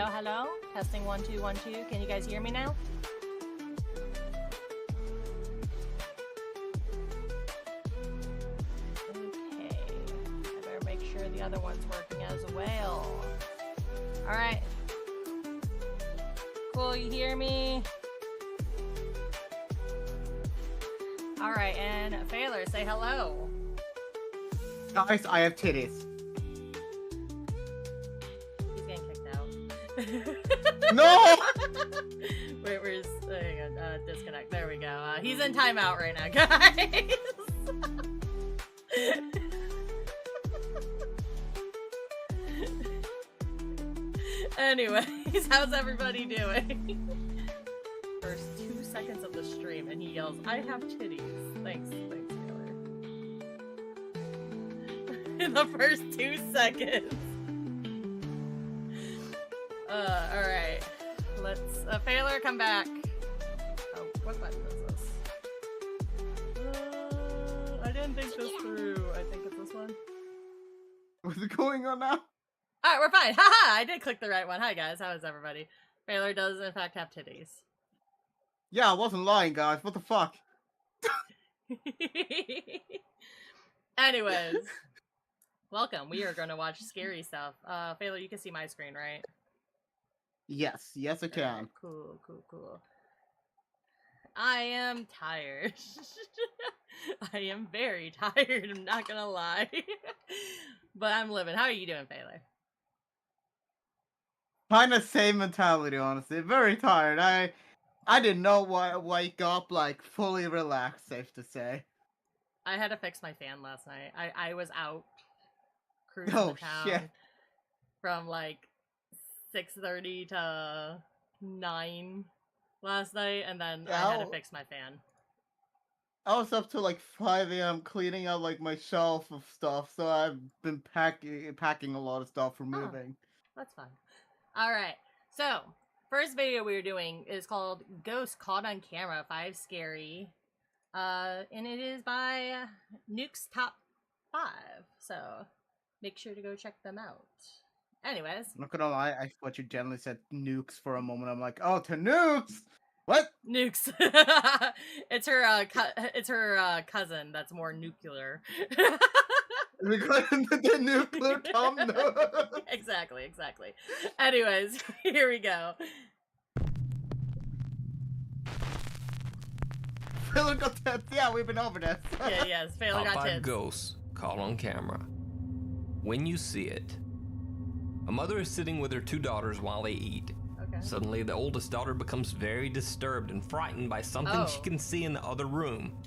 Hello, hello. Testing 1 2 1 2. Can you guys hear me now? Okay. I better make sure the other one's working as well. All right. Cool. You hear me? All right. And Failer, say hello. Guys, I have titties. He's getting kicked out. No! Wait, where's... hang on, disconnect. There we go. He's in timeout right now, guys. Anyways, how's everybody doing? First 2 seconds of the stream, and he yells, "I have titties." Thanks, Taylor. In the first 2 seconds. Alright. Let's, Failer, come back. Oh, what button is this? I didn't think this through. I think it's this one. What's going on now? Alright, we're fine. Haha! I did click the right one. Hi, guys. How is everybody? Failer does, in fact, have titties. Yeah, I wasn't lying, guys. What the fuck? Anyways. Welcome. We are going to watch scary stuff. Failer, you can see my screen, right? Yes, yes I can. Cool, cool, cool. I am tired. I am very tired, I'm not gonna lie. But I'm living. How are you doing, Failer? Kinda same mentality, honestly. Very tired. I did not wake up, like, fully relaxed, safe to say. I had to fix my fan last night. I was out cruising Oh, the town shit. from, like, 6:30 to 9 last night, and then I had to fix my fan. I was up till like 5 a.m. cleaning out like my shelf of stuff, so I've been packing a lot of stuff for moving. That's fun. Alright, so, first video we are doing is called Ghost Caught on Camera 5 Scary. And it is by Nuke's Top 5, so make sure to go check them out. Anyways. I'm not gonna lie, I thought you generally said nukes for a moment. I'm like, oh, to nukes! What? Nukes. It's her cousin that's more nuclear. The nuclear Tom. No. Exactly. Anyways, here we go. Failer got tits. Yeah, we've been over this. Yes, Failer got tits. Ghosts caught on camera. When you see it, a mother is sitting with her 2 daughters while they eat. Okay. Suddenly, the oldest daughter becomes very disturbed and frightened by something she can see in the other room.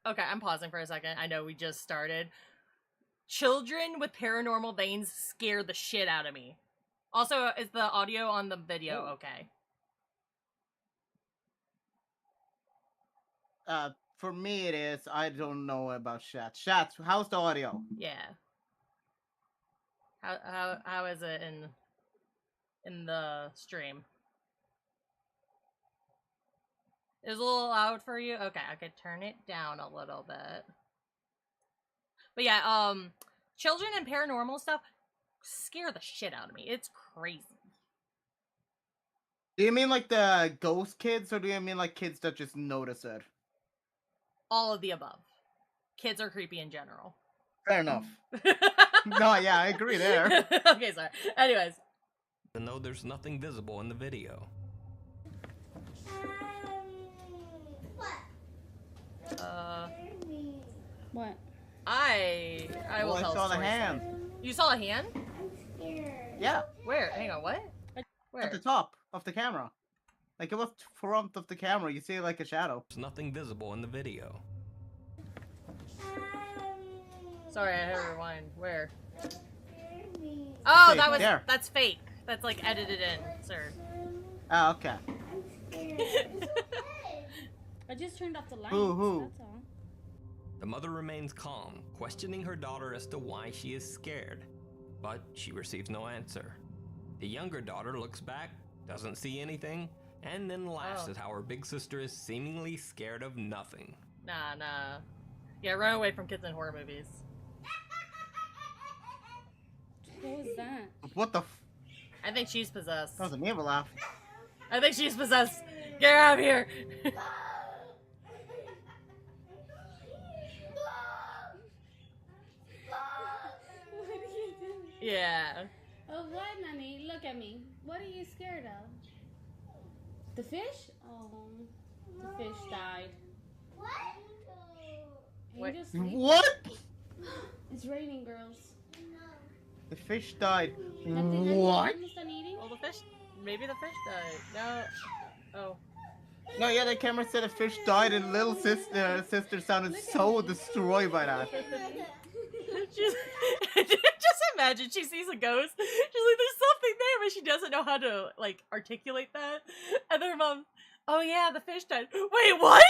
Okay, I'm pausing for a second. I know we just started. Children with paranormal veins scare the shit out of me. Also, is the audio on the video okay? For me it is. I don't know about Shat. Shat, how's the audio? Yeah. How is it in the stream? Is it a little loud for you? Okay, I could turn it down a little bit. But yeah, children and paranormal stuff scare the shit out of me. It's crazy. Do you mean like the ghost kids, or do you mean like kids that just notice it? All of the above. Kids are creepy in general. Fair enough. No, yeah, I agree there. Okay, sorry. Anyways. Even though there's nothing visible in the video. What? I will tell I saw the stories. hand. You saw a hand? I'm scared. Yeah. Where? Hang on, what? Where? At the top of the camera. Like, it was front of the camera. You see like a shadow. There's nothing visible in the video. Sorry, I had to rewind. Where? Oh, Fake. There. that's fake. That's like edited in, sir. Oh, okay. I just turned off the lights. Who? That's all. The mother remains calm, questioning her daughter as to why she is scared, but she receives no answer. The younger daughter looks back, doesn't see anything, and then laughs at how her big sister is seemingly scared of nothing. Nah. Yeah, run away from kids in horror movies. What was that? What the I think she's possessed. That was an evil laugh. I think she's possessed. Get her out of here. What are you doing? Yeah. Oh, what, Nani? Look at me. What are you scared of? The fish? Oh, the fish died. Wait. Angel sleep. What? It's raining, girls. The fish died. Have you What? almost done eating? Well, the fish. Maybe the fish died. No. Oh. No, yeah, the camera said the fish died, and little sister sounded so destroyed by that. She's, just imagine she sees a ghost. She's like, "There's something there," but she doesn't know how to like articulate that. And then her mom, "Oh yeah, the fish died." Wait, what?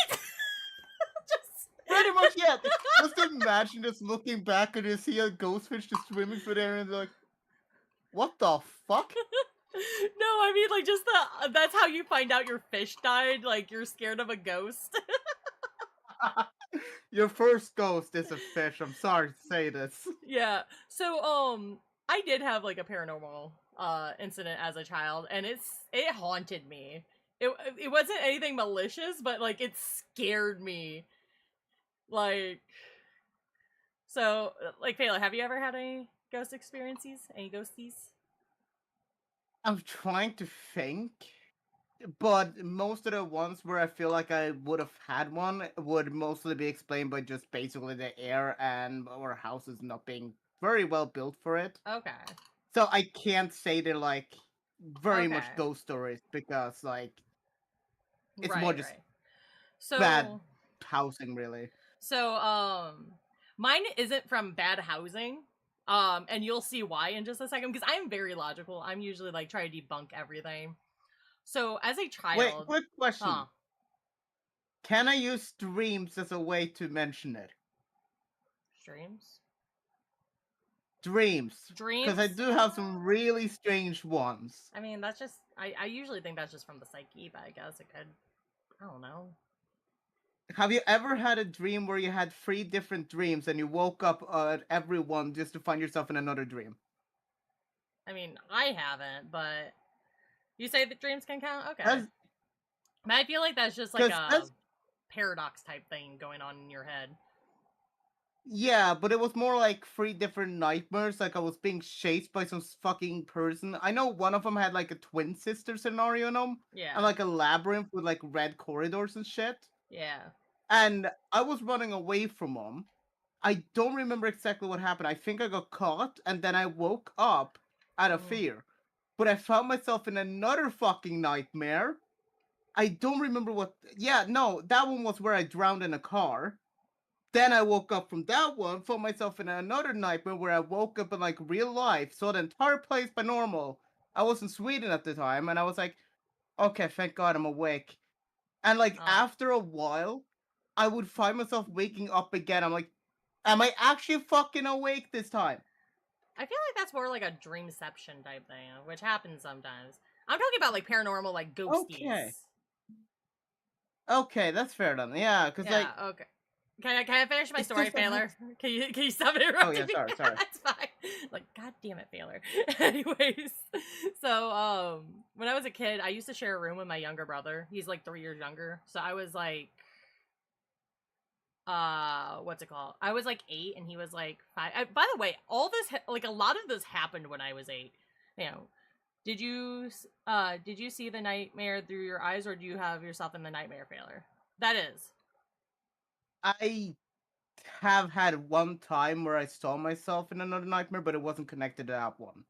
Just Pretty much, yeah. Just imagine just looking back and you see a ghost fish just swimming through there, and like, what the fuck? No, I mean like just that's how you find out your fish died. Like you're scared of a ghost. Your first ghost is a fish. I'm sorry to say this. Yeah. So I did have like a paranormal incident as a child, and it haunted me. It wasn't anything malicious, but like it scared me. Like, so like Fayla, have you ever had any ghost experiences? Any ghosties? I'm trying to think, but most of the ones where I feel like I would have had one would mostly be explained by just basically the air and our houses not being very well built for it. Okay. So I can't say they're like very much Okay. ghost stories because like it's Right, more just right. So bad housing, really. So mine isn't from bad housing. And you'll see why in just a second, because I'm very logical. I'm usually like trying to debunk everything. So as a child, Wait, quick question. huh, Can I use dreams as a way to mention it? streams, Dreams. dreams. Because I do have some really strange ones. I mean, that's just I usually think that's just from the psyche, but I guess it could. I don't know. Have you ever had a dream where you had 3 different dreams and you woke up at every one just to find yourself in another dream? I mean, I haven't, but you say that dreams can count. Okay. That's- But I feel like that's just like 'cause a that's- paradox type thing going on in your head. Yeah, but it was more like 3 different nightmares. Like I was being chased by some fucking person. I know one of them had like a twin sister scenario in them. Yeah. And like a labyrinth with like red corridors and shit. Yeah. And I was running away from them. I don't remember exactly what happened. I think I got caught and then I woke up out of fear. But I found myself in another fucking nightmare. I don't remember what. Yeah, no, that one was where I drowned in a car. Then I woke up from that one, found myself in another nightmare where I woke up in like real life, saw the entire place by normal. I was in Sweden at the time, and I was like, okay, thank God I'm awake. And like after a while, I would find myself waking up again. I'm like, am I actually fucking awake this time? I feel like that's more like a dreamception type thing, which happens sometimes. I'm talking about like paranormal, like ghosties. Okay, that's fair then. Yeah, because like. Okay. Can I finish my story, just like- Failer? Can you stop interrupting me? sorry. That's fine. Like, god damn it, Failer. Anyways, so when I was a kid, I used to share a room with my younger brother. He's like 3 years younger. So I was like what's it called? I was like 8 and he was like 5. By the way, all this like a lot of this happened when I was 8. You know, did you see the nightmare through your eyes, or do you have yourself in the nightmare, Failer? That is. I have had one time where I saw myself in another nightmare, but it wasn't connected to that one.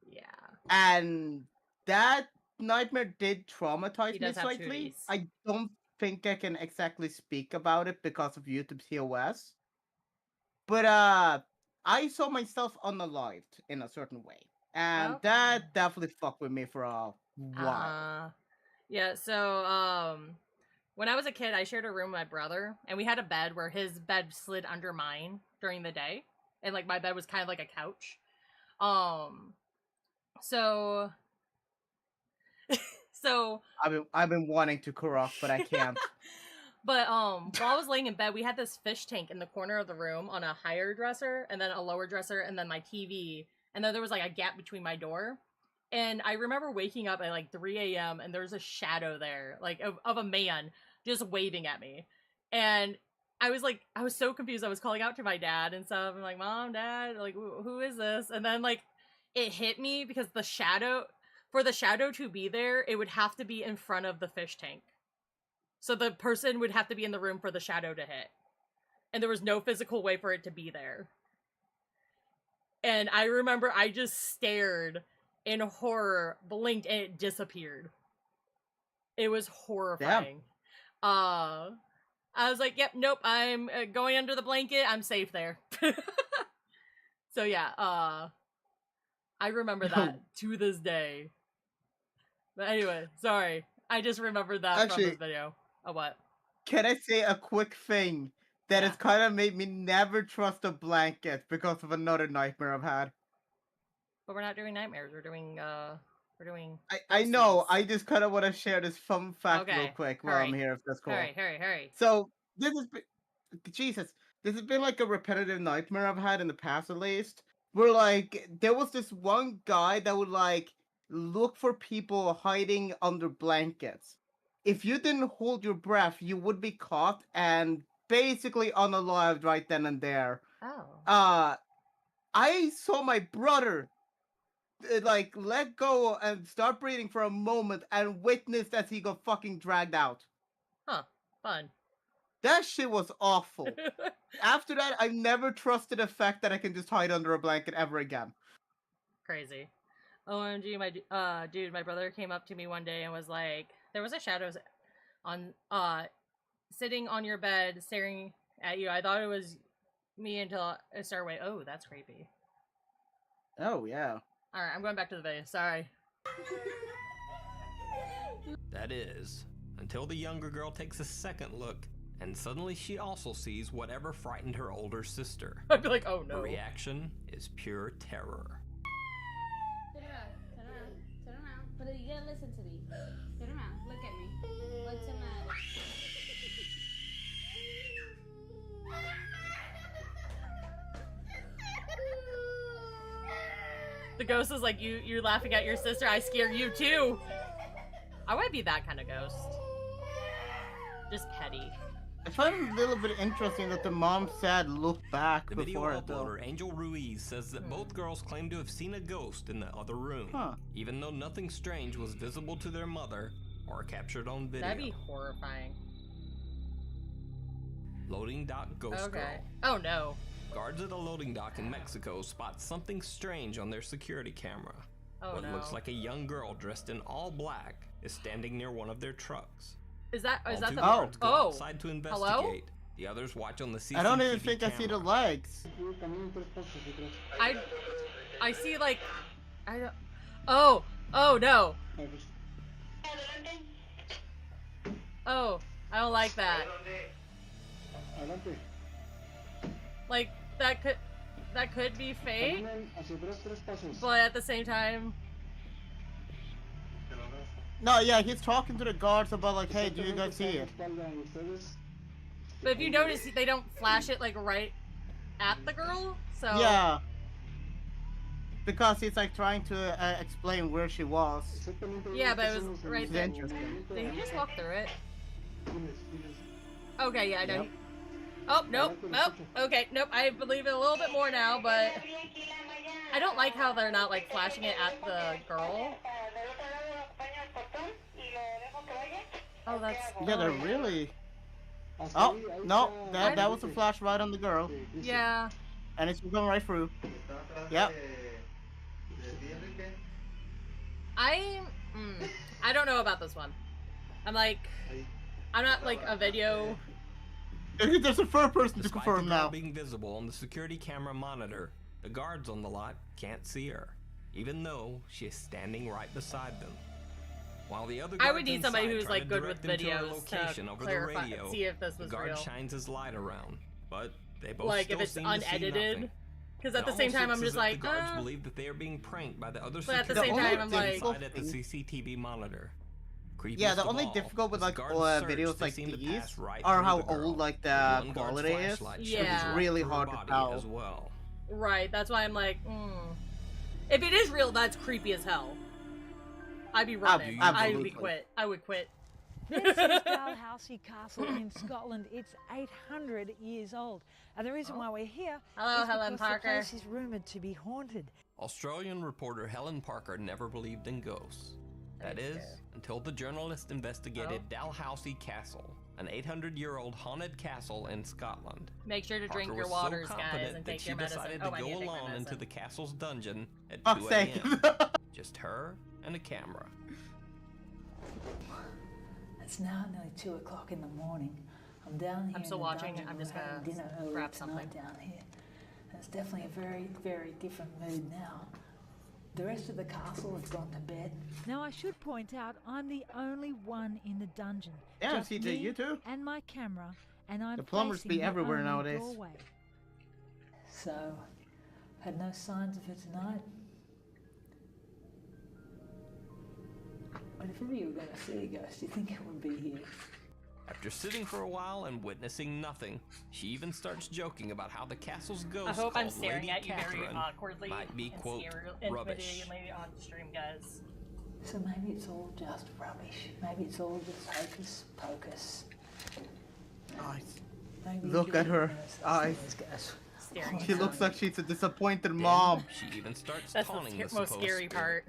Yeah. And that nightmare did traumatize me have slightly. tooties. I don't think I can exactly speak about it because of YouTube TOS. But I saw myself unalived in a certain way. And that definitely fucked with me for a while. Yeah, so when I was a kid, I shared a room with my brother, and we had a bed where his bed slid under mine during the day, and like my bed was kind of like a couch. So I've been wanting to corrupt, but I can't. But while I was laying in bed, we had this fish tank in the corner of the room on a higher dresser, and then a lower dresser, and then my TV, and then there was like a gap between my door. And I remember waking up at like 3 a.m. and there's a shadow there, like of a man just waving at me. And I was so confused. I was calling out to my dad and stuff. I'm like, Mom, Dad, like, who is this? And then like it hit me because for the shadow to be there, it would have to be in front of the fish tank. So the person would have to be in the room for the shadow to hit. And there was no physical way for it to be there. And I remember I just stared in horror, blinked, and it disappeared. It was horrifying. I was like, yep, nope, I'm going under the blanket. I'm safe there. So yeah, I remember that to this day. But anyway, sorry. I just remembered that from this video. Oh, what? Can I say a quick thing that has kind of made me never trust a blanket because of another nightmare I've had? But we're not doing nightmares. We're doing I know. I just kind of want to share this fun fact real quick while I'm here, if that's cool. Hurry. So this has been, Jesus, this has been like a repetitive nightmare I've had in the past, at least. Where like there was this one guy that would like look for people hiding under blankets. If you didn't hold your breath, you would be caught and basically unalived right then and there. Oh. I saw my brother like let go and start breathing for a moment and witnessed as he got fucking dragged out. Huh. Fun. That shit was awful. After that, I've never trusted the fact that I can just hide under a blanket ever again. Crazy. OMG, my brother came up to me one day and was like, there was a shadow on sitting on your bed staring at you. I thought it was me until it started away. Oh, that's creepy. Oh yeah. Alright, I'm going back to the video. Sorry. That is, until the younger girl takes a second look, and suddenly she also sees whatever frightened her older sister. I'd be like, oh no. Her reaction is pure terror. Turn around. But you gotta listen to me. Turn around. Look at me. What's the matter? The ghost is like, you're laughing at your sister. I scare you too. I want to be that kind of ghost. Just petty. I find it a little bit interesting that the mom said look back the video before it, though. uploader Angel Ruiz says that both girls claim to have seen a ghost in the other room, even though nothing strange was visible to their mother or captured on video. That'd be horrifying. Loading dock ghost girl. Oh no. Guards at a loading dock in Mexico spot something strange on their security camera. What looks like a young girl dressed in all black is standing near one of their trucks. Is that the guards go outside to investigate. Hello? The others watch on the CCTV I don't even think camera. I see the legs. I see like I don't. Oh no. Oh, I don't like that. Like that could be fake, but at the same time. No, yeah, he's talking to the guards about like, hey, do you guys see it? But if you notice, they don't flash it like right at the girl, so. Yeah. Because he's like trying to explain where she was. Yeah, but it was right there. Interesting. Did he just walk through it? Okay, yeah, I know. Yep. Oh, nope, okay, nope, I believe it a little bit more now, but I don't like how they're not, like, flashing it at the girl. Oh, that's... Yeah, they're really... Oh, no, that was a flash right on the girl. Yeah. And it's going right through. Yep. I don't know about this one. I'm not, like, a video... There's a third person to Despite confirm the girl now. being visible on the security camera monitor, the guards on the lot can't see her, even though she is standing right beside them. While the other guards I would need somebody inside who's try like to good with direct them to her videos location to over clarify, the radio, see if this the was guard real. shines his light around, but they both Like still if it's seem to see unedited. nothing. Because at It the same almost time, looks I'm as just if like, the guards believe that they are being pranked by the other but at the security same time, guards I'm like, inside at the CCTV monitor. Yeah, the only difficult with like videos like these are how old like the quality is. Yeah. It's really hard to tell. As well. Right, that's why I'm like, If it is real, that's creepy as hell. I'd be running. Absolutely. I would quit. This is Dalhousie Castle in Scotland. It's 800 years old. And the reason why we're here Hello, is Helen because Parker. the place is rumoured to be haunted. Australian reporter Helen Parker never believed in ghosts. That is, until the journalist investigated Dalhousie Castle, an 800-year-old haunted castle in Scotland. Make sure to drink Parker your was waters, so guys, confident and that take she your medicine. decided Oh, to I need go to take my alone into medicine. the castle's dungeon at Fuck's 2 sake. a.m. Just her and a camera. It's now nearly 2 o'clock in the morning. I'm down here. I'm still in the watching. dungeon. I'm just We're having gonna dinner early grab tonight something. down here. And it's definitely a very, very different mood now. The rest of the castle have gone to bed. Now I should point out I'm the only one in the dungeon. Yeah, Just CJ, me you too. and my camera, and I'm The plumbers facing be the everywhere only nowadays. doorway. So, had no signs of her tonight. But if ever you were going to see a ghost, you think it would be here. After sitting for a while and witnessing nothing, she even starts joking about how the castle's I ghost hope I'm called staring Lady at you very Catherine awkwardly might be, and quote, rubbish. intimidatingly on stream, guys. So maybe it's all just rubbish. Maybe it's all just hocus pocus. Eyes. Maybe Look you at her don't notice eyes. these guys. Staring. She looks like she's a disappointed Then mom. she even starts That's the taunting the most supposed scary spirit. part.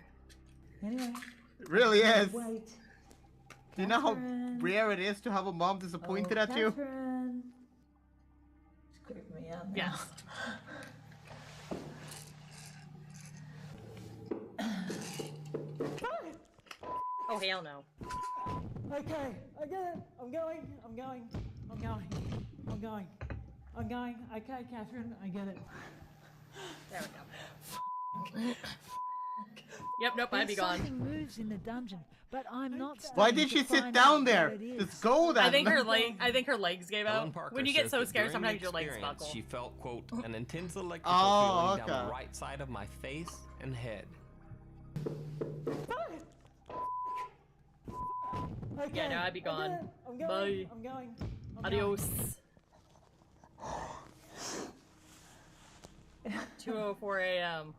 Anyway, It really is. wait. Do you know how Catherine. rare it is to have a mom disappointed at you? Catherine. It's creeping me out now. Yes. Oh, hell no. Okay, I get it. I'm going. Okay, Catherine, I get it. There we go. Yep, nope, I'd be gone. Something moves in the dungeon, but I'm not. Why staying did to she sit find down out there? what it Just is. go then. I think her legs gave Helen out. Parker When you get says so that scared, during the sometimes your legs experience, buckle. She felt, quote, an intense electrical Oh, feeling down okay. the right side of my face and head. Okay, Yeah, no, I'd be I gone. get it. I'm going. Bye. I'm going. Adios. 2:04 a.m.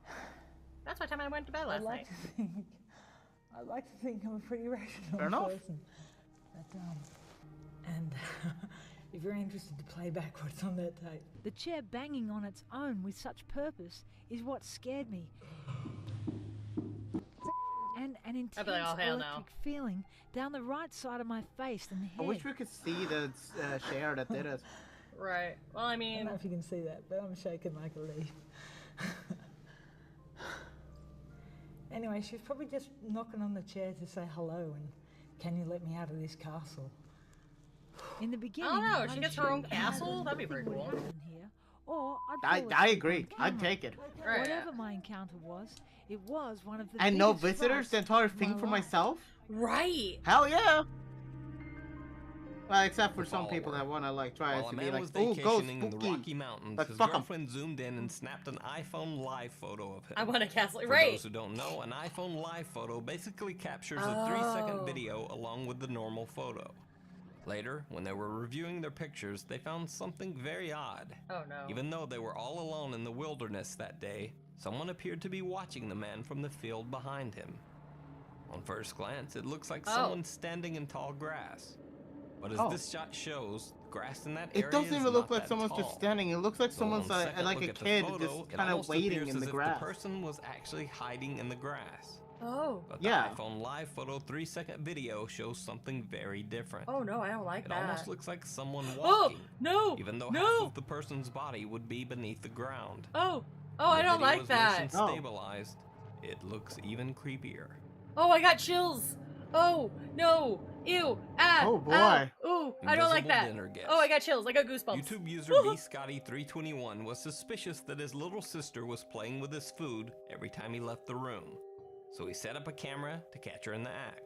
That's what time I went to bed last night. I'd like to think I'm a pretty rational Fair enough. person. But, and if you're interested to play backwards on that tape. The chair banging on its own with such purpose is what scared me. And an intense I'd be like, oh, hell no. electric feeling down the right side of my face and head. I wish we could see the share that did it. Right. Well, I I mean, don't know if you can see that, but I'm shaking like a leaf. Anyway, she was probably just knocking on the chair to say hello and can you let me out of this castle? In the beginning, I don't know. She I'm gets her sure own castle. That'd be pretty nothing would cool. happen here, or I'd I fall asleep agree. on I'd camera. take it. Right. Whatever my encounter was, it was one of the And no biggest visitors, frights the entire of thing my for life. myself? Right. Hell yeah! Well, except for The some people follower. that want to like try While a to be man like, was oh, go vacationing in the spooky. Rocky Mountains, Like, his fuck 'em. girlfriend zoomed in and snapped an iPhone live photo of him. I want a castle. For Right. those who don't know, an iPhone live photo basically captures a Oh. 3-second video along with the normal photo. Later, when they were reviewing their pictures, they found something very odd. Oh no. Even though they were all alone in the wilderness that day, someone appeared to be watching the man from the field behind him. On first glance, it looks like Oh. someone standing in tall grass. But as Oh. this shot shows, grass in that area It doesn't is even look not like that someone's tall. just standing. It looks like So someone's on second like look a at the kid photo, just it kind of almost waiting appears in as the if grass. The person was actually hiding in the grass. Oh. But the Yeah. iPhone live photo 3-second video shows something very different. Oh no, I don't like It that. almost looks like someone Oh walking, no. even though no. half of the person's body would be beneath the ground. Oh. Oh, I The don't video like is that. motion Oh. stabilized. It looks even creepier. Oh, I got chills. Oh no. Ew. Ah. Oh, boy. Ow. Ooh, I don't like Invisible that. dinner guest. Oh, I got chills. I got goosebumps. YouTube user bscotty321 was suspicious that his little sister was playing with his food every time he left the room, so he set up a camera to catch her in the act.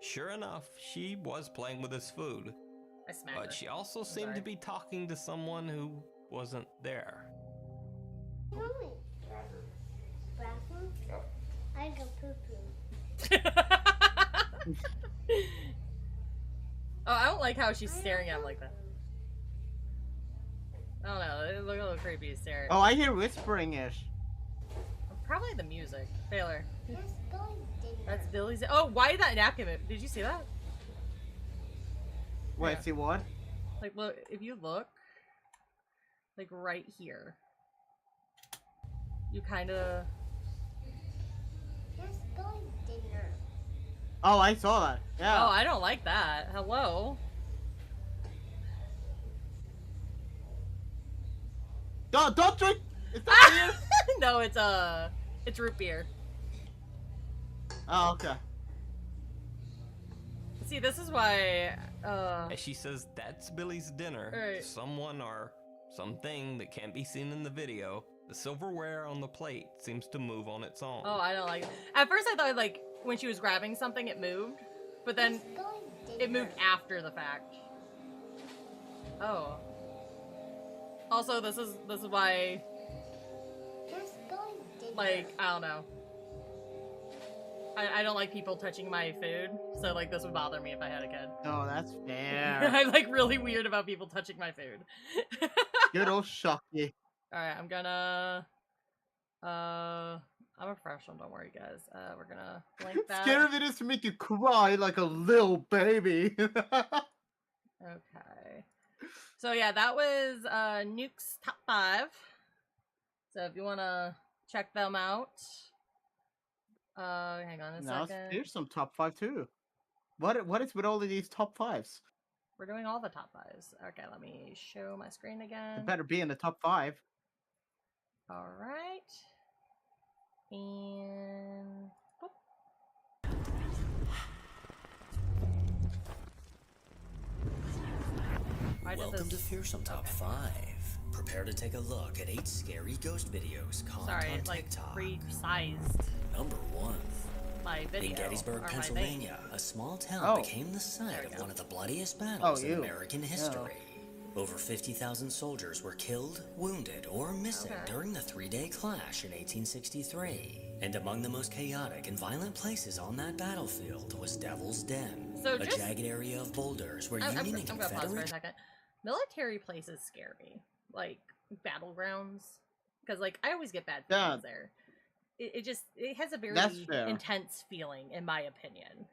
Sure enough, she was playing with his food, I smacked but her. she also seemed sorry. to be talking to someone who wasn't there. Mommy. Bathroom? I go poo-poo. Oh, I don't like how she's staring at him like that. I don't know. It looked a little creepy to stare at. Oh, I hear whispering-ish. Probably the music. Baylor. Let's go dinner. That's Billy's. Oh, why did that napkin move? Did you see that? Wait, Yeah. see what? Like, look, if you look, like right here, you kind of. Let's go dinner. Oh, I saw that. Yeah. Oh, I don't like that. Hello. Don't drink. Is that beer? No, it's root beer. Oh, okay. See, this is why. As she says that's Billy's dinner, Right. someone or something that can't be seen in the video, the silverware on the plate seems to move on its own. Oh, I don't like it. At first, I thought like when she was grabbing something, it moved, but then Let's go dinner. it moved after the fact. Oh. Also, this is why, Let's go dinner. like, I don't know. I don't like people touching my food, so like this would bother me if I had a kid. No, that's fair. I'm like really weird about people touching my food. Good old Shocky. Alright, I'm gonna I'm a professional, don't worry guys. We're gonna blank that. Scary videos to make you cry like a little baby. Okay. So yeah, that was Nuke's top 5. So if you wanna check them out. Hang on a Now second. here's some top 5 too. What is with all of these top 5s? We're doing all the top 5s. Okay, let me show my screen It again. better be in the top 5. Alright. And whoop. Why did Welcome to this... Fearsome Top 5. Prepare to take a look at 8 scary ghost videos caught Sorry, on it's like TikTok. resized Number 1. my video. In Gettysburg, or my Pennsylvania, a small town Oh. became the site There we of go. one of the bloodiest battles in you. American history. Over 50,000 soldiers were killed, wounded, or missing Okay. during the 3-day clash in 1863. And among the most chaotic and violent places on that battlefield was Devil's Den, So a just- jagged area of boulders where I'm Union and gonna pause for a Confederate second. Military places scare me. Like, battlegrounds. Because, like, I always get bad Yeah. feelings there. It has a very That's fair. intense feeling, in my opinion.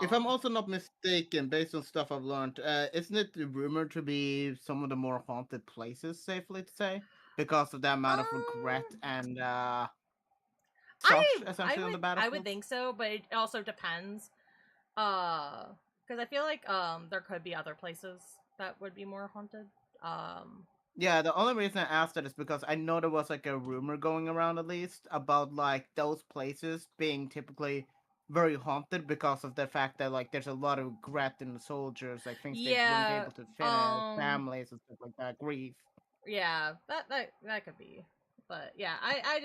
If I'm also not mistaken, based on stuff I've learned, isn't it rumored to be some of the more haunted places, safely to say? Because of the amount of regret and such, essentially, on the I battlefield? would think so, but it also depends. Because I feel like there could be other places that would be more haunted. Yeah, the only reason I asked that is because I know there was like a rumor going around at least about like those places being typically very haunted because of the fact that like there's a lot of regret in the soldiers, like things they Yeah, weren't able to finish, families and stuff like that, grief. yeah, that could be. But yeah, I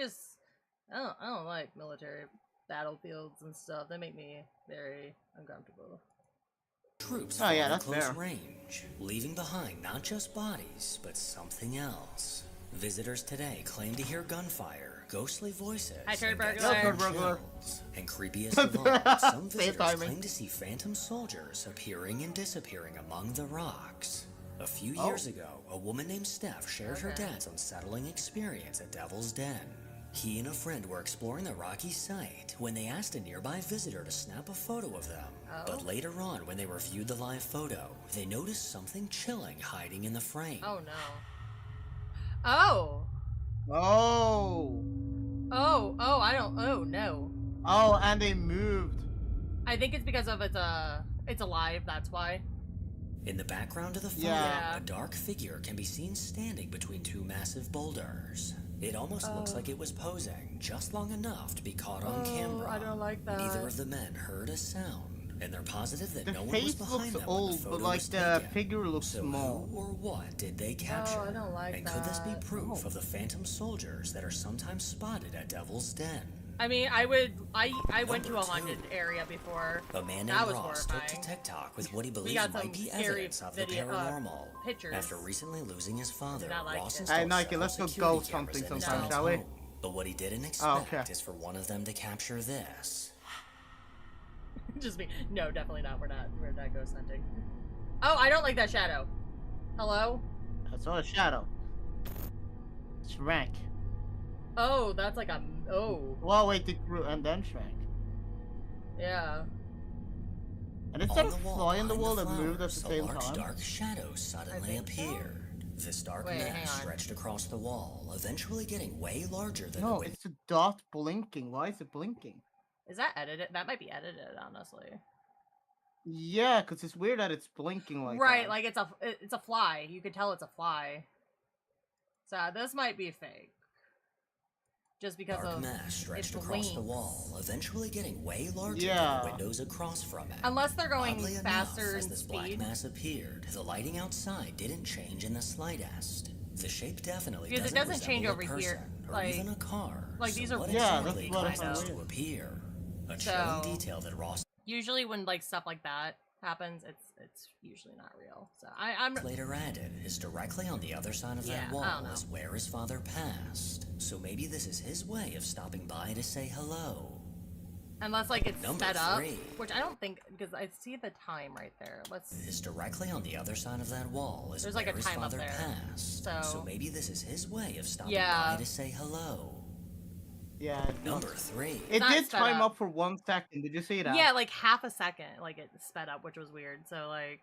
don't like military battlefields and stuff. They make me very uncomfortable. troops Oh, yeah, fought at that's close fair. range, leaving behind not just bodies, but something else. Visitors today claim to hear gunfire, ghostly voices, Hi, Turd and get Burglar. sudden Turd Burglar. chills. And creepiest of all, some Same visitors timing. claim to see phantom soldiers appearing and disappearing among the rocks. A few Oh. years ago, a woman named Steph shared her Okay. dad's unsettling experience at Devil's Den. He and a friend were exploring the rocky site when they asked a nearby visitor to snap a photo of them. Oh. But later on, when they reviewed the live photo, they noticed something chilling hiding in the frame. Oh no. Oh. Oh, I don't. Oh no. oh, and they moved. I think it's because of it's alive. That's why. In the background of the photo, Yeah. a dark figure can be seen standing between 2 massive boulders. It almost looks like it was posing just long enough to be caught on camera. I don't like that. Neither of the men heard a sound, and they're positive that The no one was face behind looks them when old, the photo but like was the taken. figure looks So small. who or what did they capture? I don't like and could this be that. proof of the phantom soldiers that are sometimes spotted at Devil's Den? I mean, I went to a haunted area before. A man That named was Ross took to horrifying. TikTok with what he We believes got might some be scary evidence of the video- paranormal. pictures. After recently losing his father, not like Ross it. installed Hey, Nike, several let's go security ghost cameras hunting in his sometime, dad's shall we? home. But what he didn't Oh, expect okay. is for one of them to capture this. Just me. No, definitely not. We're not ghost hunting. Oh, I don't like that shadow. Hello? I saw a shadow. It's rank. Oh, that's like a... Oh. Well, wait, it grew and then shrank. Yeah. And instead On of the wall flying the behind wall, it moved at flowers, the a same large time. dark shadow suddenly think so. appeared. This dark Wait, hang mass on. stretched across the wall, eventually getting way larger than the No, window. it's a dot blinking. Why is it blinking? Is that edited? That might be edited, honestly. Yeah, because it's weird that it's blinking like Right, that. like it's a fly. You could tell it's a fly. So this might be fake. Just because Dark of mass stretched it across the blinks. wall, eventually getting way larger Yeah. than the windows across from it. Unless they're going Oddly faster enough, as in this black speed. mass appeared, the lighting outside didn't change in the slightest. The shape definitely Because it doesn't doesn't change resemble a over here, person or like- even a car. like, so these are what Yeah, exactly that's what I caused this found. to appear? A So- chilling detail that Ross Usually when like stuff like that happens, it's usually not real. So I'm later added is directly on the other side of Yeah, that I wall don't know. is where his father passed. So maybe this is his way of stopping by to say hello. unless like it's Number sped up, 3. which I don't think because I see the time right there. Let's Is directly on the other side of that wall is There's, where like, a his time up father there. passed. So- maybe this is his way of stopping Yeah. by to say hello. Yeah. It Number looks- 3. It Not did sped time up. up for 1 second. Did you see that? yeah, like half a second, like it sped up, which was weird. So like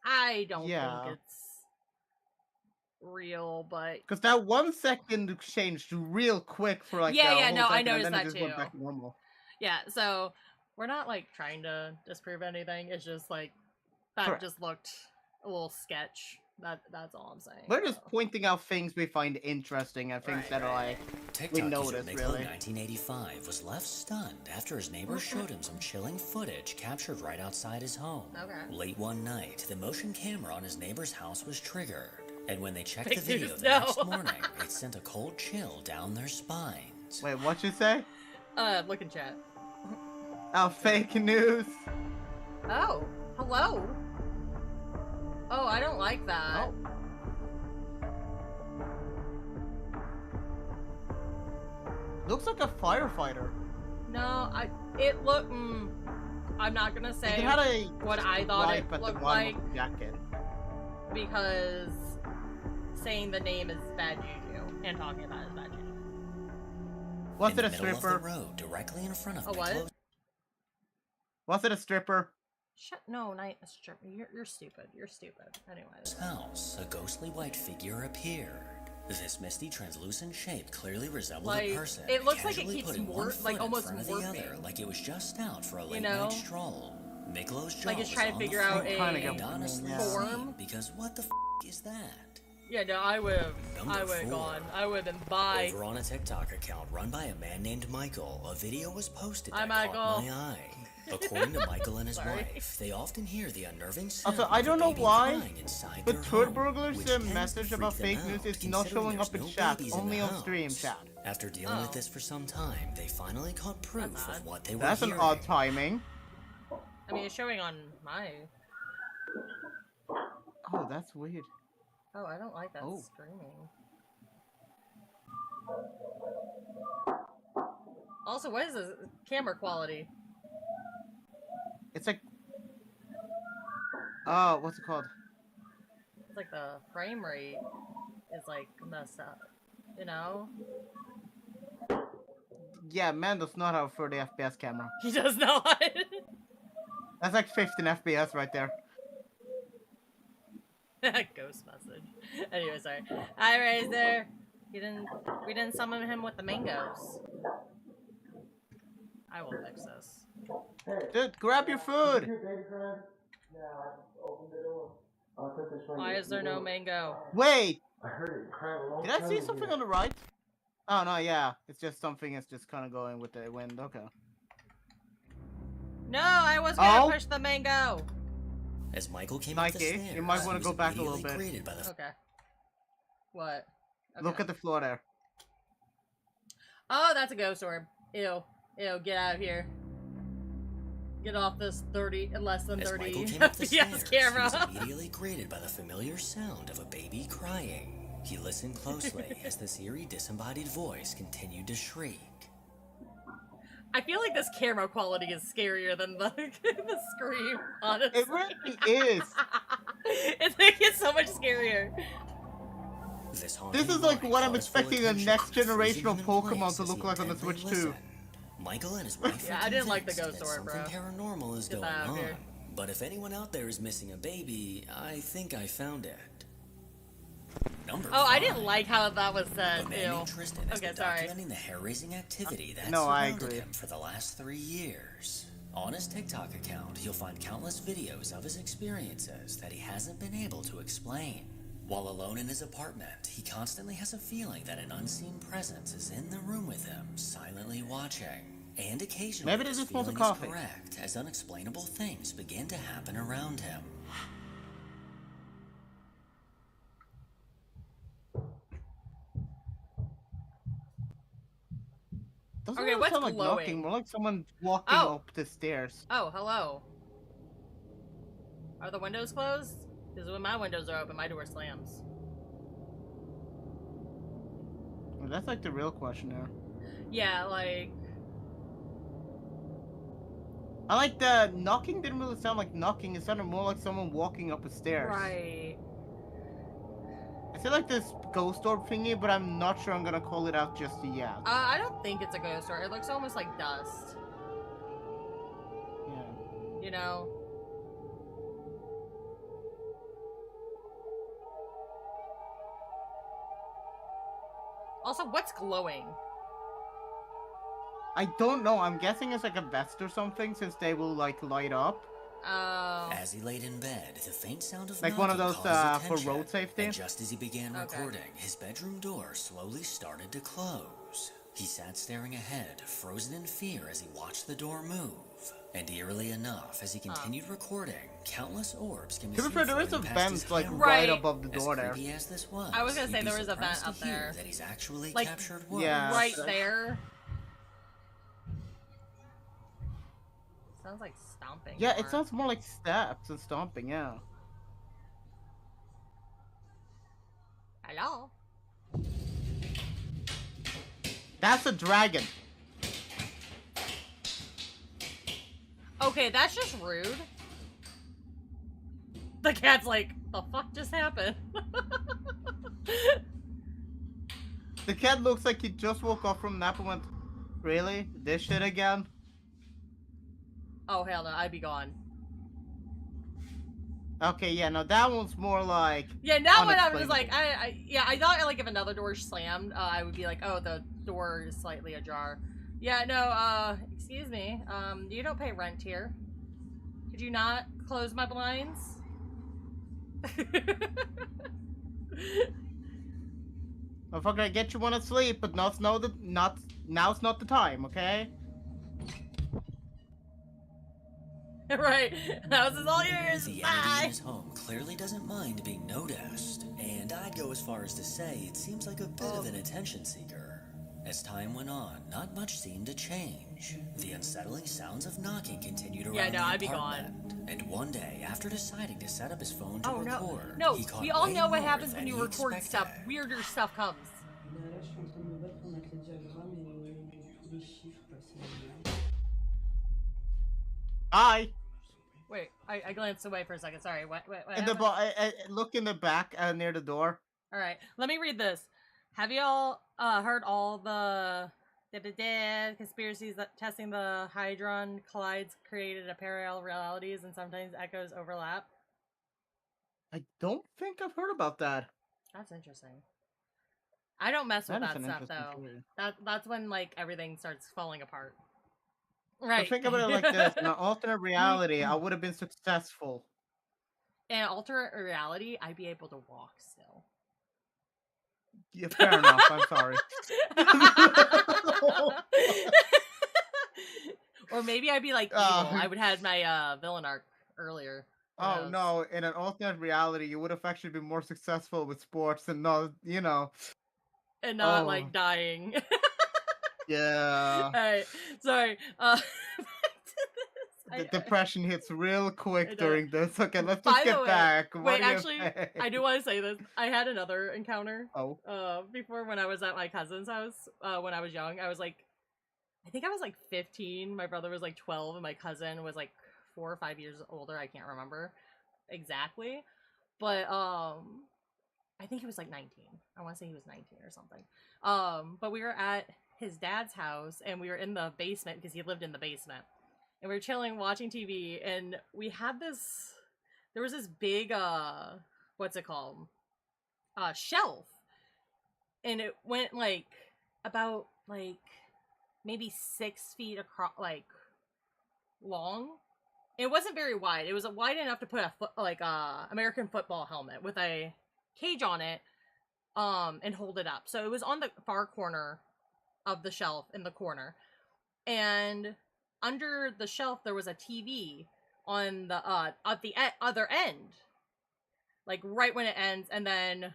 I don't Yeah. think it's real, but Because that 1 second changed real quick for like Yeah, a yeah, whole no, I second, noticed and then that it just went too. back to normal. yeah. So we're not like trying to disprove anything. It's just like that Correct. just looked a little sketch. That's all I'm saying. We're just so. pointing out things we find interesting and things Right, that are right. like, TikTok user noticed, Miko really. 1985 was left stunned after his neighbor showed him some chilling footage captured right outside his home. Okay. Late one night, the motion camera on his neighbor's house was triggered, and when they checked Fake the video news, the no. next morning, it sent a cold chill down their spines. wait, what you say? Look in chat. Oh, fake news. Oh, hello. Oh, I don't like that. Oh. Looks like a firefighter. No, it looked. I'm not gonna say It had a what I thought it stripe at the looked bottom like of the jacket. because saying the name is bad juju and talking about it is bad juju. Was In it the a middle of the stripper? road, directly in front of A what? Miklo's Was it a stripper? No, not a stripper. You're stupid. You're stupid. Anyways. house, a ghostly white figure appeared. This misty, translucent shape clearly resembled Like, a person. it looks like it casually keeps putting one like foot in almost front of the other, warping. like it was just out for a late know? night stroll. Miklo's jaw Like it's was trying to on the figure out floor, Kinda a get and what you mean, honestly yeah. form. because what the is that? Yeah, no, I would have Number 4. gone. I would have been by. Over on a TikTok account run by a man named Michael, a video was posted Hi, that caught Michael. my eye. According to Michael and his Sorry. wife, they often hear the unnerving sound Also, I of a don't know baby why, crying inside but their Turd home, Burglar's which tends to message about freak them fake news out, is not considering showing there's up in no chat, babies in only the on stream house. chat. After dealing Oh. with this for some time, they finally caught proof That's odd. of what they were That's an hearing. odd timing. I mean, it's showing on my. Oh, that's weird. Oh, I don't like that Oh. screaming. Also, what is this camera quality? It's like, oh, what's it called? It's like the frame rate is like messed up. You know? Yeah, man does not have a 30 FPS camera. He does not. That's like 15 FPS right there. Ghost message. Anyway, sorry. Hi, Razor. We didn't summon him with the mangoes. I will fix this. Dude, grab your food! Why is there no mango? Wait! I heard it crying a long Did I time see ago. something on the right? Oh, no, yeah. It's just something that's just kind of going with the wind. Okay. No, I was gonna Oh? push the mango. As Michael came up the Nike, stairs, you might he wanna was go back a little immediately bit. greeted by the Okay. What? Look Okay. at the floor there. Oh, that's a ghost orb. Ew. Ew, get out of here. Get off this 30, less than As 30 Michael came up the FPS stairs, camera. he was immediately greeted by the familiar sound of a baby crying. He listened closely as this eerie disembodied voice continued to shriek. I feel like this camera quality is scarier than the, the scream, honestly. It really is. It's like it's so much scarier. This is like what I'm expecting a next generation of Pokemon to look like on the Switch too. Michael and his wife Yeah, are I didn't like the convinced ghost that orb, bro. something paranormal is Get going that out of on. here. But if anyone out there is missing a baby, I think I found it. Number Oh, I 5. didn't like how that was said. A man Ew. named Tristan has Okay, been sorry. documenting the hair-raising activity that No, I surrounded agree. him for the last 3 years. On his TikTok account, you'll find countless videos of his experiences that he hasn't been able to explain. While alone in his apartment, he constantly has a feeling that an unseen presence is in the room with him, silently watching. And occasionally, Maybe they this just want the feeling is coffee. correct as unexplainable things begin to happen around him. Doesn't Okay, really what's sound like glowing? knocking, more like someone walking Oh. up the stairs. Oh, hello. Are the windows closed? Because when my windows are open, my door slams. Well, that's like the real question there. Yeah, like... I like the knocking didn't really sound like knocking, it sounded more like someone walking up the stairs. Right. I feel like this ghost orb thingy, but I'm not sure I'm gonna call it out just yet. I don't think it's a ghost orb. It looks almost like dust. Yeah. You know? Also, what's glowing? I don't know, I'm guessing it's like a vest or something, since they will like light up. Oh. As he laid in bed, the faint sound of Like one of knocking those, caught his for attention, road safety? And just as he began Okay. recording, his bedroom door slowly started to close. He sat staring ahead, frozen in fear as he watched the door move. And eerily enough, as he continued recording, countless orbs can be To be seen fair, there is a floating past his vent like camera. right Right. above the door As there. creepy as this was, I was gonna you'd say be there was a vent surprised to up hear there. that he's actually Like, captured words. Yeah. Right there. Sounds like stomping. Yeah, more. it sounds more like steps and stomping, yeah. Hello? That's a dragon. Okay, that's just rude. The cat's like, the fuck just happened? The cat looks like he just woke up from nap and went, really? This shit again? Oh, hell no, I'd be gone. Okay, yeah, no, that one's more like... Yeah, now when I was unexplainable. like, I thought like if another door slammed, I would be like, oh, the door is slightly ajar. Yeah, no, excuse me, you don't pay rent here. Could you not close my blinds? Motherfucker, I get you want to sleep, but now's not the time, okay? Right, the house is all yours, The entity in bye! his home clearly doesn't mind being noticed, and I'd go as far as to say it seems like a bit of an attention seeker. As time went on, not much seemed to change. The unsettling sounds of knocking continued around Yeah, no, the I'd be apartment. And one day, after deciding to set up his phone to Oh no, record, no, he caught we all way know what more happens than when you he record stuff. expected. Weirder stuff comes. Là, je suis en train de me battre pour mettre les diagrammes et tous les chiffres. C'est Bye! Wait, I glanced away for a second. Sorry. What In the happened? look in the back near the door. All right, let me read this. Have y'all heard all the conspiracies that testing the Hadron Collides created a parallel realities and sometimes echoes overlap? I don't think I've heard about that. That's interesting. I don't mess with That is that an stuff interesting though. theory. That's when like everything starts falling apart. So Right. think about it like this: in an alternate reality, I would have been successful. In an alternate reality, I'd be able to walk still. Yeah, fair enough. I'm sorry. Or maybe I'd be like evil. I would have my villain arc earlier. Who Oh knows? no! In an alternate reality, you would have actually been more successful with sports and not, you know. And not Oh. like dying. Yeah. Alright, sorry. Back to The this. depression hits real I quick know. during this. Okay, let's By just the get way- back. What Wait, do you actually, think? I do want to say this. I had another encounter. Oh. Before when I was at my cousin's house, when I was young. I think I was like 15. My brother was like 12, and my cousin was like 4 or 5 years older. I can't remember exactly, but I think he was like 19. I want to say he was 19 or something. But we were at his dad's house, and we were in the basement because he lived in the basement. And we were chilling, watching TV, and we had this. There was this big, what's it called? Shelf, and it went like about like maybe 6 feet across, like long. It wasn't very wide. It was wide enough to put a American football helmet with a cage on it, and hold it up. So it was on the far corner of the shelf in the corner, and under the shelf there was a TV on the at the other end, like right when it ends, and then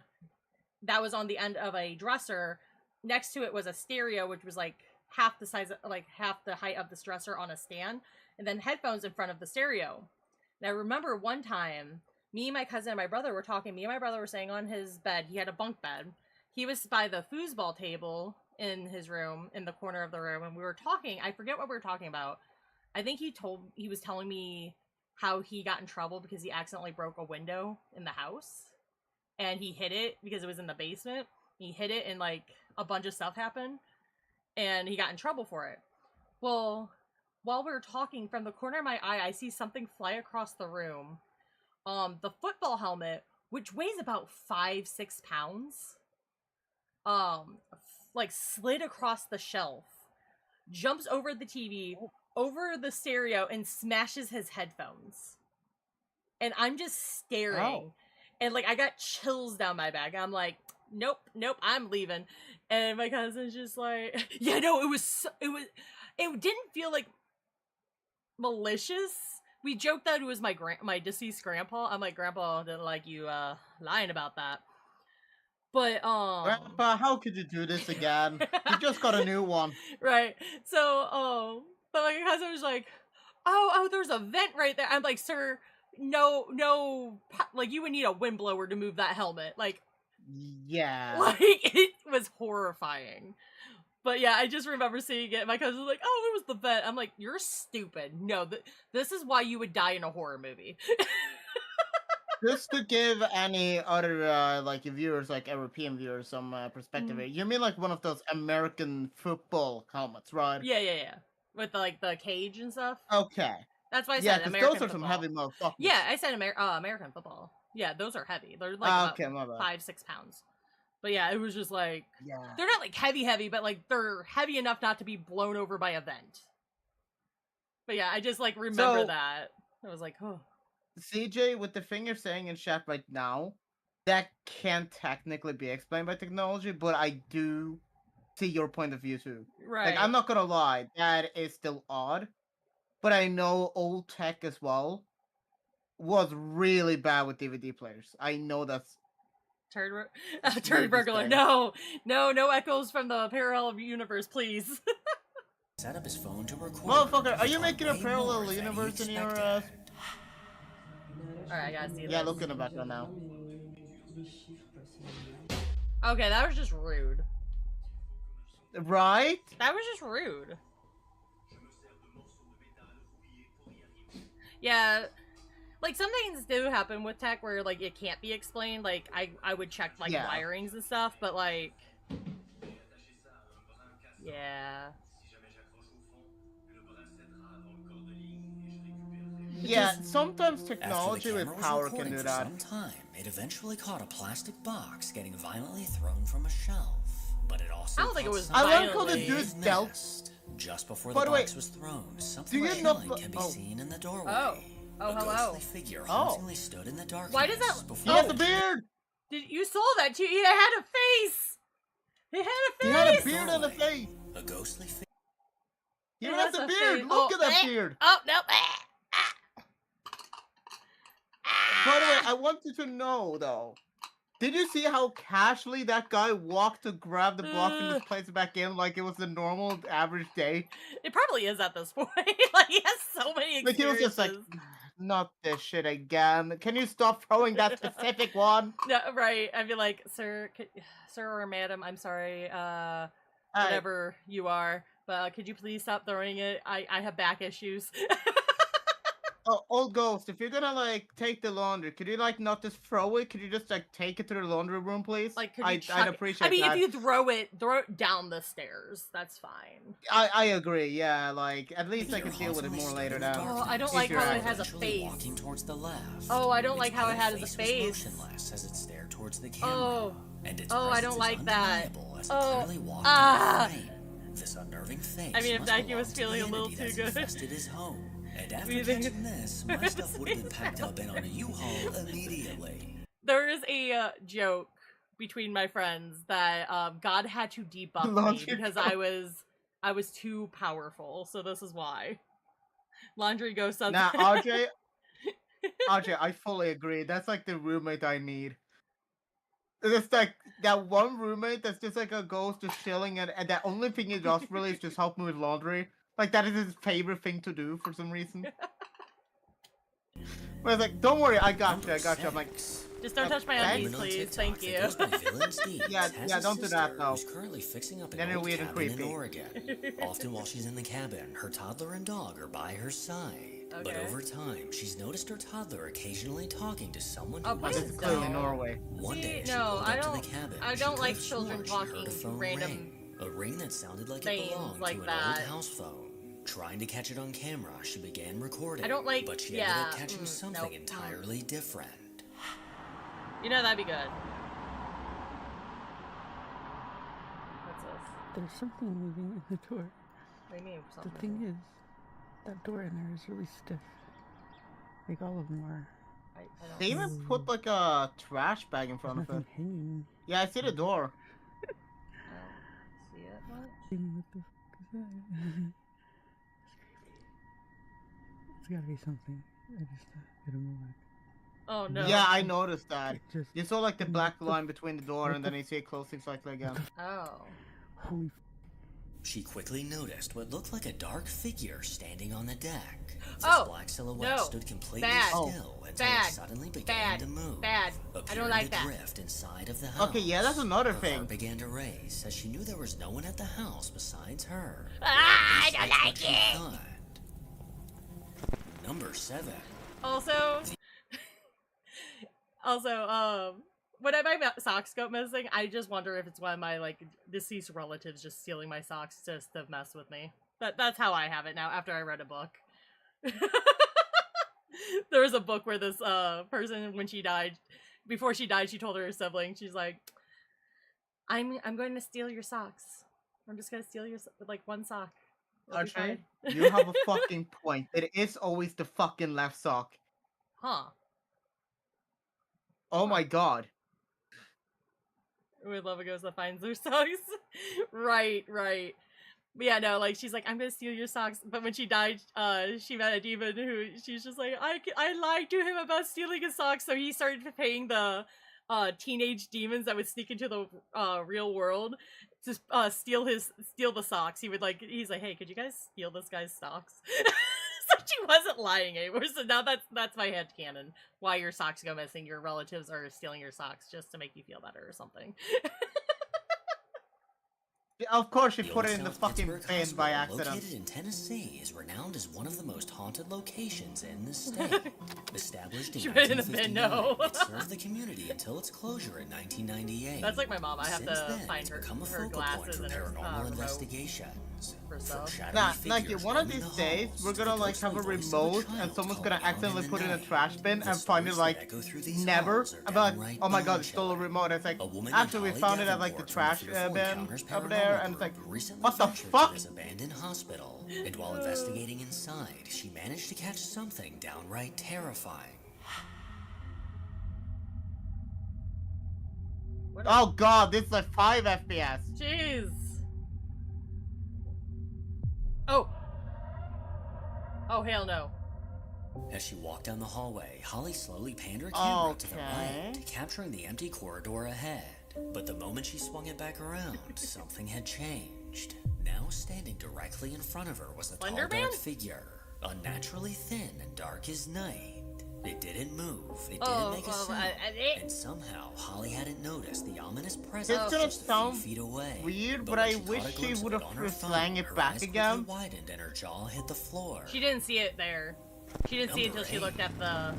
that was on the end of a dresser. Next to it was a stereo, which was like half the size, like half the height of this dresser on a stand, and then headphones in front of the stereo. And I remember one time, me, my cousin, and my brother were talking. Me and my brother were staying on his bed. He had a bunk bed. He was by the foosball table in his room, in the corner of the room, and we were talking. I forget what we were talking about. I think he was telling me how he got in trouble because he accidentally broke a window in the house, and he hit it because it was in the basement. He hit it, and like a bunch of stuff happened, and he got in trouble for it. Well, while we were talking, from the corner of my eye, I see something fly across the room. The football helmet, which weighs about 5-6 pounds, like slid across the shelf, jumps over the TV, over the stereo, and smashes his headphones. And I'm just staring, and like I got chills down my back. I'm like, nope, I'm leaving. And my cousin's just like, yeah, no, it didn't feel like malicious. We joked that it was my deceased grandpa. I'm like, Grandpa didn't like you lying about that. But Grandpa, how could you do this again? You just got a new one. Right. So but my cousin was like, oh, there's a vent right there. I'm like, sir, no, like you would need a windblower to move that helmet. Like, yeah, like it was horrifying. But yeah, I just remember seeing it. My cousin was like, oh, it was the vent. I'm like, you're stupid. No, this is why you would die in a horror movie. Just to give any other like viewers, like European viewers, some perspective here. You mean like one of those American football helmets, right? Yeah. With like the cage and stuff. Okay. That's why I Yeah, said because American those are some football. heavy motherfuckers. Yeah, I said American football. Yeah, those are heavy. They're like about 5-6 pounds. But yeah, it was just like, they're not like heavy, but like they're heavy enough not to be blown over by a vent. But yeah, I just like remember that. I was like, oh. CJ, with the thing you're saying in chat right now, that can't technically be explained by technology, but I do see your point of view too. Right. Like, I'm not gonna lie, that is still odd, but I know old tech as well was really bad with DVD players. I know that's Turd burglar. No echoes from the parallel universe, please. Set up his phone to record. Motherfucker, are you making a parallel universe in your Alright, I gotta see this. Yeah, look in the background now. Okay, that was just rude. Right? That was just rude. Yeah, like some things do happen with tech where like it can't be explained. Like I would check like wirings and stuff, but like, yeah. Yeah, sometimes technology with power can do that. Some time, it eventually caught a plastic box getting violently thrown from a shelf, but it also. I don't think it was. I like how the dude dealt. Just before the box was thrown, something chilling can be seen in the doorway. Oh, hello. A figure hauntingly stood in the darkness. Why does that? He has a beard. You saw that too? He had a face. He had a face. He had a beard and a face. A ghostly figure. He has a beard. Look at that beard. Oh no. By the way, I want you to know though. Did you see how casually that guy walked to grab the box and just place it back in like it was a normal average day? It probably is at this point. Like he has so many experiences. Like he was just like, not this shit again. Can you stop throwing that specific one? No, right. I'd be like, sir or madam, I'm sorry, whatever you are, but could you please stop throwing it? I have back issues. old ghost, if you're gonna like take the laundry, could you like not just throw it? Could you just like take it to the laundry room, please? Like, could you I'd chuck it? appreciate I mean, that. if you throw it down the stairs, that's fine. I agree. Yeah, like at least I Figure can deal with it hauntingly more stood later in the now. Oh, I don't darkness, like how it Easier has a eventually face. walking towards the left. Oh, I don't Its like how it pale has a was face. motionless as it stared towards the camera. Oh. And its Oh, I don't presence like is that. undeniable as it Oh. clearly walked Ah. out of frame. This unnerving face I mean, if must Nike belong was to feeling the a little entity too that's good. infested his home. And after We think- catching this, my stuff would have been packed up and on a U-Haul immediately. There is a joke between my friends that God had to debuff me Laundry because ghost. I was too powerful. So this is why. Laundry ghost sounds. Now, RJ, I fully agree. That's like the roommate I need. It's like that one roommate that's just like a ghost, just chilling, and the only thing he does really is just help me with laundry. Like that is his favorite thing to do for some reason. But it's like, don't worry, I got you. I'm like, Just don't touch my Okay. undies, Woman on please. TikTok Thank that you. goes by Villain's Deeds Yeah, has yeah, a don't do that, sister though. Who's currently fixing up an Then you're old weird and cabin in creepy. Oregon. Often while she's in the cabin, her toddler and dog are by her side. But Okay. over time, she's noticed her toddler occasionally talking to someone Oh, who oh, this is isn't clearly there. Norway. One day, as she no, pulled I up don't- to the cabin. I she don't could like have children sworn she heard talking a to phone random ring. A ring that sounded like it things belonged like to an that. old house phone. Trying to catch it on camera, she began recording. I don't like- but she yeah, ended up catching something nope. entirely different. You know that'd be good. What's this? There's something moving in the door. What do you mean? The Something? thing is, that door in there is really stiff. Like all of them are. I don't They even put like a trash bag in There's front of it. nothing hanging. Yeah, I see the door. I don't see it much. What the fuck is that? It's gotta be something. I just gotta move it. Oh no. Yeah, I noticed that. It just You saw like the black What the- line between the door, what and the- then you see it closing cycle again. Oh. holy. She quickly noticed what looked like a dark figure standing on the deck. This Oh, black silhouette no. stood completely Bad. still until Bad. it suddenly began Bad. to move. Bad. I appearing don't like to that. drift inside of the house. Okay, yeah, that's another Her thing. heart began to race as she knew there was no one at the house besides her. Ah, I At least don't that's what like she it. thought. Number 7. Also, when my socks go missing, I just wonder if it's one of my like deceased relatives just stealing my socks just to mess with me. That's how I have it now. After I read a book, there was a book where this person, when she died, before she died, she told her sibling, she's like, "I'm going to steal your socks. I'm just gonna steal your like one sock." It'll be Archie, fine." you have a fucking point. It is always the fucking left sock. Huh. Oh my god. We love a ghost that finds their socks. Right. But yeah, no, like, she's like, "I'm gonna steal your socks." But when she died, she met a demon who, she's just like, I lied to him about stealing his socks. So he started paying the teenage demons that would sneak into the real world to steal the socks. He's like, "Hey, could you guys steal this guy's socks?" So she wasn't lying anymore. So now that's my headcanon. Why your socks go missing, your relatives are stealing your socks just to make you feel better or something. Of course, you The put Old it in the South fucking Pittsburgh bin by Hospital, accident. located in Tennessee, is renowned as one of the most haunted locations in the state. Established in She put it in the bin, 1959, no. it served the community until its closure in 1998. That's like my mom. I have Since to then, find it's her become a her focal point glasses for and her paranormal remote investigations. for From stuff. shadowy Nah, figures like one of roaming these the days, halls we're to the gonna like have a ghostly voice of remote, child and someone's calling gonna out accidentally in put the it in a night. trash bin The and find it stories like that echo through these never. halls are I'm like, downright oh my god, it's still a bone-chilling. remote. It's like, A woman actually, we named found Holly it at like the Davenport trash from the Fearful bin Encounters over there, Paranormal and it's like, Group recently what the ventured fuck? to this abandoned hospital, and while investigating inside, she managed to catch something downright terrifying. What Oh god, this is like 5 FPS. Jeez. Oh. Oh, hell no. As she walked down the hallway, Holly slowly panned her camera to the Okay. right, capturing the empty corridor ahead. But the moment she swung it back around, something had changed. Now standing directly in front of her was a tall, Slender dark Man? figure, unnaturally thin and dark as night. It didn't move, it Oh, didn't make a well, sound, it- and somehow Holly hadn't noticed the ominous presence It's gonna just a few sound feet away. weird, but when I she caught wish a she glimpse of would it have on her slang phone, it her back eyes quickly again. widened and her jaw hit the floor. She didn't see it there. She didn't see it Number until she 8. looked at the.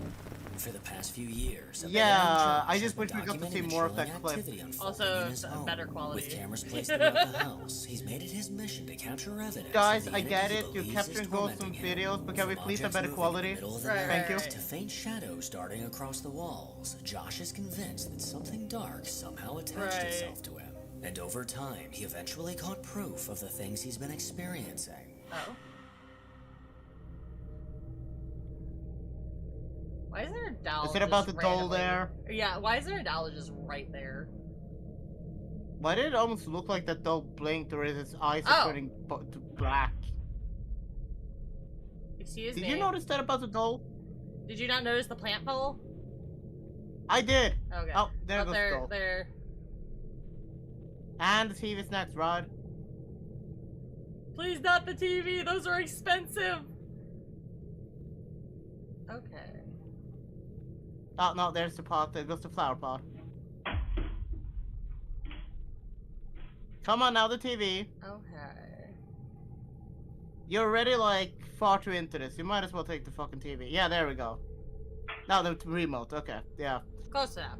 For the past few years, a Yeah, veteran Josh I has just been wish we got to see documenting more of chilling that clip. activity unfolding Also, in his home. better quality. With cameras placed throughout the house, he's made it his mission to capture evidence. Guys, of the I get entity it. he You're believes is capturing ghosts from tormenting him. videos, but can we From please have objects better moving in the quality? middle of the Right, night Thank you. To faint shadows darting across the walls, Josh is convinced that something dark somehow attached Right. itself to him. And over time, he eventually caught proof of the things he's been experiencing. Oh. Why is there a doll? Is it about the just doll randomly- there? Yeah, why is there a doll just right there? Why did it almost look like that doll blinked or is its eyes Oh. are turning to black? Excuse Did me. you notice that about the doll? Did you not notice the plant pole? I did. Okay. Oh, there goes the there, doll. there. And the TV's next, Rod. Please, not the TV. Those are expensive. Okay. Oh no, there's the pot. There goes the flower pot. Come on now, the TV. Okay. You're already like far too into this. You might as well take the fucking TV. Yeah, there we go. Now the remote. Okay, yeah. Close enough.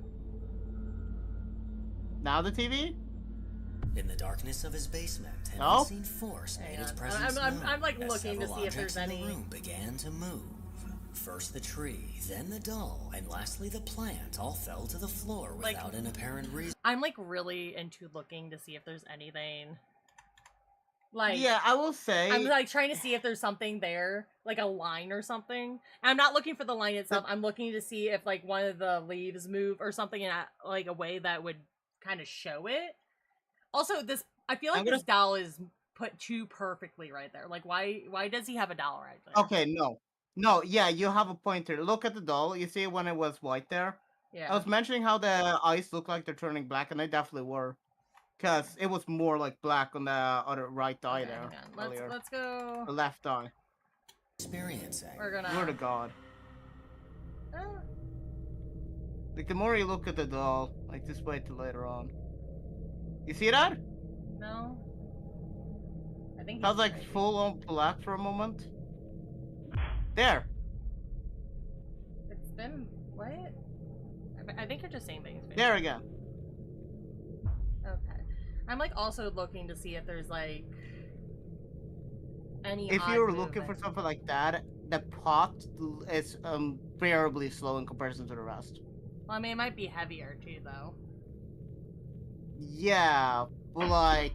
Now the TV. In the darkness of his basement, an Oh? unseen force Hang made its on. presence I'm known like as looking to several see if objects there's in the any. room began to move. First the tree, then the doll, and lastly the plant all fell to the floor Like- without an apparent reason. I'm like really into looking to see if there's anything. Like, Yeah, I will say. I'm like trying to see if there's something there, like a line or something. And I'm not looking for the line itself. I'm looking to see if like one of the leaves move or something in like a way that would kind of show it. Also, this I feel like I'm gonna- this doll is put too perfectly right there. Like, why does he have a doll right there? Okay, no, yeah, you have a point here. Look at the doll. You see when it was white there. Yeah. I was mentioning how the eyes look like they're turning black, and they definitely were, because it was more like black on the other right eye Okay, there. hang on. Earlier. Let's go. The left eye. Experiencing. We're gonna. Word of God. Oh, Like the more you look at the doll, like just wait till later on. You see that? no. I think That was he's like crazy. full on black for a moment. There. It's been what? I think you're just saying things. Maybe. There again. Okay. I'm like also looking to see if there's like any. If odd you're looking for movement. something like that, the pot is variably slow in comparison to the rest. Well, I mean, it might be heavier too, though. Yeah, but like,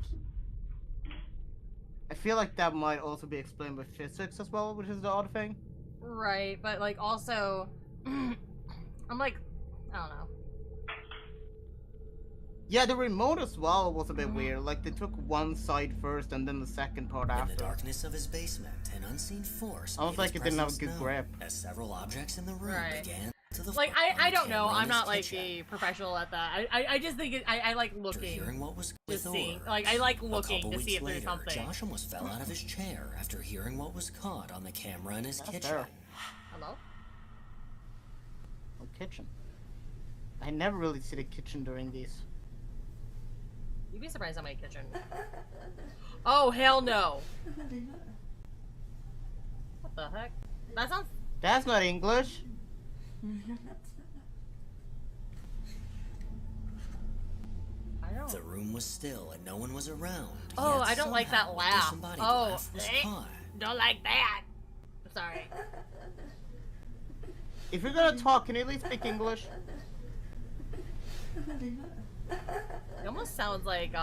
I feel like that might also be explained by physics as well, which is the odd thing. Right, but like also, I'm like, I don't know. Yeah, the remote as well was a bit weird. Like they took one side first and then the second part In the after. darkness of his basement, an unseen force Almost made like its it didn't have a presence good known grip. as several objects in the room Right. began to the Like floor I on don't know. camera in I'm not his like kitchen. a professional at that. I just think I like After looking. hearing what was Just with seeing. horror, Like I like a looking couple to see weeks if there's later, something. Josh almost fell out of his chair after hearing what was caught on the camera in his That's kitchen. fair. Hello. Oh, kitchen. I never really see the kitchen during these. You'd be surprised how many kitchen. Oh hell no! What the heck? That sounds. That's not English. I don't. The room was still and no one was around. Oh, yet I don't like that somehow laugh. a disembodied Oh, laugh was eh. caught. Don't like that. Sorry. If you're gonna talk, can you at least speak English? It almost sounds like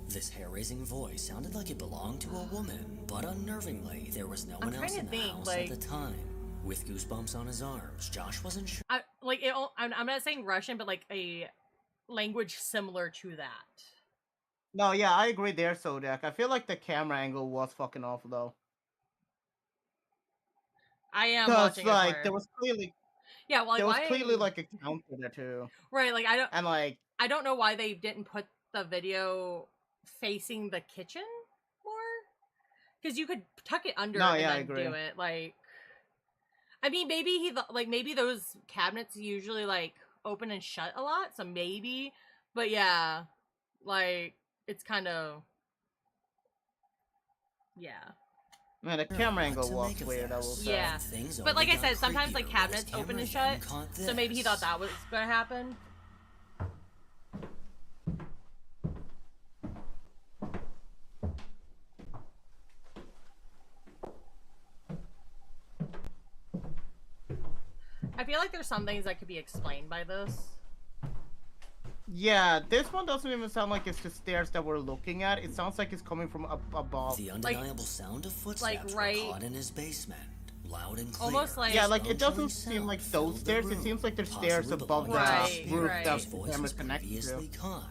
This hair-raising voice sounded like it belonged to a woman, but unnervingly, there was no I'm one else trying in to the think, house like- at the time. With goosebumps on his arms, Josh wasn't sure. I'm not saying Russian, but like a language similar to that. No, yeah, I agree there, Zodiac. I feel like the camera angle was fucking awful though. I am Because watching like it there was clearly yeah, well, like, there was why- clearly like a counter there too, right. Like and like I don't know why they didn't put the video facing the kitchen more, because you could tuck it under No, and yeah, I then agree. do it. Like, I mean, maybe those cabinets usually like open and shut a lot, so maybe. But yeah, like it's kind of yeah. Man, the camera angle to was make of weird, I will this. say. Yeah. Things But like only I said, got sometimes like creepier when his cabinets open camera and then shut, caught so maybe he this. thought that was gonna happen. I feel like there's some things that could be explained by this. Yeah, this one doesn't even sound like it's the stairs that we're looking at. It sounds like it's coming from up above. The undeniable sound of footsteps right- were caught in his basement, loud and clear. Almost like- Yeah, like it Bone-chilling doesn't seem sound like filled those the stairs. It room, seems like there's stairs possibly above the belonging to Right, roof right. that whose the voice camera's was connected previously to. caught.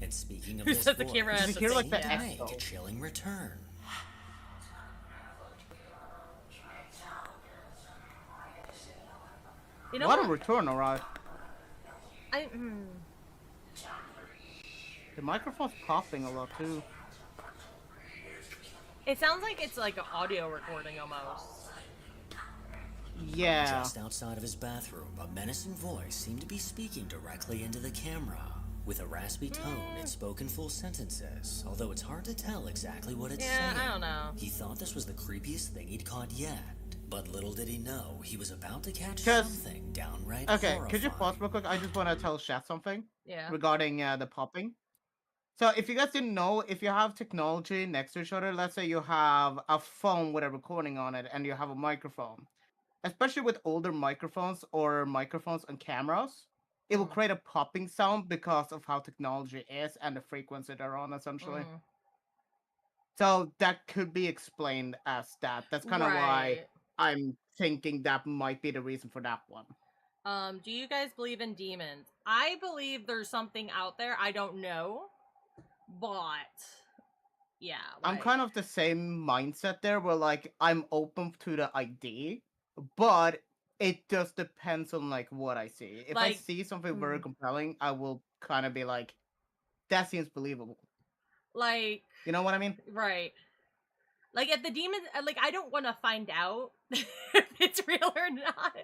And speaking of Who this said the voice, camera has You to hear, sing? like, the Yeah. make echo. a chilling return. You know What a what? return, alright. I The microphone's popping a lot too. It sounds like it's like an audio recording almost. Yeah. Just outside of his bathroom, a menacing voice seemed to be speaking directly into the camera. With a raspy tone, it spoke in full sentences, although it's hard to tell exactly what it's Yeah, saying. I don't know. He thought this was the creepiest thing he'd caught yet, but little did he know he was about to catch 'Cause- something downright Okay, horrifying. could you pause real quick? I just want to tell Shat something Yeah. regarding the popping. So if you guys didn't know, if you have technology next to each other, let's say you have a phone with a recording on it and you have a microphone, especially with older microphones or microphones on cameras, it will create a popping sound because of how technology is and the frequency they're on, essentially. Mhm. So that could be explained as that. That's kind of why I'm thinking that might be the reason for that one. Do you guys believe in demons? I believe there's something out there. I don't know. But yeah, I'm like- kind of the same mindset there where like I'm open to the idea, but it just depends on like what I see. If I Like- see something very compelling, I will kind of be like, that seems believable. like You know what I mean? right. Like if the demon, like I don't want to find out if it's real or not.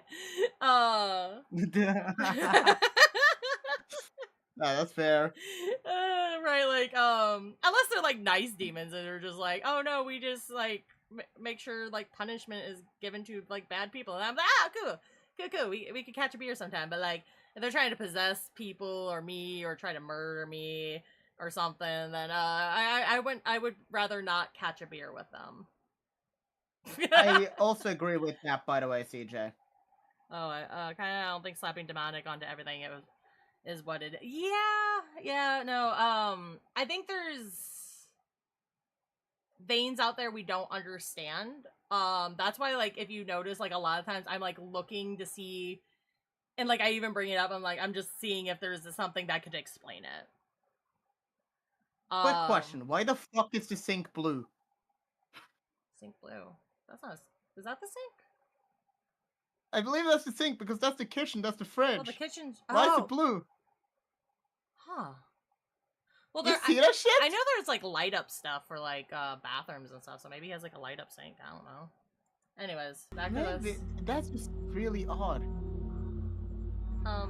No, that's fair. Right, like unless they're like nice demons and they're just like, oh no, we just like make sure like punishment is given to like bad people, and I'm like, cool, we could catch a beer sometime. But like if they're trying to possess people or me or try to murder me or something, then I would rather not catch a beer with them. I also agree with that, by the way, CJ. Oh, I kind of don't think slapping demonic onto everything is what it. Yeah, no. I think there's veins out there we don't understand. That's why, like, if you notice, like, a lot of times I'm like looking to see, and like I even bring it up. I'm like, I'm just seeing if there's something that could explain it. Quick question: why the fuck is the sink blue? Sink blue. That's not. Is that the sink? I believe that's the sink because that's the kitchen, that's the fridge. Well, the kitchen's. Why is Oh, it blue? huh. Well, You there. see that shit? I know there's like light up stuff for like bathrooms and stuff, so maybe he has like a light up sink. I don't know. Anyways, back to Maybe. this. That's just really odd.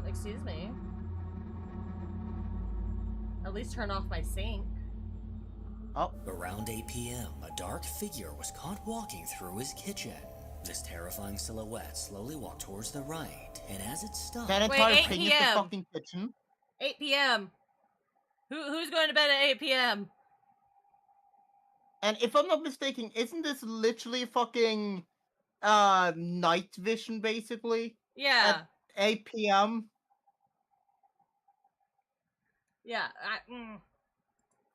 Excuse me. At least turn off my sink. Oh, Around 8 p.m., a dark figure was caught walking through his kitchen. This terrifying silhouette slowly walked towards the right, and as it stopped, that Wait, entire 8 thing is the PM. fucking kitchen. 8 p.m. Who's going to bed at 8 p.m.? And if I'm not mistaken, isn't this literally fucking night vision basically? Yeah. 8 p.m. Yeah.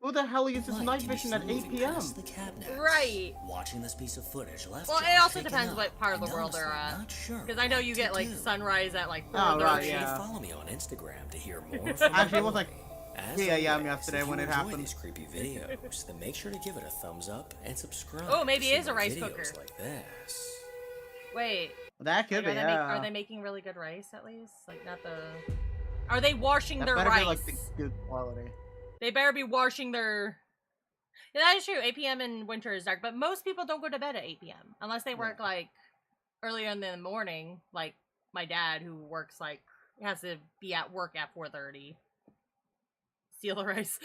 Who the hell uses light night can be vision at seen 8 moving p.m.? past the cabinets. Right. Watching this piece of footage left Well, Josh it also shaken depends up what part of and the world they're honestly at. not sure Because I know what you to get like do. sunrise at like 4:30. Oh, right, Be sure to yeah. follow me on Instagram to hear more from Actually, it the was like movie. As 3 a.m. always, yesterday if when you it enjoy happened. these creepy videos, then make sure to give it a thumbs up and subscribe. Oh, maybe to it is see a more rice videos cooker. Like this. Wait. That could Like, be, are they making really good rice at least? Like not the. Are they washing That their better rice? be like the good quality. They better be washing their. Yeah, that is true. 8 p.m. in winter is dark, but most people don't go to bed at 8 p.m. unless they work like earlier in the morning. Like my dad, who works like has to be at work at 4:30. Steal the rice.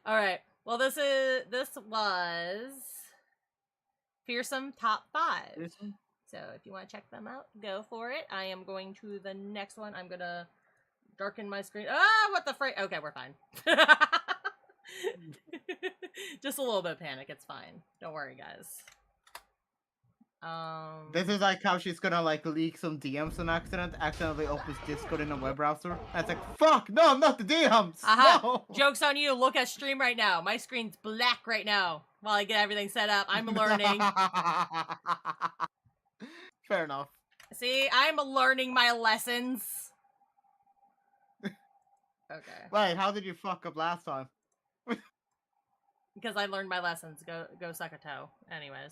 All right. Well, this was fearsome top 5. Fearsome? So if you want to check them out, go for it. I am going to the next one. I'm gonna darken my screen. Ah, what the frick? Okay, we're fine. Just a little bit of panic. It's fine. Don't worry, guys. This is like how she's gonna like leak some DMs on accident, accidentally opens Discord in a web browser. And it's like, fuck, no, not the DMs! Aha! No! Joke's on you. Look at stream right now. My screen's black right now while I get everything set up. I'm learning. Fair enough. See, I'm learning my lessons. Okay. Wait, how did you fuck up last time? Because I learned my lessons. Go suck a toe. Anyways.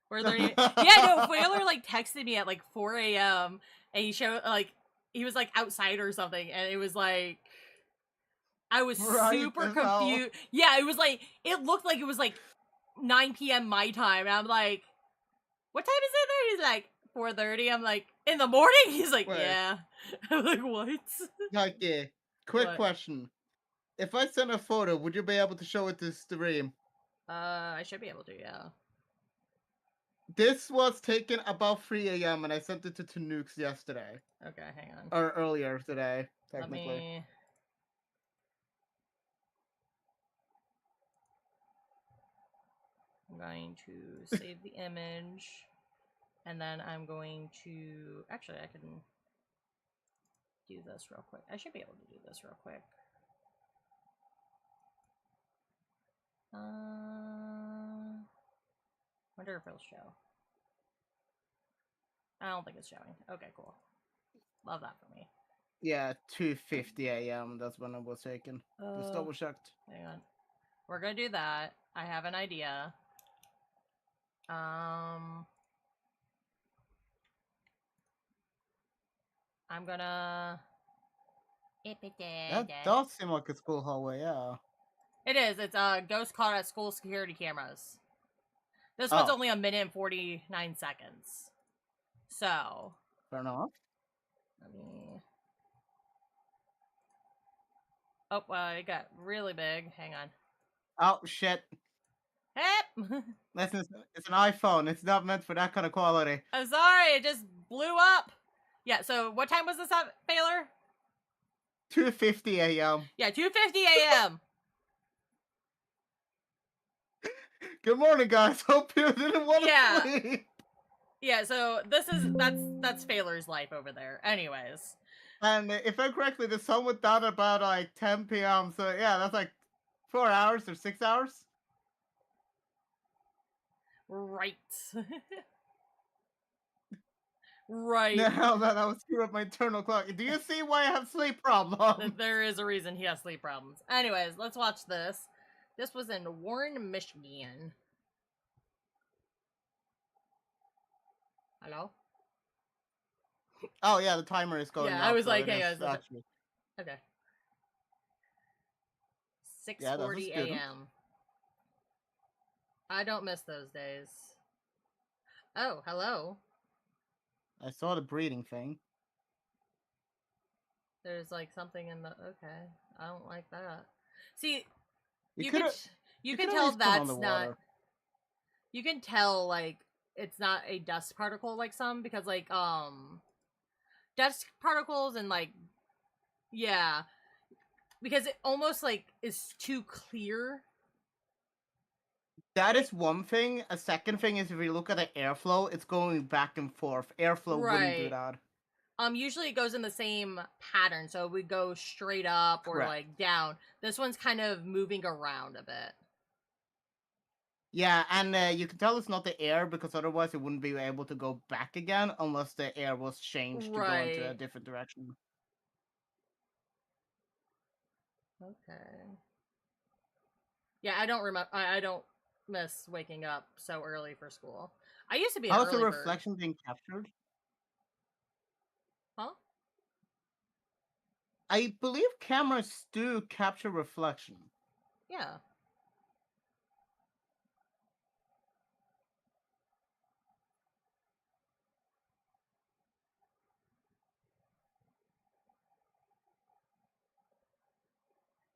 We're learning. Yeah, no, Whaler like texted me at like 4 a.m. and he showed like he was like outside or something, and it was like I was super confused. Yeah, it was like it looked like it was like 9 p.m. my time, and I'm like, what time is it there? He's like 4:30. I'm like, in the morning? He's like, Wait. yeah. I'm like, what? Like, yeah. Quick What? question. If I send a photo, would you be able to show it to stream? I should be able to, yeah. This was taken about 3 a.m. and I sent it to Nukes yesterday. Okay, hang on. Or earlier today, Let technically. me. I'm going to save the image, and then I'm going to. Actually, I can do this real quick. I should be able to do this real quick. Wonder if it'll show. I don't think it's showing. Okay, cool. Love that for me. Yeah, 2:50 a.m. That's when it was taken. Just double checked. Hang on. We're gonna do that. I have an idea. I'm gonna. That does seem like a school hallway, yeah. It is. It's ghost caught at school security cameras. This one's only 1 minute and 49 seconds. So. Fair enough. Let me. Oh, it got really big. Hang on. Oh, shit. Hey! Listen, it's an iPhone. It's not meant for that kind of quality. I'm sorry, it just blew up. Yeah, so what time was this at, Baylor? 2:50 a.m. Yeah, 2:50 a.m. Good morning, guys. Hope you didn't want to sleep. Yeah, so that's Baylor's life over there. Anyways. And if I'm correctly, the sun went down about like 10 p.m. So yeah, that's like 4 hours or 6 hours. Right. Right. No, man, I was screwing up my internal clock. Do you see why I have sleep problems? There is a reason he has sleep problems. Anyways, let's watch this. This was in Warren, Michigan. Hello? Oh yeah, the timer is going. Yeah, up, I was so like, it hey, is guys, actually... okay. 6:40 Yeah, a.m. I don't miss those days. Oh, hello. I saw the breeding thing. There's like something in the. Okay, I don't like that. See, you could can tell that's not. You can tell like it's not a dust particle like some because like dust particles and like yeah, because it almost like is too clear. That is one thing. A second thing is if you look at the airflow, it's going back and forth. Airflow wouldn't do that. Usually it goes in the same pattern, so it would go straight up or like down. This one's kind of moving around a bit. Yeah, and you can tell it's not the air because otherwise it wouldn't be able to go back again unless the air was changed to go into a different direction. Okay. Yeah, I don't remember. I don't miss waking up so early for school. I used to be. How's the reflection being captured? Huh? I believe cameras do capture reflection. Yeah.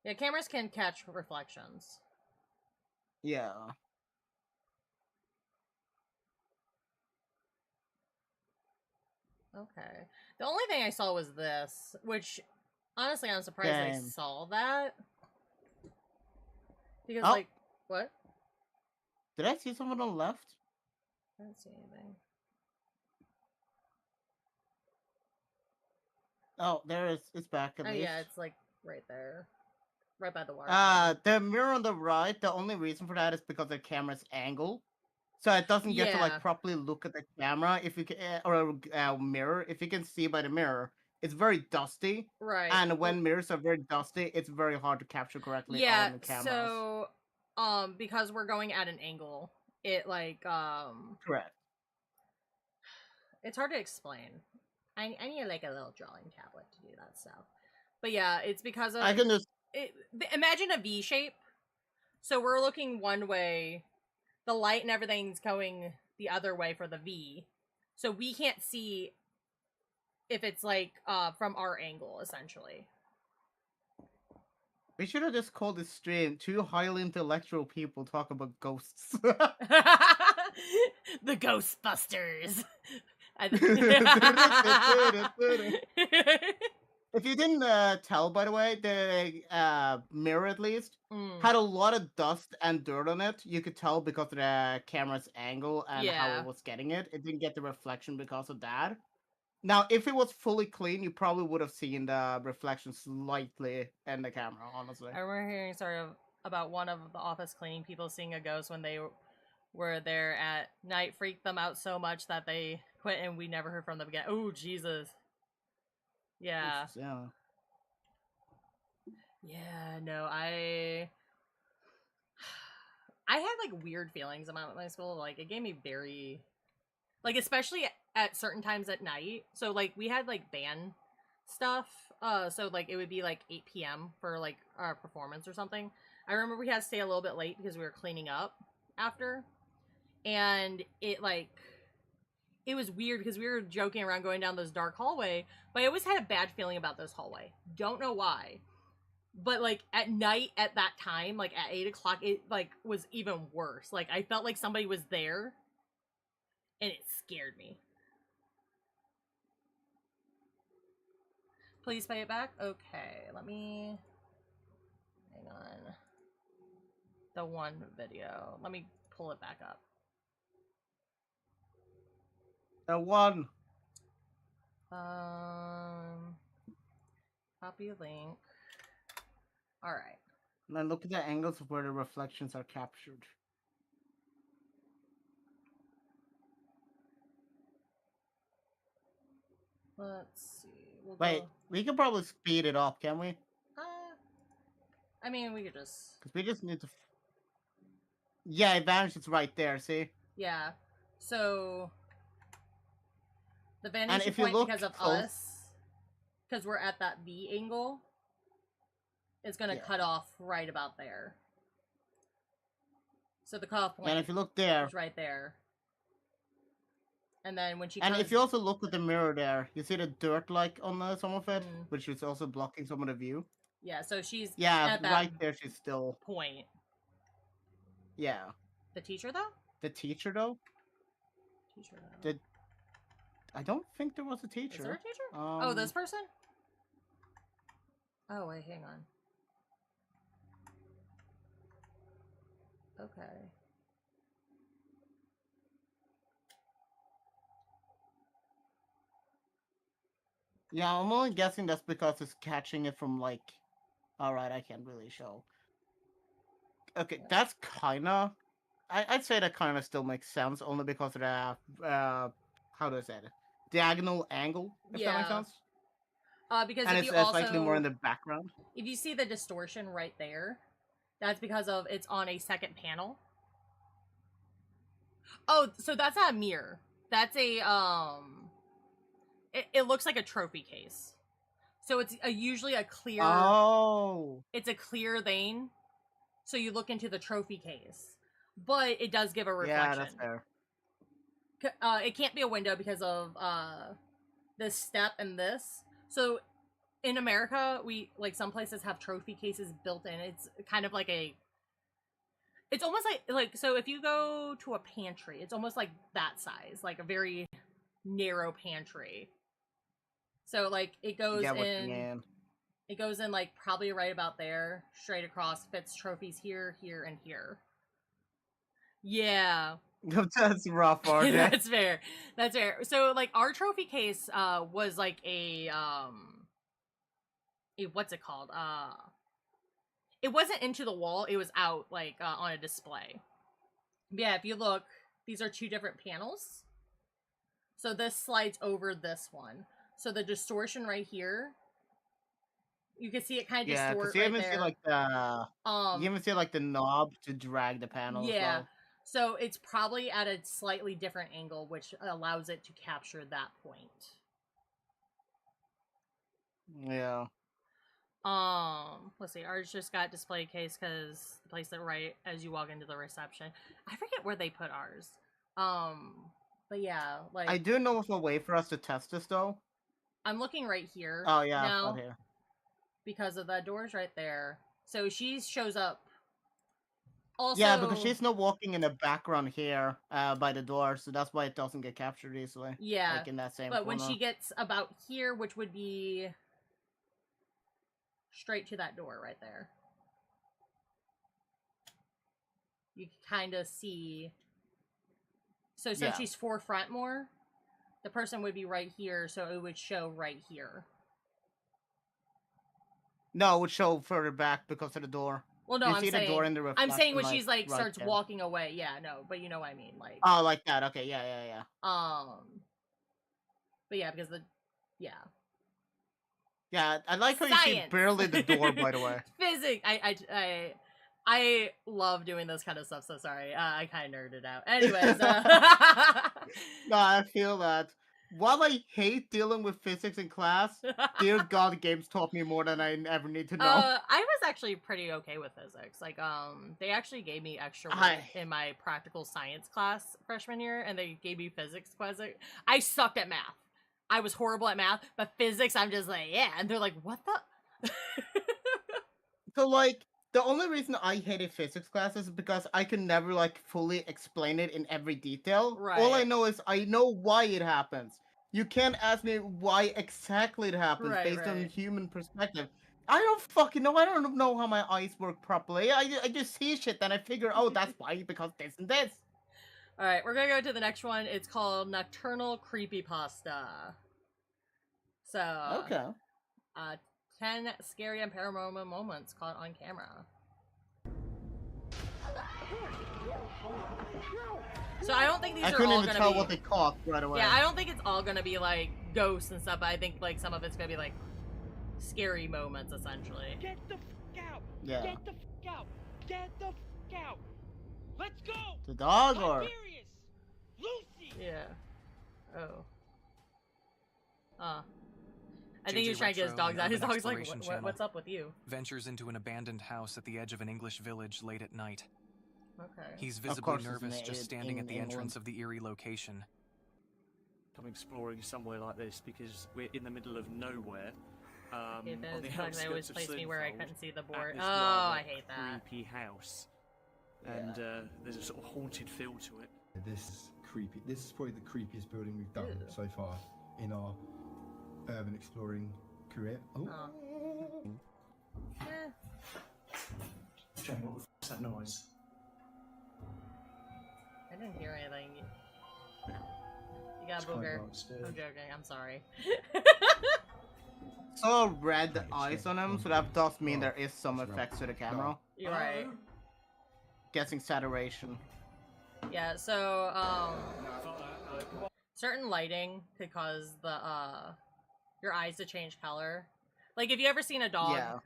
Yeah, cameras can catch reflections. Yeah. Okay. The only thing I saw was this, which honestly I'm surprised I Damn. saw that. Because Oh. like what? Did I see someone on the left? I didn't see anything. Oh, there is. It's back at Oh least. yeah, it's like right there. Right by the water. fountain. The mirror on the right, the only reason for that is because the camera's angle. So it doesn't get to Yeah. like properly look at the camera if you can, or a mirror. If you can see by the mirror, it's very dusty. Right. And when mirrors are very dusty, it's very hard to capture correctly Yeah, on the cameras. so because we're going at an angle, it like Correct. it's hard to explain. I need like a little drawing tablet to do that stuff. But yeah, it's because of I can just imagine a V shape. So we're looking one way, the light and everything's going the other way for the V. So we can't see if it's like from our angle essentially. We should have just called this stream "Two Highly Intellectual People Talk About Ghosts." The Ghostbusters. If you didn't tell, by the way, the mirror at least Mm. had a lot of dust and dirt on it. You could tell because of the camera's angle and how Yeah. it was getting it. It didn't get the reflection because of that. Now, if it was fully clean, you probably would have seen the reflection slightly in the camera, honestly. I remember hearing sort of about one of the office cleaning people seeing a ghost when they were there at night, freaked them out so much that they quit, and we never heard from them again. Oh, Jesus. Yeah. Yeah. Yeah, no, I had like weird feelings about my school. Like it gave me very, like especially at certain times at night. So like we had like band stuff. So like it would be like 8 p.m. for like our performance or something. I remember we had to stay a little bit late because we were cleaning up after, and it was weird because we were joking around going down this dark hallway, but I always had a bad feeling about this hallway. Don't know why. But like at night at that time, like at 8 o'clock, it like was even worse. Like I felt like somebody was there and it scared me. Please pay it back? Okay, let me hang on. The one video. Let me pull it back up. The one. Copy link. Alright. And then look at the angles of where the reflections are captured. Let's see. Wait, we can probably speed it up, can we? I mean, we could just... Because we just need to... Yeah, it vanishes right there, see? Yeah. So... The And vanishing if you point look because of close- us, because we're at that V angle, is going to Yeah. cut off right about there. So the cutoff point And if you look there... is right there. And then when she And comes... if you also look at the mirror there, you see the dirt like on some of it, Mm. which is also blocking some of the view. Yeah, so she's Yeah, at that right there she's still... point. Yeah. The teacher, though? The teacher, though? Teacher, though. I don't think there was a teacher. Is there a teacher? Oh, this person? Oh, wait, hang on. Okay. Yeah, I'm only guessing that's because it's catching it from, like... Alright, I can't really show. Okay, that's kinda... I'd say that kinda still makes sense, only because of the... how do I say it? Diagonal angle, if that makes Yeah. sense. Because And if it's you also... slightly more in the background. If you see the distortion right there, that's because of it's on a second panel. Oh, so that's not a mirror. That's a It looks like a trophy case. So it's usually a clear. Oh. It's a clear vein. So you look into the trophy case, but it does give a reflection. Yeah, that's fair. It can't be a window because of this step and this. So in America, we like some places have trophy cases built in. It's kind of like it's almost like so if you go to a pantry, it's almost like that size, like a very narrow pantry. So like it goes Get what you in. mean. It goes in like probably right about there, straight across. Fits trophies here, here, and here. Yeah. That's rough, RJ. That's fair. That's fair. So like our trophy case was like a what's it called? It wasn't into the wall, it was out like on a display. Yeah, if you look, these are two different panels. So this slides over this one. So the distortion right here, you can see it kind of Yeah, distort because you right even there. see like the you even see like the knob to drag the panel as Yeah. well. So it's probably at a slightly different angle, which allows it to capture that point. Yeah. Let's see. Ours just got display case because the place it right as you walk into the reception. I forget where they put ours. But yeah, like I do know of a way for us to test this though. I'm looking right here. Oh yeah, now out here. because of the doors right there. So she shows up. Also, Yeah, because she's not walking in the background here by the door, so that's why it doesn't get captured easily. Yeah, like in that same. but when corner. she gets about here, which would be straight to that door right there, you can kind of see. So since she's forefront more, the person would be right here, so it would show right here. No, it would show further back because of the door. Well, no, you I'm see saying the door in the I'm reflection, saying when she's like right starts there. walking away. Yeah, no, but you know what I mean, like. Oh, like that. Okay, yeah. But yeah, because yeah. Yeah, I like how you see barely the door. By the way, Physics. I love doing this kind of stuff. So sorry, I kind of nerded out. Anyways, no, I feel that. While I hate dealing with physics in class, dear God, games taught me more than I ever need to know. I was actually pretty okay with physics. Like, they actually gave me extra work in my practical science class freshman year, and they gave me physics quiz. I sucked at math. I was horrible at math, but physics, I'm just like, yeah. And they're like, what the? So, like, the only reason I hated physics class is because I could never, like, fully explain it in every detail. Right. All I know is I know why it happens. You can't ask me why exactly it happens based on human perspective. I don't fucking know. I don't know how my eyes work properly. I just see shit, then I figure, oh, that's why, because this and this. Alright, we're gonna go to the next one. It's called Nocturnal Creepypasta. So, okay. 10 scary and paranormal moments caught on camera. So I don't think these are all gonna be... I couldn't even tell what they caught right away. Yeah, I don't think it's all gonna be, like, ghosts and stuff, but I think, like, some of it's gonna be, like, scary moments, essentially. Get the fuck out! Yeah. Get the fuck out! Get the fuck out! Let's go! The dog or... Tiberius! Lucy! Yeah. Oh. I think he was trying to get his dogs out. His dog's like, what's up with you? Ventures into an abandoned house at the edge of an English village late at night. Okay. He's visibly nervous just standing at the entrance of the eerie location. Come exploring somewhere like this because we're in the middle of nowhere. Okay, On the they always outskirts of placed me where I couldn't see the board. this Oh, rather I hate that. creepy house. And there's a sort of haunted feel to it. This is creepy. This is probably the creepiest building we've done so far in our urban exploring career. Oh. Jane, what the f***'s that noise? I didn't hear anything. You got a booger. I'm joking, I'm sorry. Saw red eyes on him, so that does mean there is some effects to the camera. You're right. Guessing saturation. Yeah, so, certain lighting could cause the, your eyes to change color. Like, if you ever seen a dog,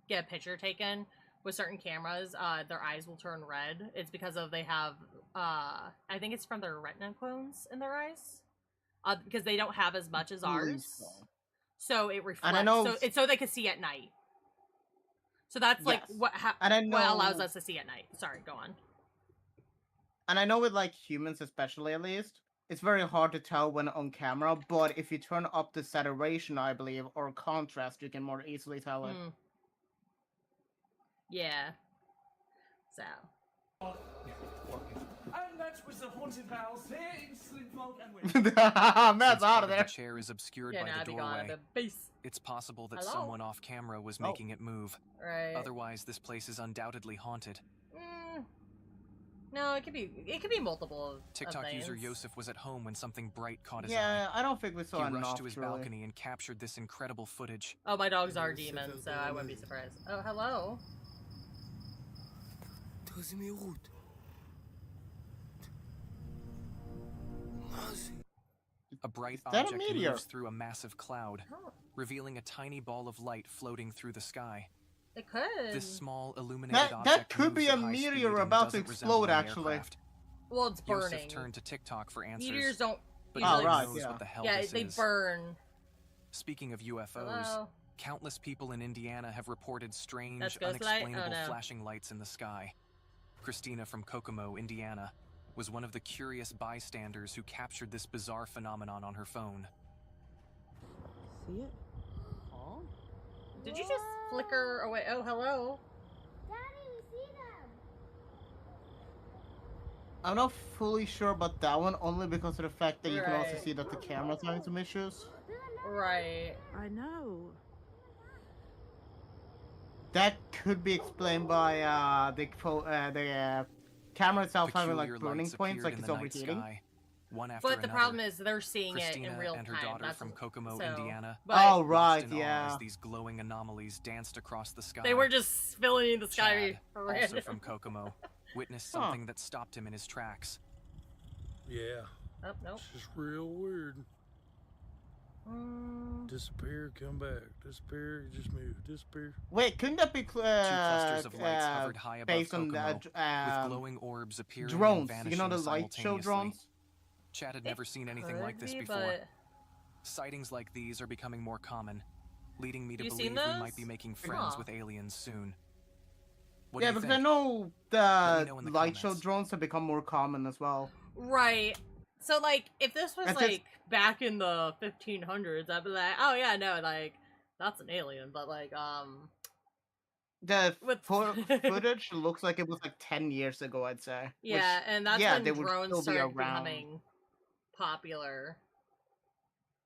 get a picture taken with certain cameras, their eyes will turn red. It's because they have, I think it's from their retina cones in their eyes. Because they don't have as much as ours. So it reflects. And I know... So it's so they can see at night. So that's like what allows us to see at night. Sorry, go on. And I know with like humans especially at least, it's very hard to tell when on camera, but if you turn up the saturation, I believe, or contrast, you can more easily tell it. Yeah. So. And let's that was a haunted house here in Slipmunk and Matt's Since out part of the there. chair is obscured Yeah, by nah, the be gone. doorway. The base. It's possible that Hello? someone off camera was making it move. Right. Otherwise, this place is undoubtedly haunted. No, it could be multiple. TikTok user things. Yosef was at home when something bright caught his eye. Yeah, I don't think we saw He enough. rushed to his really. balcony and captured this incredible footage. Oh, my dogs are demons, so I wouldn't be surprised. Oh, hello. A bright that a object meteor? moves through a massive cloud, Oh. revealing a tiny ball of light floating through the sky. It could. This small illuminated That object could moves be a at high speed meteor and about to doesn't resemble explode, an actually. aircraft. Well, it's burning. Yosef turned to TikTok for answers. Meteors don't. But usually- no one right, knows yeah. what the hell Yeah, this they is. burn. Speaking of UFOs, Hello? countless people in Indiana have reported strange, That's ghost light? Oh, unexplainable no. flashing lights in the sky. Christina from Kokomo, Indiana, was one of the curious bystanders who captured this bizarre phenomenon on her phone. See it? Oh. Did you just flicker away? Oh, hello. Daddy, we see them. I'm not fully sure about that one, only because of the fact that you can also Right. see that the camera's having some issues. Right. I know. That could be explained by the camera itself having like Peculiar burning lights points, appeared like in it's the night overheating. sky, one after But the another. problem is they're seeing it Christina in real and her time. daughter That's from Kokomo, so- Indiana, but Oh, watched right, in awe yeah. as these glowing anomalies danced across the sky. They were just filling in the sky. Chad, also random. from Kokomo, witnessed Huh. something that stopped him in his tracks. Yeah. Oh, nope. It's just real weird. Disappear, come back. Disappear, just move. Disappear. Wait, couldn't that be Two clusters of lights hovered high above based on Kokomo, the with glowing orbs appearing drones? and vanishing You know the light show simultaneously. drones? Chad had never seen anything Could like this be, before. but- Sightings like these are becoming more common, leading me to You believe seen we those? might be making friends Huh. with aliens soon. What Yeah, do you because I think? know Let me the know in the light show comments. drones have become more common as well. Right. So, like, if this was, That's like, back in the 1500s, I'd be like, oh, yeah, no, like, that's an alien. But, like, The With- footage looks like it was like 10 years ago, I'd say. yeah, Which, and that's yeah, when they would drones still be started around. becoming popular.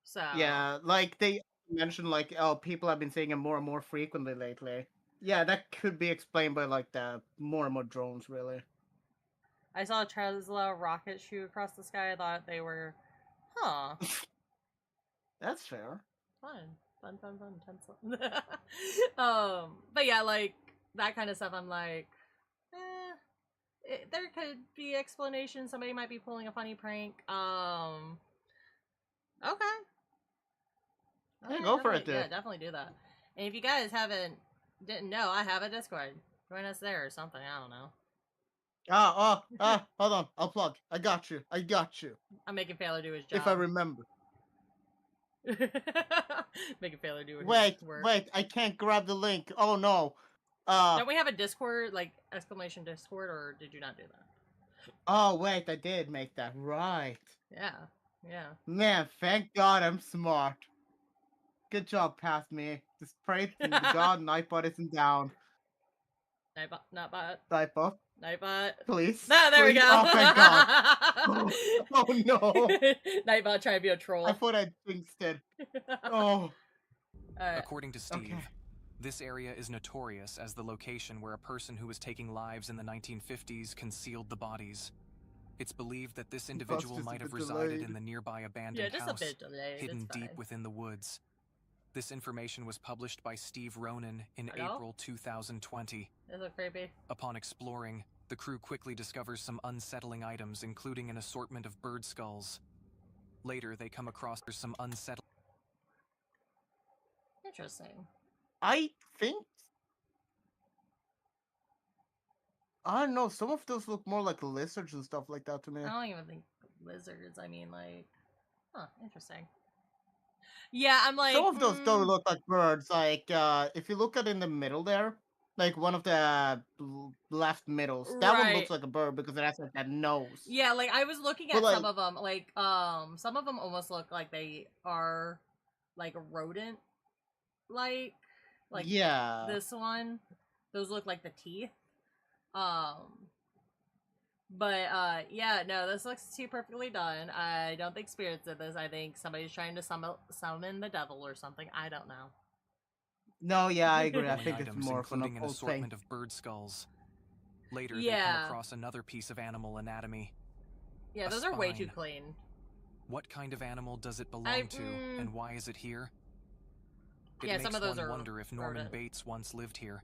So, Yeah, like they mentioned, like, oh, people have been seeing it more and more frequently lately. Yeah, that could be explained by like the more and more drones, really. I saw a Tesla rocket shoot across the sky. I thought they were, huh, That's fair. fun. Tesla. But yeah, like, that kind of stuff, I'm like, there could be explanation. Somebody might be pulling a funny prank. Okay. Yeah, Okay, go for it, definitely- Yeah, dude. definitely do that. And if you guys didn't know, I have a Discord. Join us there or something. I don't know. Hold on. I'll plug. I got you. I'm making Failure do his job. If I remember. Making Failure do his work. Wait, I can't grab the link. Oh no. Don't we have a Discord, like, exclamation Discord, or did you not do that? Oh wait, I did make that. Right. Yeah. Yeah. Man, thank God I'm smart. Good job, past me. Just pray to God Nightbot isn't down. Nightbot, not bot. Nightbot, Nightbot. please. No, there we Please. go. Oh, thank God. Oh no. Nightbot trying to be a troll. I thought I jinxed it. Oh. According to Steve, this area is notorious as the location where a person who was taking lives in the 1950s concealed the bodies. It's believed that this individual just a might have bit resided delayed. in the nearby abandoned Yeah, just a house, bit delayed, hidden it's deep fine. within the woods. This information was published by Steve Ronan in Hello? April 2020. This is creepy. Upon exploring, the crew quickly discovers some unsettling items, including an assortment of bird skulls. Later, they come across some unsettling. Interesting. I think I don't know, some of those look more like lizards and stuff like that to me. I don't even think lizards. I mean, like, huh, interesting. Yeah, I'm like, Some of those don't look like birds. Like, if you look at in the middle there, like one of the left middles, that one Right. looks like a bird because it has like that nose. Yeah, like I was looking But, at some like- of them, like some of them almost look like they are like rodent, like Yeah. this one. Those look like the teeth. But yeah, no, this looks too perfectly done. I don't think spirits did this. I think somebody's trying to summon the devil or something. I don't know. No, yeah, I agree. I Pulling think it's items, more of an including an occult thing. assortment of bird skulls. Later, they Yeah. come across another piece of animal anatomy. Yeah, A those are way too spine. clean. What kind of animal does it belong to, and why is it here? It Yeah, makes some of those one are wonder if Norman rodent. Bates once lived here.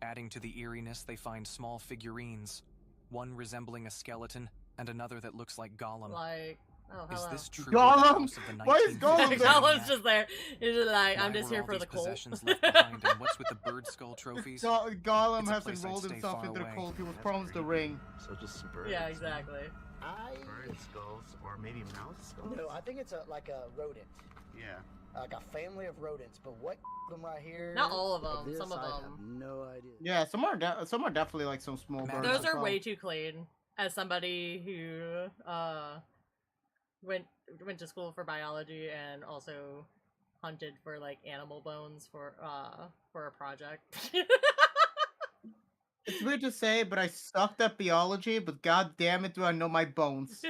Adding to the eeriness, they find small figurines, one resembling a skeleton and another that looks like Gollum. Like, oh, Is hello. this truly the Gollum? house of the Why is 1950s Gollum there? Gollum's just there. He's just like, Why I'm just were here all for these the cult. possessions left behind, and what's with the bird skull trophies? Gollum It's a has place I'd enrolled stay himself far into the away. cult. He was promised the ring. So just some birds. Yeah, exactly. Bird skulls, or maybe mouse skulls? No, I think it's like a rodent. Yeah. Like a family of rodents, but what them right here? Not all of them, this, some of I them. have no idea. Yeah, some are definitely like some small birds. Those as are well. way too clean. As somebody who went to school for biology and also hunted for like animal bones for a project. It's weird to say, but I sucked at biology, but god damn it do I know my bones.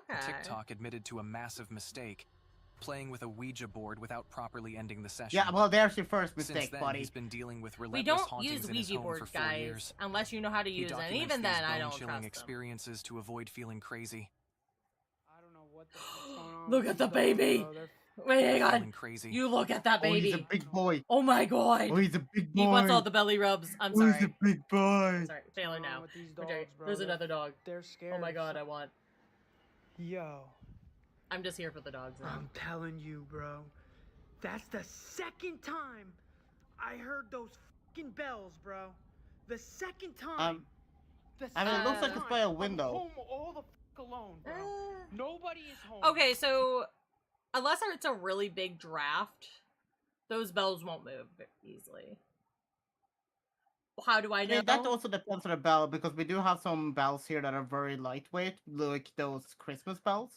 Okay. TikTok admitted to a massive mistake, playing with a Ouija board without properly ending the session. Yeah, well, there's your first Since mistake, then, buddy. he's been dealing with We relentless don't hauntings use in his Ouija home for boards, 4 guys, years. unless you know how to He use it. And documents even these then, I don't bone-chilling trust them. experiences to avoid feeling crazy. Look at the baby! Wait, hang on. Feeling crazy. You look at that Oh, baby. he's a big boy. Oh my god. Oh, he's a big boy. He wants all the belly rubs. I'm Oh, sorry. he's a big boy. Sorry, Taylor, now. with these We're dogs, joking. bro. There's They're- another dog. They're scared. Oh my of god, some- I want. Yo, I'm just here for the dogs. Now. I'm telling you, bro. That's the second time I heard those fucking bells, bro. The second time. I mean, it looks like it's by a window. I'm home all the fuck alone, bro. Nobody is home. Okay, so unless it's a really big draft, those bells won't move easily. How do I know? Yeah, that also depends on the bell, because we do have some bells here that are very lightweight, like those Christmas bells.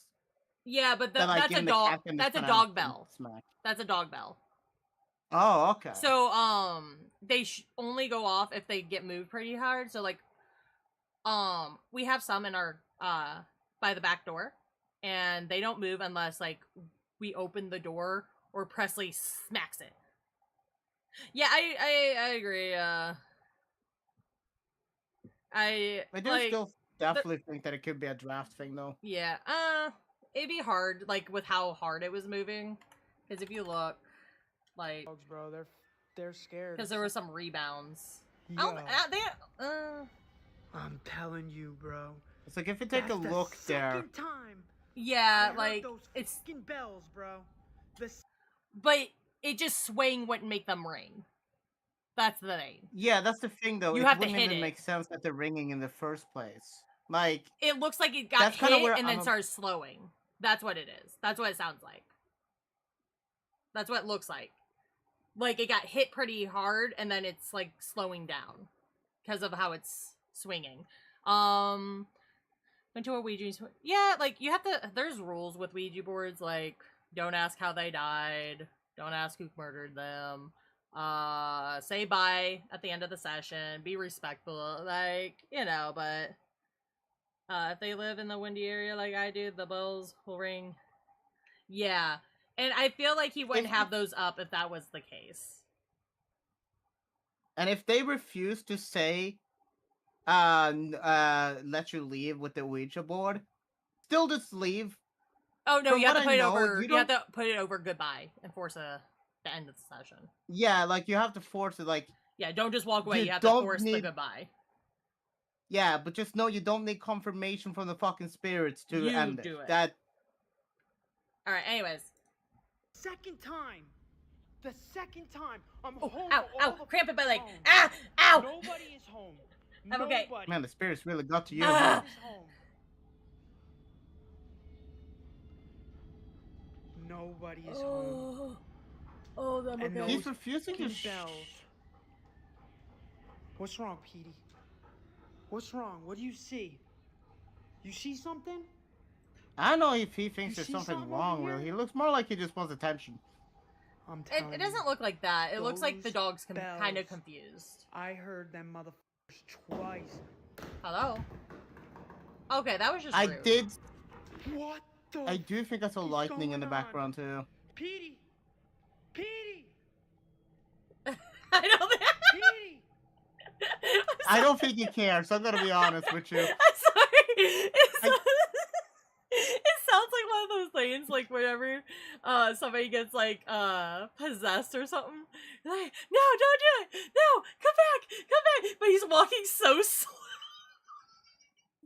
Yeah, but That, like, that's a even the dog. captain is That's a gonna dog bell. smack. That's a dog bell. Oh, okay. So they only go off if they get moved pretty hard. So like, we have some in our by the back door, and they don't move unless like we open the door or Presley smacks it. Yeah, I agree. I do like, still definitely think that it could be a draft thing, though. yeah, it'd be hard, like, with how hard it was moving. Because if you look, like... Dogs, bro, they're scared. Because there were some rebounds. Yo. I'm telling you, bro. It's like, if you take a look there... Time. Yeah, I heard like, those it's... fucking bells, bro. But it just swaying wouldn't make them ring. That's the thing. Yeah, that's the thing, though. You It have to wouldn't hit even it. make sense that they're ringing in the first place. Like... It looks like it got That's kinda hit where and then I'm- started slowing. That's what it is. That's what it sounds like. That's what it looks like. Like, it got hit pretty hard, and then it's, like, slowing down. Because of how it's swinging. Went to a Ouija... Yeah, like, you have to... There's rules with Ouija boards, like, don't ask how they died. Don't ask who murdered them. Say bye at the end of the session. Be respectful. Like, you know, but... if they live in the windy area like I do, the bells will ring. Yeah. And I feel like he wouldn't have those up if that was the case. And if they refuse to say, let you leave with the Ouija board, still just leave. Oh no, From you have what to put I it know, over. you You have to put it over goodbye and force the end of the session. Yeah, like, you have to force it, like... Yeah, don't just walk away. You You have to don't force the need- goodbye. Yeah, but just know you don't need confirmation from the fucking spirits to You end do it. That... Alright, anyways. Second time. The second time. I'm Oh, home. ow, all ow, the cramp in my leg. home. Ah, ow! Nobody is home. I'm okay. Nobody. Man, the spirits really got to you. Ah. Nobody's home. Nobody is home. Oh, I'm And okay. He's refusing to... fucking bells. What's wrong, Petey? What's wrong? What do you see? You see something? I don't know if he thinks You there's see something something wrong over with here? He looks more like he just wants attention. I'm telling It doesn't look like that. It looks like the those dog's kind of bells. confused. I heard them twice. Hello? Okay, that was just I rude. did. What the? I do think I saw lightning in the background too. Petey! Petey! I don't think. Petey! I don't think he cares. I'm gonna be honest with you. I'm sorry. It sounds like one of those things, like whenever somebody gets like possessed or something. Like, no, don't do it. No, come back. But he's walking so slow.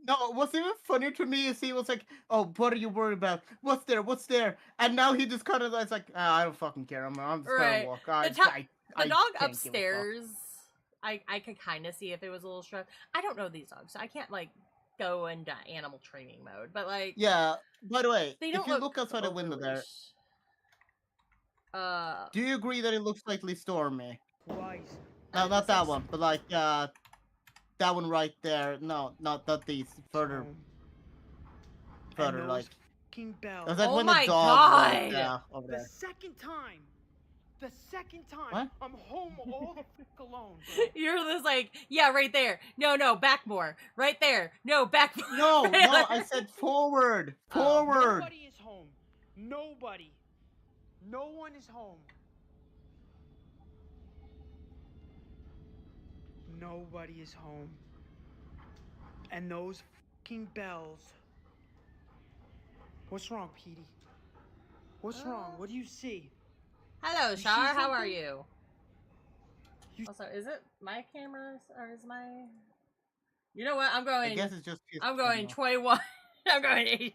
No, what's even funnier to me is he was like, "Oh, what are you worried about? What's there? What's there?" And now he just kind of is like, "I don't fucking care. I'm just Right. gonna walk." The dog can't give a fuck. upstairs, I could kind of see if it was a little stressed. I don't know these dogs, so I can't like go into animal training mode. But like, Yeah. By the way, they if don't you look outside the window there, do you agree that it looks slightly stormy? Twice. No, not that one, but like that one right there. No, not these. Further, like. Fucking bells. It was like Oh when my the dog God. was, over The there. second time. The second time. What? I'm home all the fuck alone, bro. you're just like, yeah, right there. No, back more. Right there. No, back more. No, I said forward. Forward. Nobody is home. Nobody. No one is home. Nobody is home. And those fucking bells. What's wrong, Petey? What's wrong? What do you see? Hello, You see Shar. How are something? you? Also, is it my camera or is my? You know what? I'm going. I guess it's just. his I'm going camera. 21. I'm going 8.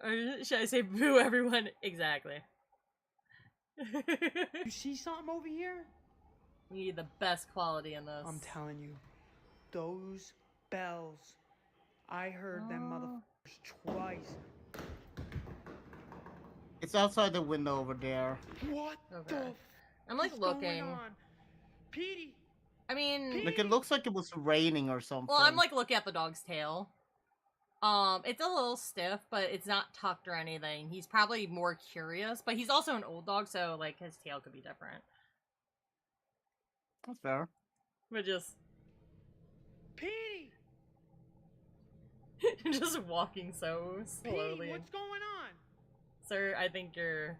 Or should I say boo everyone? Exactly. You see something over here? You need the best quality in this. I'm telling you, those bells. I heard them motherfuckers twice. It's outside the window over there. What Okay. the? I'm like is looking. Going on? Petey. I mean, Like it looks like it was raining or something. well, I'm like looking at the dog's tail. It's a little stiff, but it's not tucked or anything. He's probably more curious, but he's also an old dog, so like his tail could be different. That's fair. But just Petey. just walking so slowly. Petey, what's going on? Sir, I think you're.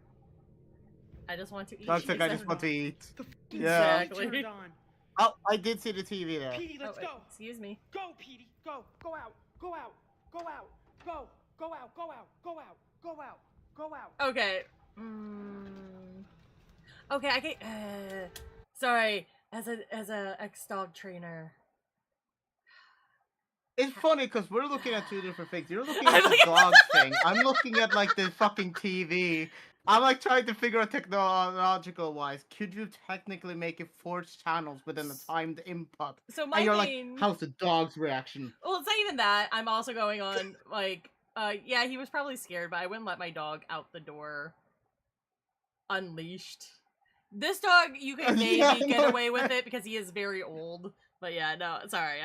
I just want to eat. That's you, like I sir. just want to eat. Yeah. TV turned on. Oh, I did see the TV there. Petey, let's go. Excuse me. Go, Petey. Go. Go out. Go out. Go out. Go. Go out. Go out. Go out. Go out. Go out. Okay. Okay, I get. Sorry, as a ex dog trainer. It's funny because we're looking at two different things. You're looking I'm at the looking- dog thing. I'm looking at like the fucking TV. I'm like trying to figure out technological wise. Could you technically make it 4 channels within the timed input? So my and you're main- like, how's the dog's reaction? Well, it's not even that. I'm also going on like, yeah, he was probably scared, but I wouldn't let my dog out the door unleashed. This dog, you could maybe Yeah, get no, away with it because he is very old. But yeah, no, sorry.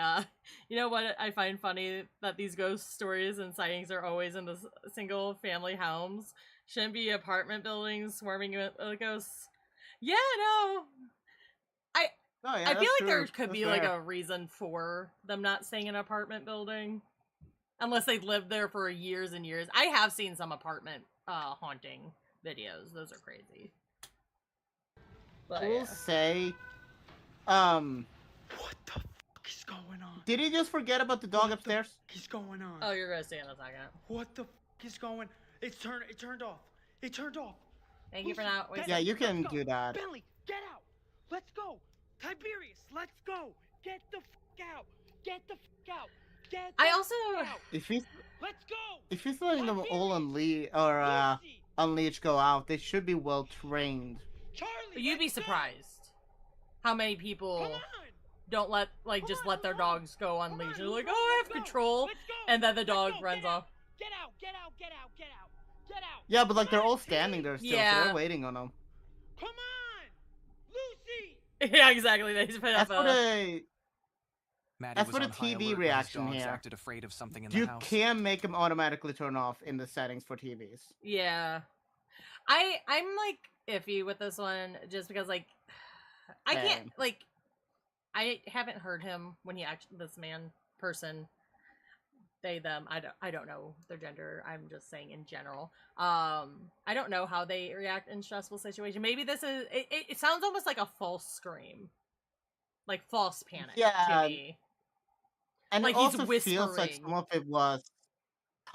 You know what I find funny? That these ghost stories and sightings are always in the single family homes. Shouldn't be apartment buildings swarming with ghosts. Yeah, no. Oh, yeah, I that's feel like true. there could That's be like fair. a reason for them not staying in an apartment building. Unless they've lived there for years and years. I have seen some apartment haunting videos. Those are crazy. But I will yeah. say, What the fuck is going on? did he just forget about the dog upstairs? What is going on? Oh, you're gonna stay in a second. What the fuck is going? It turned off. It turned off. Thank you for not wasting. Yeah, you can Let's go. do that. Bentley, get out. Let's go. Tiberius, let's go. Get the fuck out. Get the fuck out. Get the I also fuck out. If he's Let's go. if he's letting them all unleash go out, they should be well trained. Charlie, You'd be surprised how many people don't let just let their dogs go unleashed. They're like, oh, I have control, and then the dog runs off. Get out. Get out. Get out. Get out. Get out. Yeah, but like they're all standing there still, so Yeah. they're waiting on them. Come on, Lucy. Yeah, exactly. They just put That's up for a. the Maddie that's was for the on high alert TV when his reaction dogs here. acted afraid of something in the You house. can make them automatically turn off in the settings for TVs. Yeah, I'm like iffy with this one just because like I can't Same. like I haven't heard him when he actually, this man, person, they, them, I don't know their gender. I'm just saying in general. I don't know how they react in stressful situations. Maybe this is, it sounds almost like a false scream. Like false panic to me. And like it also he's feels like whispering. some of it was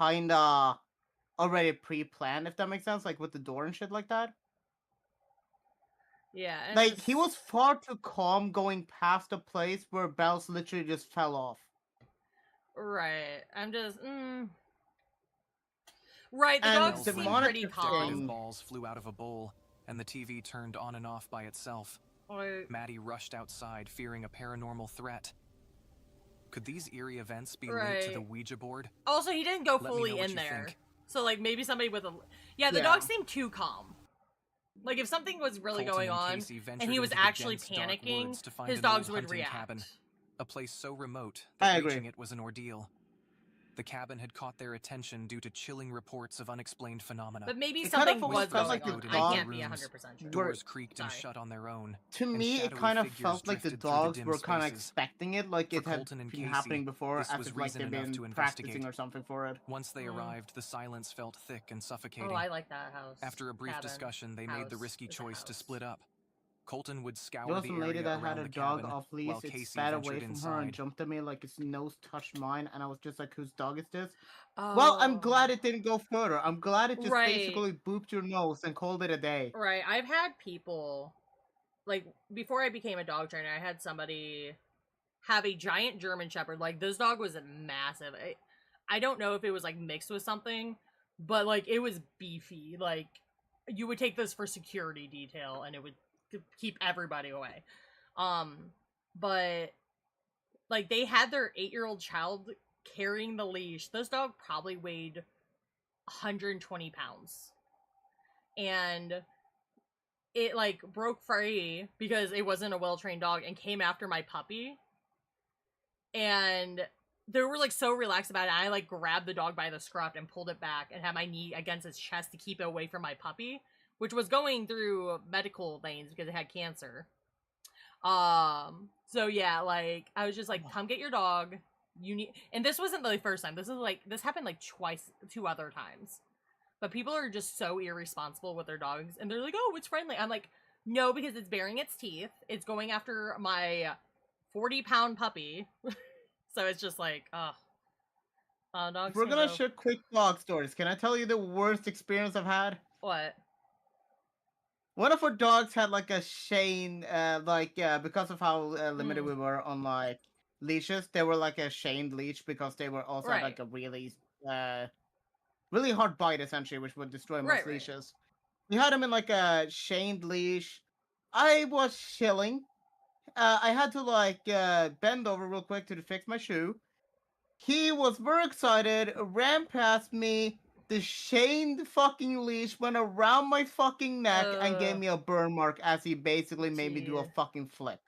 kinda already pre-planned, if that makes sense, like with the door and shit like that. Yeah, and Like, just... he was far too calm going past a place where bells literally just fell off. Right. I'm just, Right, the And dogs the seem pretty monitor Decorative calm. balls flew out of a bowl, and the TV turned on and off by itself. Maddie rushed outside, fearing a paranormal threat. Could these eerie events be linked to the Ouija board? Also, he didn't go Let me know fully what in you there. think. So, like, maybe somebody with a... Yeah, the Yeah. dog seemed too calm. Like, if something was really Colton going and on, Casey ventured and he was into the actually dense, dark panicking, woods to find his an dogs old would hunting react. cabin, a place so remote I that agree. reaching it was an ordeal. The cabin had caught their attention due to chilling reports of unexplained phenomena. But maybe It something kind of was felt going like the on. I dog can't be 100% sure. Doors creaked and Sorry. shut on their own. To and me, it shadowy kind of figures felt like the drifted through the dogs dim were kind of spaces. expecting it, like For it had Colton and been Casey, happening before, this as was if like reason they've enough been to practicing investigate. or something for it. Once they arrived, the silence felt thick and suffocating. Oh, I like that house. After a brief Cabin. discussion, they made the House. risky It's a choice to house. split up. Colton would scour There was the some lady area that had around a the dog cabin, off leash. while It Casey spat away ventured from her and inside. jumped at me like its nose touched mine, and I was just like, "Whose dog is this?" Well, I'm glad it didn't go further. I'm glad it just Right. basically booped your nose and called it a day. Right. I've had people, like, before I became a dog trainer, I had somebody have a giant German Shepherd. Like, this dog was massive. I don't know if it was, like, mixed with something, but, like, it was beefy. Like, you would take this for security detail, and it would keep everybody away. But, like, they had their 8-year-old child carrying the leash. This dog probably weighed 120 pounds. And it, like, broke free because it wasn't a well-trained dog and came after my puppy. And they were, like, so relaxed about it. I, like, grabbed the dog by the scruff and pulled it back and had my knee against its chest to keep it away from my puppy, which was going through medical things because it had cancer. So yeah, like, I was just like, come get your dog. You need, and this wasn't the first time. This happened like twice, 2 other times. But people are just so irresponsible with their dogs, and they're like, oh, it's friendly. I'm like, no, because it's baring its teeth. It's going after my 40-pound puppy. So it's just like, dogs. We're gonna share quick dog stories. Can I tell you the worst experience I've had? What? One of our dogs had like a chain, because of how limited we were on like leashes, they were like a chained leash because they were also had, like a really hard bite essentially, which would destroy most leashes. We had him in like a chained leash. I was chilling. I had to like bend over real quick to fix my shoe. He was very excited, ran past me. The chained fucking leash went around my fucking neck and gave me a burn mark as he basically made me do a fucking flip.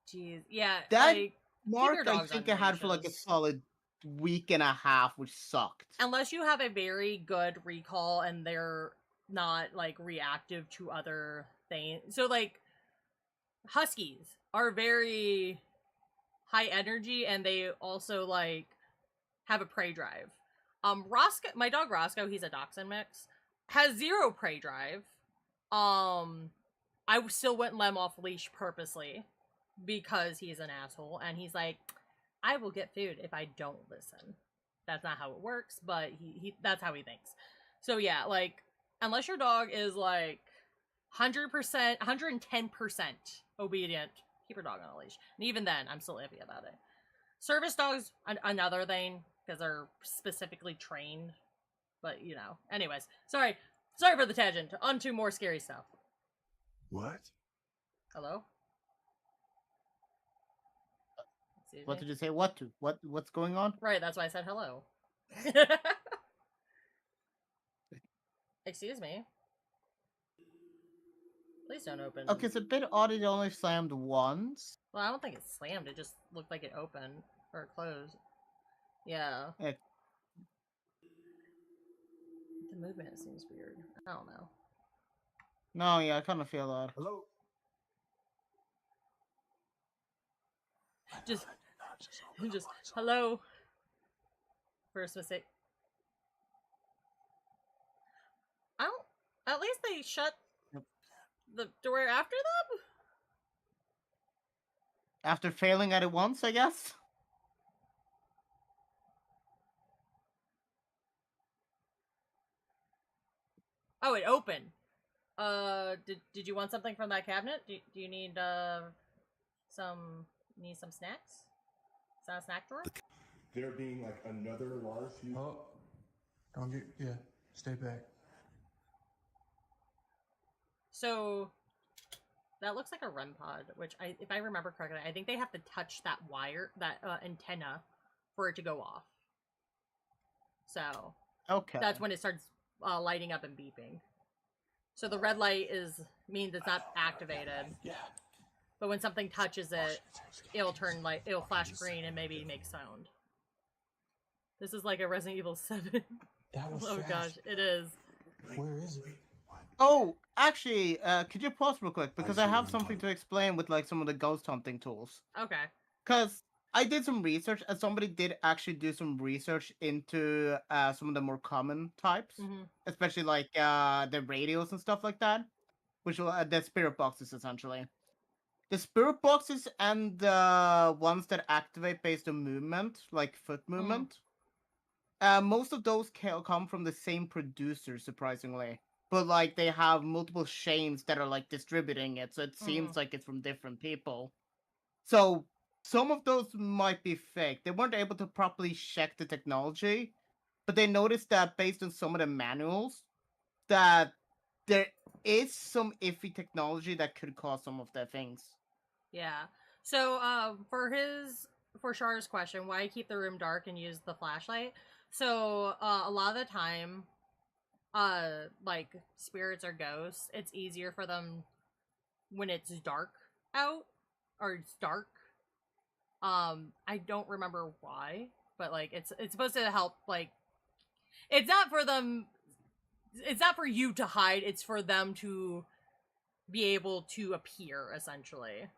Jeez, yeah. That like, mark I think I had for like a solid week and a half, which sucked. Unless you have a very good recall and they're not like reactive to other things. So like huskies are very high energy and they also like have a prey drive. Roscoe, my dog Roscoe, he's a Doxxing mix, has 0 prey drive. I still wouldn't let him off leash purposely because he's an asshole and he's like, I will get food if I don't listen. That's not how it works, but he that's how he thinks. So yeah, like, unless your dog is like 100%, 110% obedient, keep your dog on a leash. And even then, I'm still iffy about it. Service dogs, another thing, because they're specifically trained. But, you know. Anyways, sorry for the tangent. On to more scary stuff. What? Hello? Excuse What me? did you say? What's going on? Right, that's why I said hello. Excuse me. Please don't open. Okay, it's a bit odd it only slammed once. Well, I don't think it slammed. It just looked like it opened or closed. Yeah. Yeah. The movement seems weird. I don't know. No, yeah, I kind of feel that. Hello? Just hello. First mistake. I don't. At least they shut the door after them. After failing at it once, I guess. Oh, it opened. Did you want something from that cabinet? Do you need some snacks? Is that a snack drawer? There being like another large. Oh, don't get. Yeah, stay back. So that looks like a REM pod, which if I remember correctly, I think they have to touch that wire, that antenna, for it to go off. So okay, that's when it starts lighting up and beeping. So the red light means it's not activated. Yeah. But when something touches it, it'll flash green and maybe make sound. This is like a Resident Evil 7. That was oh fast. gosh, it is. Where is it? Oh, actually, could you pause real quick? Because I have something to explain with like some of the ghost hunting tools. Okay. Because I did some research, and somebody did actually do some research into some of the more common types, especially like the radios and stuff like that, which are the spirit boxes essentially. The spirit boxes and the ones that activate based on movement, like foot movement, most of those come from the same producer, surprisingly. But like they have multiple chains that are like distributing it, so it seems like it's from different people. So some of those might be fake. They weren't able to properly check the technology, but they noticed that based on some of the manuals, that there is some iffy technology that could cause some of the things. Yeah. So for Char's question, why keep the room dark and use the flashlight? So a lot of the time, like spirits or ghosts, it's easier for them when it's dark out or it's dark. I don't remember why, but like it's supposed to help. Like, it's not for them. It's not for you to hide. It's for them to be able to appear, essentially.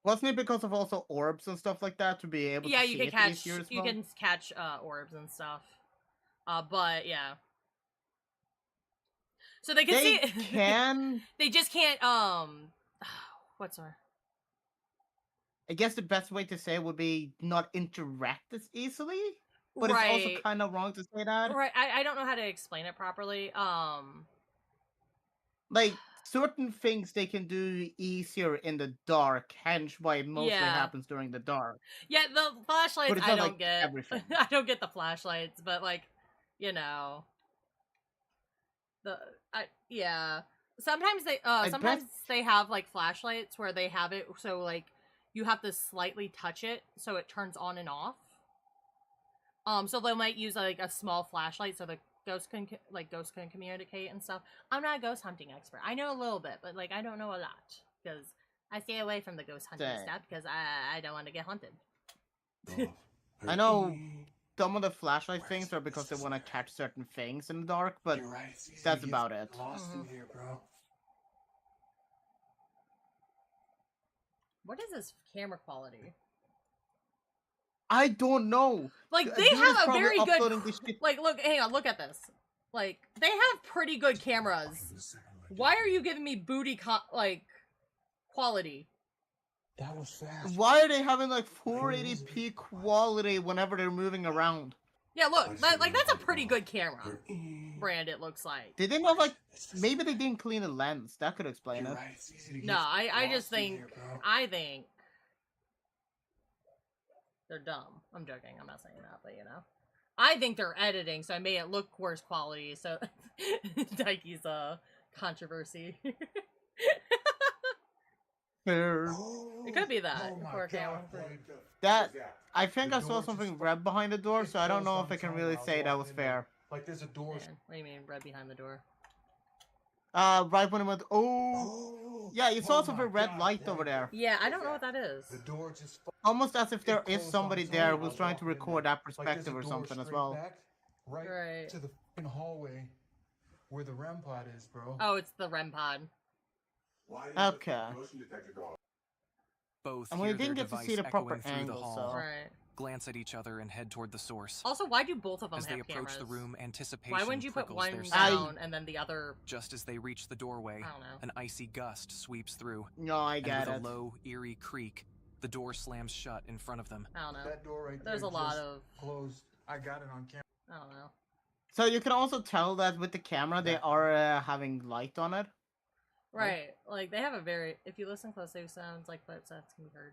Wasn't it because of also orbs and stuff like that to be able to see you can it catch easier as you well? can catch orbs and stuff. But yeah. So they can see can they just can't what's our I guess the best way to say it would be not interact as easily. But it's also kind of wrong to say that. Right, I don't know how to explain it properly. Like certain things they can do easier in the dark, hence why it mostly happens during the dark. Yeah, the flashlights I don't like get. Everything. I don't get the flashlights, but like, you know, sometimes they have like flashlights where they have it so like you have to slightly touch it so it turns on and off. So they might use like a small flashlight so the ghosts can communicate and stuff. I'm not a ghost hunting expert. I know a little bit, but like I don't know a lot because I stay away from the ghost hunting stuff because I don't want to get hunted. I know some of the flashlight things are because they want to catch certain things in the dark, but that's about it. Lost in here, bro. What is this camera quality? I don't know. Like, they have a very good... Like, look, hang on, look at this. Like, they have pretty good cameras. Why are you giving me booty, quality? That was fast. Why are they having, like, 480p quality whenever they're moving around? Yeah, look, that's a pretty good camera brand, it looks like. Did they not, like, maybe they didn't clean the lens. That could explain it. No, I just think, they're dumb. I'm joking. I'm not saying that, but you know. I think they're editing, so I made it look worse quality, so Dikey's controversy. It could be that. Oh that I think I saw something red behind the door, so I don't know if I can really say that was fair. Like there's a door. Man, what do you mean red behind the door? Right when it went. Oh, yeah, you saw something red light over there. Yeah, I don't know what that is. The door just almost as if there is somebody there who's trying to record that perspective or something as well. Back, right to the hallway where the REM pod is, bro. Oh, it's the REM pod. Okay. Both And we hear didn't their get to device see the proper echoing through the angle, hall, so... Right. glance at each other, and head toward the source. Also, why do both of them As have they approach cameras? the room, anticipation Why wouldn't you put prickles one their down skin. and then the other? Just as they reach the doorway, I don't know. an icy gust sweeps through. No, I and get with it. a low, eerie creak, the door slams shut in front of them. I don't know. That door right There's there a lot just of closed. I got it on camera. I don't know. So you can also tell that with the camera they are having light on it. Right. Like they have a very. If you listen closely, it sounds like footsteps can be heard.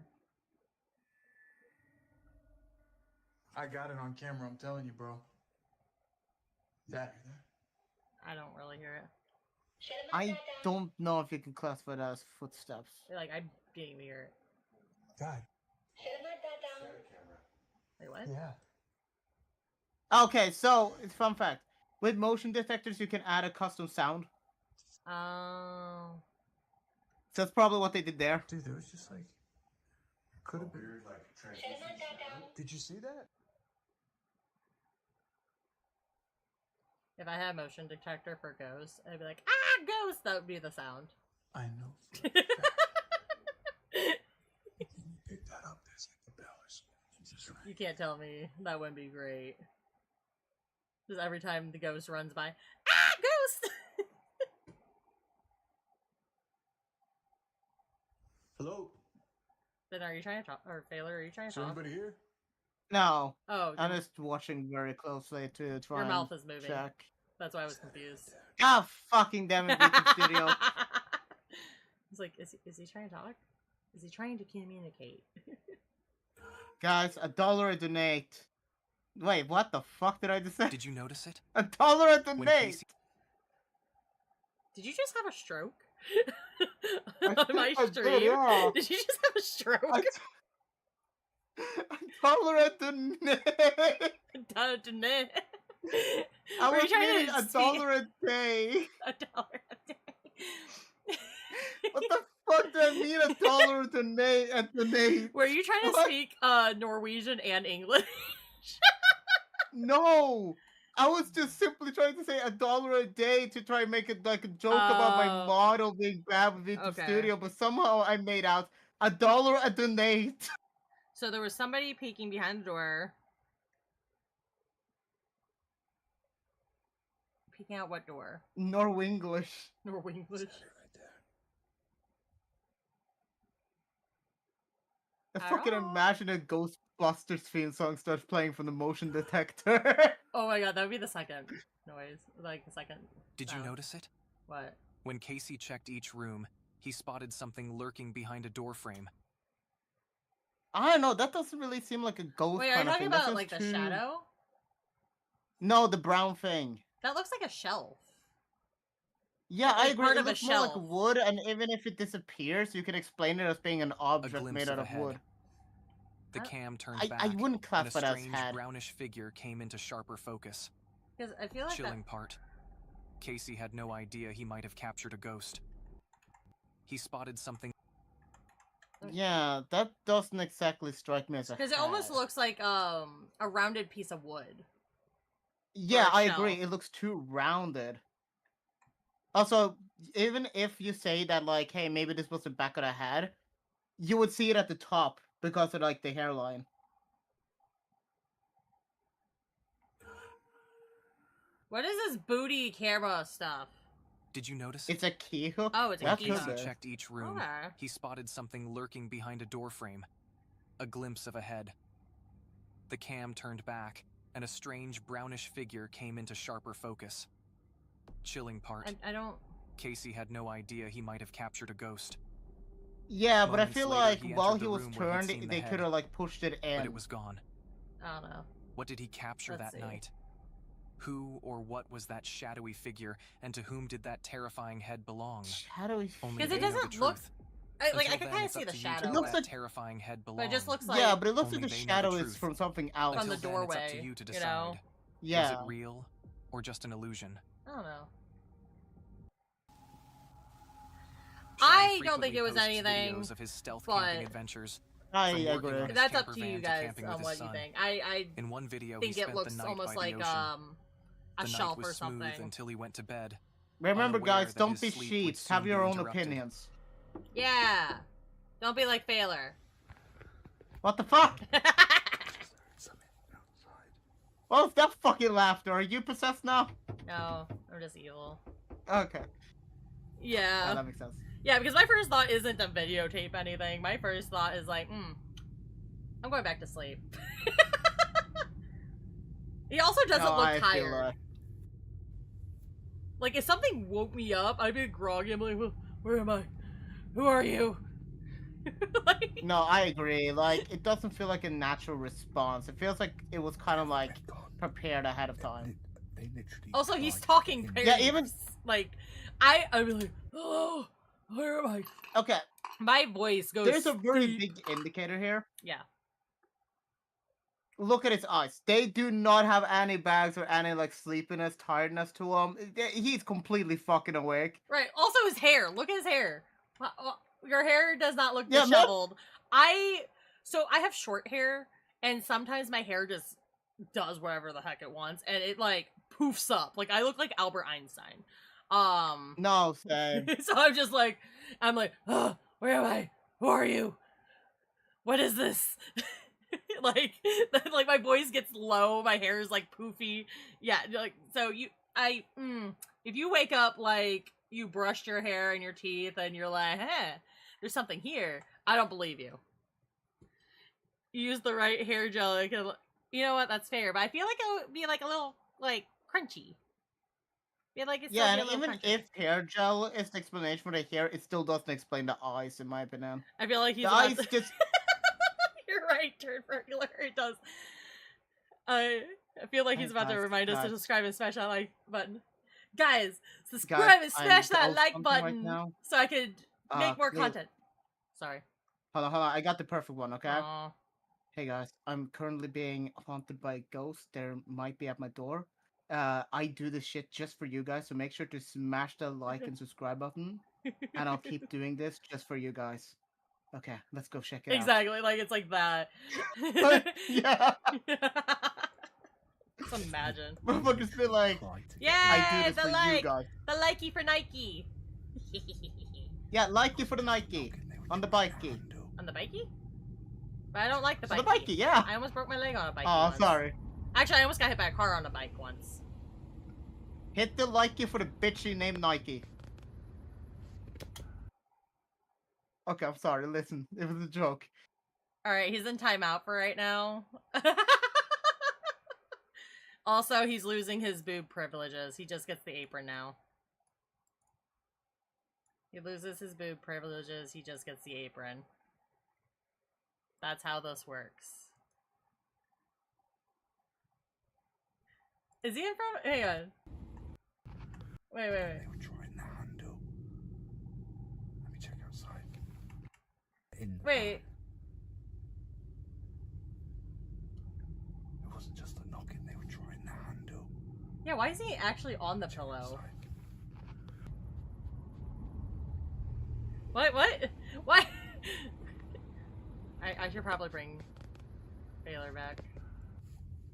I got it on camera. I'm telling you, bro. That. I don't really hear it. I don't know if you can classify that as footsteps. Like I didn't even hear it. God. Wait, what? Yeah. Okay, so it's fun fact. With motion detectors, you can add a custom sound. Oh. So that's probably what they did there. Dude, there was just like could have been like transmission. Did you see that? If I had a motion detector for ghosts, I'd be like, ah, ghost! That would be the sound. I know. Pick that up. That's like the bell or something. Just right. You can't tell me that wouldn't be great. Just every time the ghost runs by, ah, ghost! Hello. Then are you trying to talk, or Failure? Are you trying to Is talk? anybody here? No. Oh, I'm just watching very closely to try your and mouth is moving. check. That's why I was confused. Ah, fucking damn it, YouTube Studio. It's like, is he trying to talk? Is he trying to communicate? Guys, $1 a donate. Wait, what the fuck did I just say? Did you notice it? $1 a When donate! Casey... Did you just have a stroke? I On think my I did, stream? yeah. Did you just have a stroke? $1 a donate! Donate. I Were you was trying meaning to $1 a day. $1 a day. What the fuck do I mean $1 a donate? Were you trying to What? speak Norwegian and English? No! I was just simply trying to say $1 a day to try and make it like a joke about my Oh. model being bad with YouTube Okay. Studio, but somehow I made out $1 a donate. So there was somebody peeking behind the door. Peeking out what door? Norwenglish. Norwenglish. I I fucking don't- imagine a Ghostbusters theme song starts playing from the motion detector. Oh my god, that would be the second noise. Like the second. Did you sound. notice it? What? When Casey checked each room, he spotted something lurking behind a door frame. I don't know, that doesn't really seem like a ghost Wait, are you kind of talking thing. That's about just like the too- shadow? No, the brown thing. That looks like a shelf. Yeah, I Like agree. part It of a looks more like shelf. wood, and even if it disappears, you can explain it as being an object glimpse made out of a of head. wood. The cam turned I back, wouldn't and a classify that as strange head. brownish figure came into sharper focus. Because I feel like Chilling that... part. Casey had no idea he might have captured a ghost. He spotted something. Yeah, that doesn't exactly strike me as a Because it almost head. looks like a rounded piece of wood. Yeah, a I shell. agree. It looks too rounded. Also, even if you say that, like, hey, maybe this was the back of the head, you would see it at the top because of, like, the hairline. What is this booty camera stuff? Did you notice it? It's a key hook? Oh, it's a When key Casey hook. checked each room, Okay. he spotted something lurking behind a doorframe. A glimpse of a head. The cam turned back, and a strange brownish figure came into sharper focus. Chilling part. I don't... Casey had no idea he might have captured a ghost. Yeah, but I Moments feel later, like he while entered he the was room where he'd turned, seen the they head, could have, like, pushed it in. But it was gone. I don't know. What did he capture Let's that see. night? Who or what was that shadowy figure, and to whom did that terrifying head belong? Shadowy Only Because they it know the doesn't look... truth. Like, I Until can then, kind of it's see up the to you shadow. to It know looks that like- terrifying head belongs. But it just looks like... Yeah, but it looks Only like the they know the shadow is truth. from something else. From the Until then, it's up doorway, to you to you decide. know? Yeah. Was it real, or just an illusion? I don't know. Sean I don't think frequently it was posts anything, videos of his stealth but camping adventures. I From working agree. on his that's up camper to van you to guys camping on with his what you son. think. I In one video, think he it spent looks the night almost by like the ocean. a The shelf night was or smooth something. until he went to bed. Remember, unaware guys, that don't his be sleep would sheep. soon Have your be own interrupted. opinions. Yeah. Don't be like Failure. What the fuck? What was that fucking laughter? Are you possessed now? No, I'm just evil. Okay. Yeah. That makes sense. Yeah, because my first thought isn't to videotape anything. My first thought is like, I'm going back to sleep. He also doesn't look tired. Like, if something woke me up, I'd be groggy. I'm like, well, where am I? Who are you? Like... No, I agree. Like, it doesn't feel like a natural response. It feels like it was kind of like prepared ahead of time. Also, he's talking prayers. Yeah, even like, I'd be like, oh, where am I? Okay. My voice goes. There's a very big indicator here. Yeah. Look at his eyes. They do not have any bags or any like sleepiness, tiredness to him. He's completely fucking awake. Right. Also, his hair. Look at his hair. Your hair does not look disheveled. So I have short hair, and sometimes my hair just does whatever the heck it wants, and it like poofs up. Like, I look like Albert Einstein. No, same. So I'm like, oh, where am I? Who are you? What is this? like my voice gets low, my hair is like poofy. Yeah, like, so if you wake up like you brushed your hair and your teeth and you're like, hey, there's something here, I don't believe you. You use the right hair gel, like, you know what, that's fair, but I feel like it would be like a little like crunchy. Like, it's yeah, and even if hair gel is the explanation for the hair, it still doesn't explain the eyes, in my opinion. I feel like he's the eyes just. You're right, turn regular. It does. I feel like he's about to remind us to subscribe and smash that like button. Guys, subscribe and smash that like button so I could make more content. Sorry. Hold on. I got the perfect one, okay? Hey guys, I'm currently being haunted by a ghost. There might be at my door. I do this shit just for you guys, so make sure to smash the like and subscribe button. And I'll keep doing this just for you guys. Okay, let's go check it out. Exactly, like, it's like that. Yeah. Just imagine. Motherfuckers be like, yeah, I do this for you guys. The likey for Nike. Yeah, likey for the Nike. On the bikey. On the bikey? But I don't like the bikey. On the bikey, yeah. I almost broke my leg on a bike once. Sorry. Actually, I almost got hit by a car on a bike once. Hit the likey for the bitchy named Nike. Okay, I'm sorry. Listen, it was a joke. Alright, he's in timeout for right now. Also, he's losing his boob privileges. He just gets the apron now. He loses his boob privileges. He just gets the apron. That's how this works. Is he in front? Hang on. Wait. They were trying the handle. Let me check outside. Wait. It wasn't just a knocking, they were trying the handle. Yeah, why is he actually on the pillow? What? Why? I should probably bring Baylor back.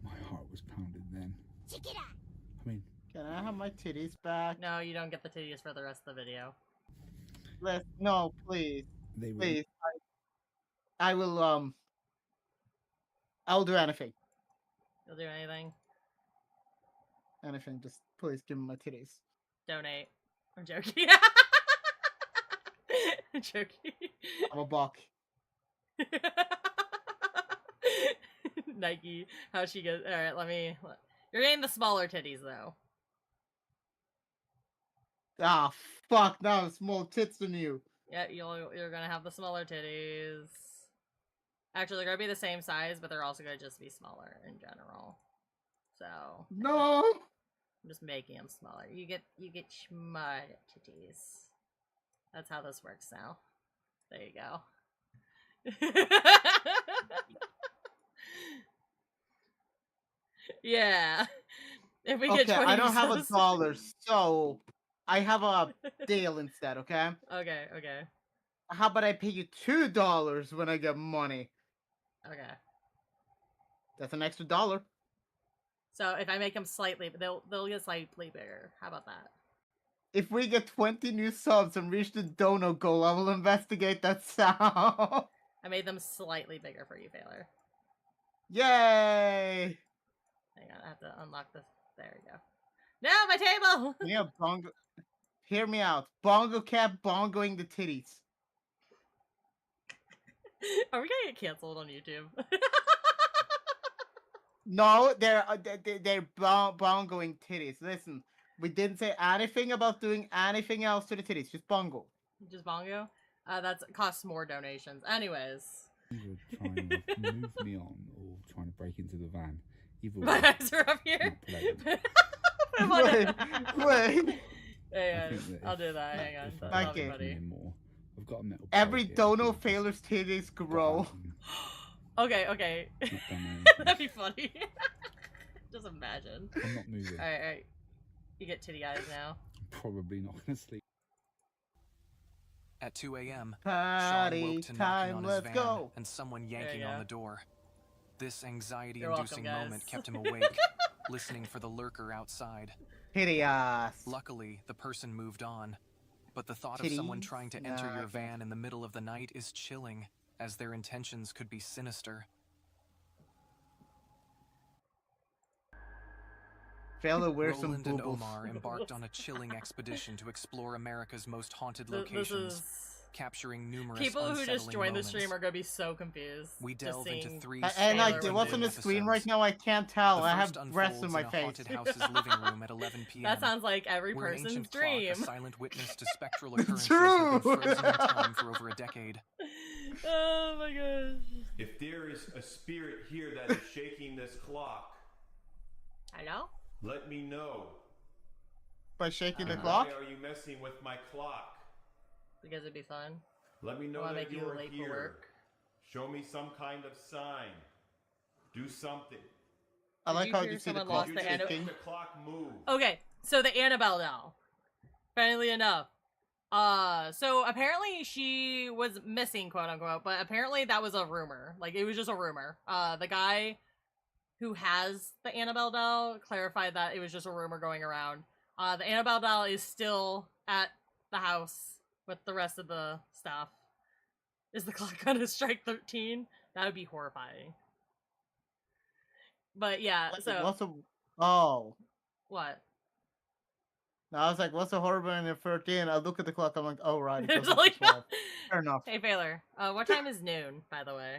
My heart was pounding then. I mean, can I have my titties back? No, you don't get the titties for the rest of the video. No, please. They were... Please. I will, I'll do anything. You'll do anything? Anything, just please give me my titties. Donate. I'm joking. I'm joking. I'm a buck. Nike, how she goes. Alright, you're getting the smaller titties, though. Ah, fuck, now I have small tits than you. Yeah, you're gonna have the smaller titties. Actually, they're gonna be the same size, but they're also gonna just be smaller in general. So... No! I'm just making them smaller. You get smart titties. That's how this works now. There you go. Yeah. If we get 20 I don't have subs... $1, so I have a deal instead, okay? Okay. How about I pay you $2 when I get money? Okay. That's an extra $1. So if I make them slightly, they'll get slightly bigger. How about that? If we get 20 new subs and reach the dono goal, I will investigate that sound. I made them slightly bigger for you, Failure. Yay! Hang on, I have to unlock this. There we go. No, my table! Yeah, bongo. Hear me out. Bongo cat bongoing the titties. Are we gonna get canceled on YouTube? No, they're bongoing titties. Listen, we didn't say anything about doing anything else to the titties. Just bongo. Just bongo? That costs more donations. Anyways. Either trying to move me on or trying to break into the van. Either My way, eyes are up here. Wait. Hang on. I'll do that. Hang on. That'll be funny. I've got a metal Every plate here. dono failures titties grow. Okay. That'd be funny. Just imagine. I'm not moving. Alright. You get titty eyes now. Probably not going to sleep. At 2 a.m., Sean Party woke to knocking time, on his let's van go. and someone yanking on the door. This anxiety-inducing You're welcome, moment guys. kept him awake, listening for the lurker outside. Titty ass. Luckily, the person moved on, but the thought of someone trying to enter your van in the middle of the night is chilling, as their intentions could be sinister. Failure, wear some Roland and boobles. Omar embarked on a chilling expedition to explore America's most haunted This locations, is... capturing numerous People who just unsettling joined the moments. stream are gonna be so confused. We delve into 3 And like, spectacular what's on the screen right episodes. now? I can't tell. The I have first breasts in unfolds my in a face. haunted house's living room at 11 p.m. That sounds like every where an person's ancient dream. clock, a silent witness to spectral occurrences, has been frozen in time for over a decade. Oh my gosh. If there is a spirit here that is shaking this clock, Hello? let me know. By shaking the And clock? Why are you messing with my clock? Because it'd be fun. Let me know Wanna that make you you're late for here. work. Show me some kind of sign. Do something. I like you how hear you see the someone clock lost the ticking. The clock move. Okay, so the Annabelle doll. Funnily enough. So apparently she was missing, quote unquote, but apparently that was a rumor. Like, it was just a rumor. The guy who has the Annabelle doll clarified that it was just a rumor going around. The Annabelle doll is still at the house with the rest of the staff. Is the clock gonna strike 13? That would be horrifying. But yeah, so... What's a... Oh. What? No, I was like, what's a horrible in 13? I look at the clock, I'm like, oh, right. It It's goes up like- to 12. Fair enough. Hey, Baylor. What time is noon, by the way?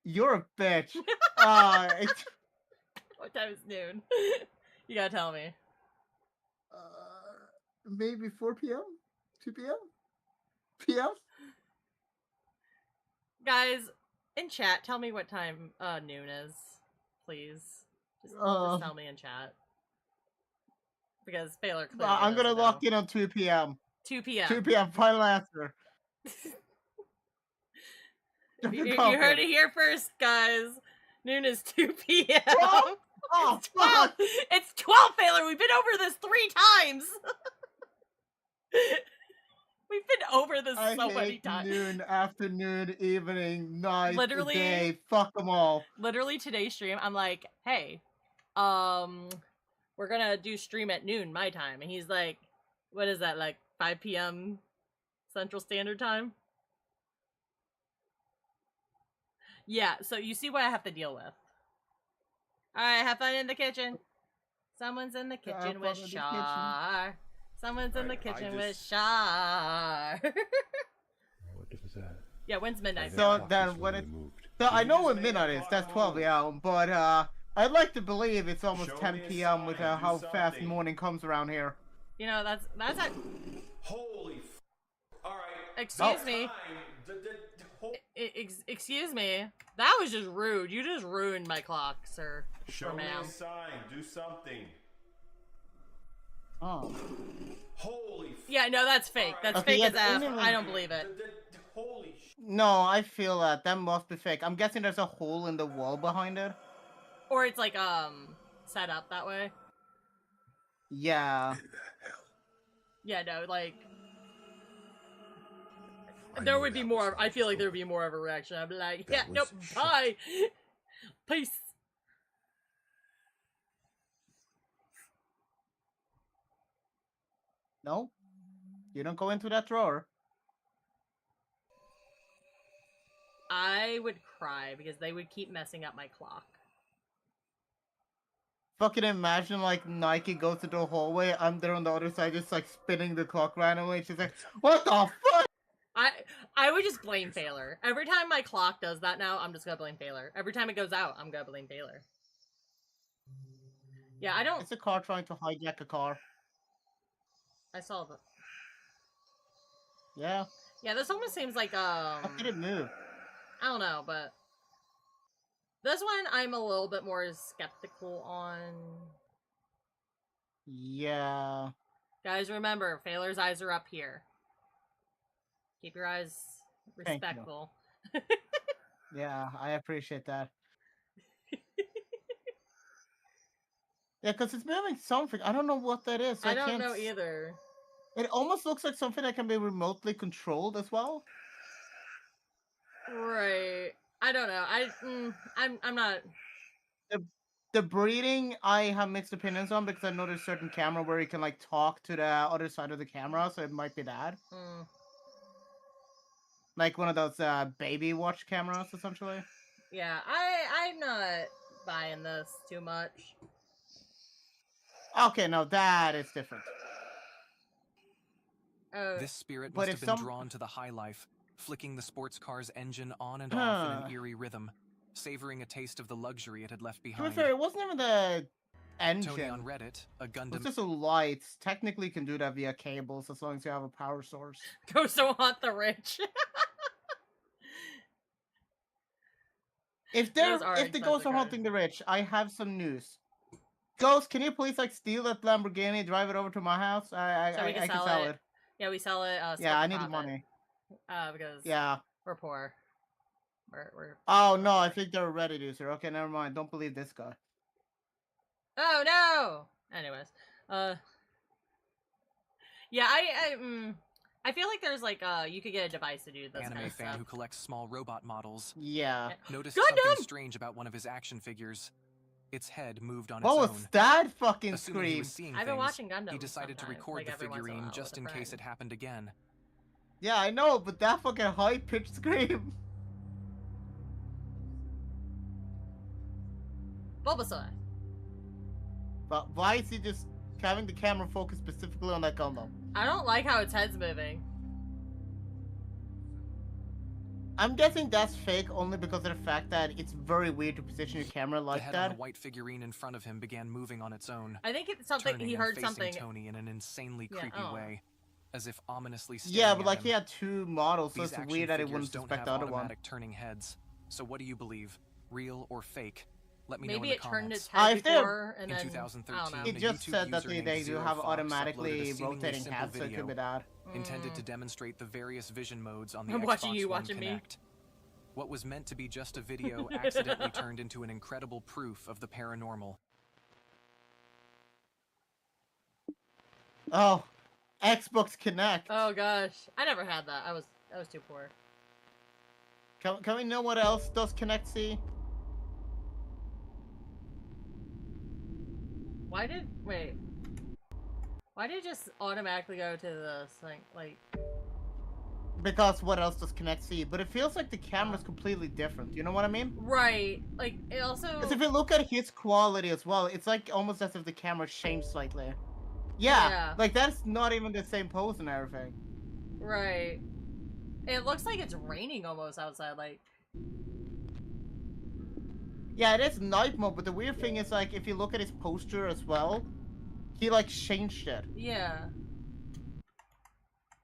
You're a bitch. What time is noon? You gotta tell me. Maybe 4 p.m.? 2 p.m.? p.m.? Guys, in chat, tell me what time noon is, please. Just tell me in chat. Because Baylor clearly I'm gonna doesn't lock know. in on 2 p.m. 2 p.m. 2 p.m. Final answer. You heard it here first, guys. Noon is 2 p.m. Oh, it's 12! It's 12, Baylor! We've been over this 3 times! We've been over this so many times. Noon, afternoon, evening, night, Literally- day, fuck them all. Literally today's stream, I'm like, hey, we're gonna do stream at noon, my time. And he's like, what is that, like 5 p.m. Central Standard Time? Yeah, so you see what I have to deal with. Alright, have fun in the kitchen. Someone's in the kitchen fun with in the Char. Someone's in the I kitchen with just- Char. What was that? Yeah, when's midnight? So then when it... So I know when midnight is, that's 12 a.m., but I'd like to believe it's almost Show 10 me a p.m. sign, with do how fast something. morning comes around here. You know, that's a... Holy Alright. Excuse me. Excuse me. That was just rude. You just ruined my clock, sir. Show or me ma'am. a sign. Do something. Oh. Holy Yeah, no, that's fake. That's Okay, fake yeah, as F. anyway- I don't believe it. Holy No, I feel that. That must be fake. I'm guessing there's a hole in the wall behind it. Or it's like, set up that way. Yeah. Yeah, no, like... There would be more, I feel like there would be more of a reaction. I'd be like, yeah, nope, bye! Peace! No? You don't go into that drawer. I would cry because they would keep messing up my clock. Fucking imagine, like, Nike goes to the hallway, I'm there on the other side just, like, spinning the clock randomly, and she's like, what the fuck? I would just blame Failure. Every time my clock does that now, I'm just gonna blame Failure. Every time it goes out, I'm gonna blame Failure. Yeah, I don't... It's a car trying to hijack a car. I saw the... Yeah. Yeah, this almost seems like, How did it move? I don't know, but... This one, I'm a little bit more skeptical on. Yeah. Guys, remember, Failur's eyes are up here. Keep your eyes Thank you. respectful. Yeah, I appreciate that. Yeah, because it's moving something. I don't know what that is. So I don't can't know either. It almost looks like something that can be remotely controlled as well. Right. I don't know. I'm not... The breeding, I have mixed opinions on because I know there's certain camera where you can, like, talk to the other side of the camera, so it might be that. Like one of those baby watch cameras, essentially. Yeah, I'm not buying this too much. Okay, no, that is different. This spirit must have been drawn to the high life, flicking the sports car's engine on and off in an eerie rhythm, savoring a taste of the luxury it had left To be behind. fair, it wasn't even the engine. Tony on Reddit, a Gundam... It's just a lights. Technically can do that via cables as long as you have a power source. Go so haunt the rich. If the ghosts are hunting the rich, I have some news. Ghost, can you please, like, steal that Lamborghini, drive it over to my house? I can sell it. Yeah, we sell it. Yeah, I need the money. Because yeah, we're poor. We're Oh no, I think they're a Reddit user. Okay, never mind. Don't believe this guy. Oh no. Anyways, yeah, I feel like there's like you could get a device to do this Anime kind of fan stuff. who collects small robot models. Yeah. Noticed Gundam! something strange about one of his action figures. Its head moved on its What own. was that fucking Assuming he scream? was seeing I've been things, watching Gundam he decided to sometimes, record like the every once in a figurine while just with in a case friend. it happened again. Yeah, I know, but that fucking high-pitched scream. Bulbasaur. But why is he just having the camera focus specifically on that Gundam? I don't like how its head's moving. I'm guessing that's fake only because of the fact that it's very weird to position your camera The like head on that. the white figurine in front of him began moving on its own. I think it's something turning he and heard facing something. Tony in an insanely Yeah, creepy oh. way, as if ominously staring Yeah, but at like him. he had two models, so These it's action weird that he figures wouldn't don't suspect have the other one. automatic turning heads. So what do you believe, real or fake? Let me know Maybe in the it turned comments. its head if they're- before, and in then 2013, I don't know. It a just YouTube said that user they named do Zero have Fox automatically uploaded a seemingly rotating simple heads, so it video could be that. intended to demonstrate the various vision modes on the I'm Xbox watching you One watching me. Connect. What was meant to be just a video accidentally turned into an incredible proof of the paranormal. Oh, Xbox Connect. Oh gosh, I never had that. I was too poor. Can we know what else does Connect see? Why did it just automatically go to this thing? Like, Because what else does Connect see? But it feels like the camera's completely different. You know what I mean? right? Like it also. Because if you look at his quality as well, it's like almost as if the camera changed slightly. Yeah, Yeah. like that's not even the same pose and everything. Right. It looks like it's raining almost outside. Like. Yeah, it is night mode, but the weird thing is, like, if you look at his posture as well, he, like, changed it. Yeah.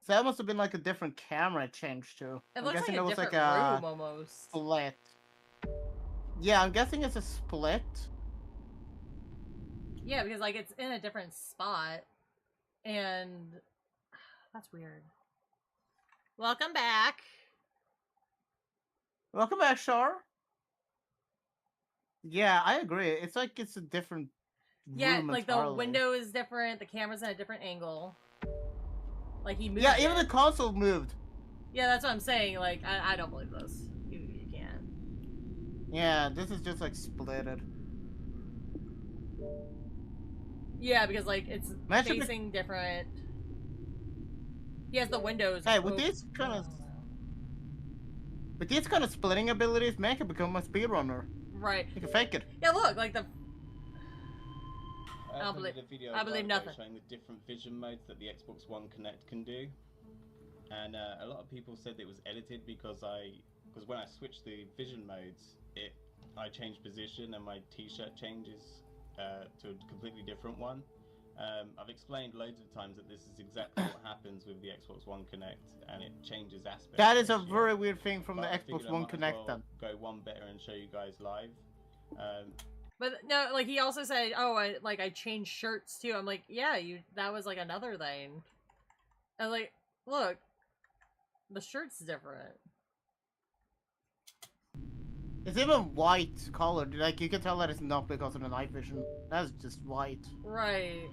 So that must have been, like, a different camera it changed to. It I'm looks like guessing a there was, different like, a room almost. split. Yeah, I'm guessing it's a split. Yeah, because like it's in a different spot, and that's weird. Welcome back. Welcome back, Shar. Yeah, I agree. It's like it's a different Yeah, room like the entirely. window is different. The camera's in a different angle. Like he moved. Yeah, even it. the console moved. Yeah, that's what I'm saying. Like I don't believe this. You can't. Yeah, this is just like splitted. Yeah, because like it's Imagine the- facing different. He has the windows. Hey, with open. these kind of With these kind of splitting abilities, man can become a speedrunner. Right. You can fake it. Yeah, look, like the. I uploaded a video I believe nothing. showing the different vision modes that the Xbox One Connect can do, and a lot of people said it was edited because when I switched the vision modes, I changed position and my T-shirt changes to a completely different one. I've explained loads of times that this is exactly what happens with the Xbox One Connect, and it changes aspect. That is a very weird thing from the Xbox One Connect. Then go one better and show you guys live. But no, like he also said, oh, I changed shirts too. I'm like, yeah, that was like another thing. And like, look, the shirt's different. It's even white colored. Like you can tell that it's not because of the night vision. That's just white. Right.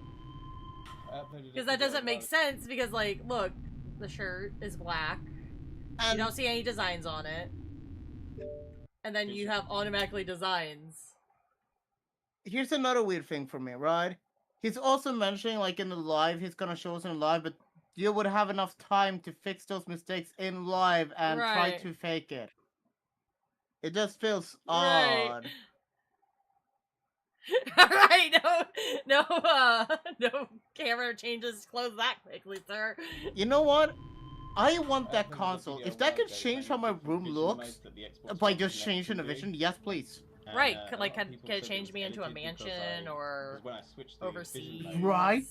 Because that doesn't make sense. Because like, look, the shirt is black. And you don't see any designs on it. And then you have automatically designs. Here's another weird thing for me, right? He's also mentioning, like, in the live, he's gonna show us in live, but you would have enough time to fix those mistakes in live and try to fake it. It just feels odd. Right, no camera changes clothes that quickly, sir. You know what? I want that console. If that could change how my room looks by just changing the vision, yes, please. Right, can it change me into a mansion or overseas? Right.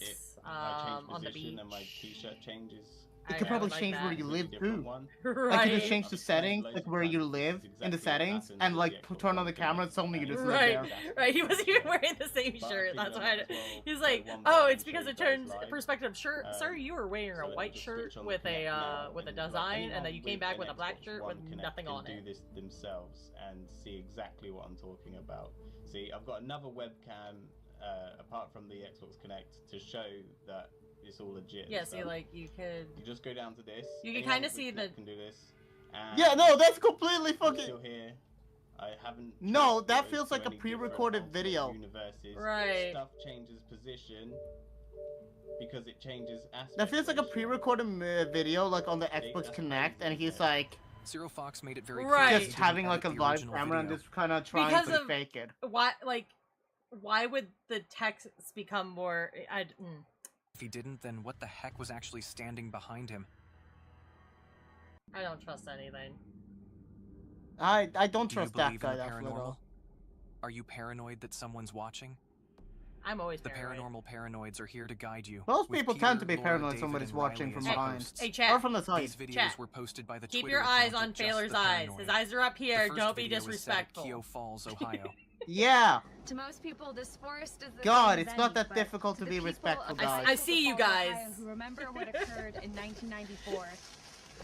On the beach. And my T-shirt changes. It could probably change where you live too. Right. Like you just change the settings, like where you live in the settings, and like turn on the camera and suddenly you just live there. Right. He wasn't even wearing the same shirt. That's why he's like, oh, it's because it turns perspective. Sure, sir, you were wearing a white shirt with a design, and then you came back with a black shirt with nothing on it. Do this themselves and see exactly what I'm talking about. See, I've got another webcam apart from the Xbox Connect to show that it's all legit. Yeah, see, like you just go down to this. You can kind of see the. Can do this. Yeah, no, that's completely fucking. Still here. I haven't. No, that feels like a pre-recorded video. Right. Stuff changes position because it changes aspect. That feels like a pre-recorded video, like on the Xbox Connect, and he's like. Zero Fox made it very clear just having like a live camera and just kind of trying to fake it. Why would the text become more? If he didn't, then what the heck was actually standing behind him? I don't trust anything. I don't trust that guy. Are you paranoid that someone's watching? I'm always the paranormal paranoids are here to guide you. Most people tend to be paranoid somebody's watching from behind. Hey, chat. Or from the side. These videos were posted by the Keep Twitter your eyes account on Taylor's eyes. His eyes are up here. Don't be disrespectful. Keogh Falls, Ohio. Yeah. To most people, this forest is the God, it's not that difficult to be respectful, guys. I see you guys. Who remember what occurred in 1994?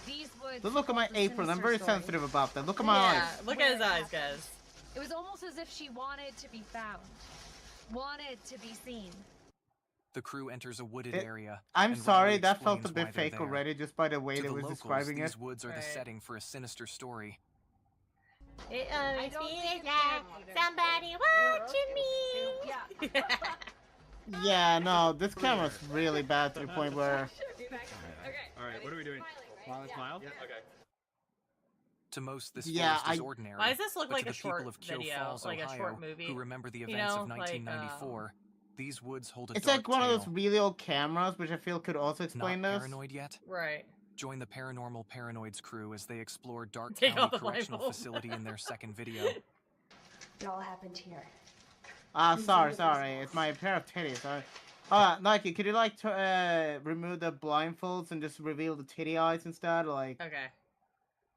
These woods. But look at my apron. I'm very sensitive about that. Look at my eyes. Look at his eyes, guys. It was almost as if she wanted to be found, wanted to be seen. The crew enters a wooded area. I'm sorry, that felt a bit fake already, just by the way they was describing it. These woods are the setting for a sinister story. It always feels like somebody watching me. Yeah, no, this camera's really bad to the point where. Alright, what are we doing? Smile? Yeah. Okay. To most, this forest is ordinary. Why does this look but like to a the short people of Keogh video, Falls, like Ohio, a short movie? who remember the events of 1994, these woods hold a It's dark like one of tale. those really old cameras, which I feel could also explain Not this. paranoid yet? Right. Join the Paranormal Paranoids crew as they explore Dark Take County off the Correctional blindfold. Facility in their second video. It all happened here. Sorry, it's my pair of titties. Nike, could you like to remove the blindfolds and just reveal the titty eyes instead? Like. Okay.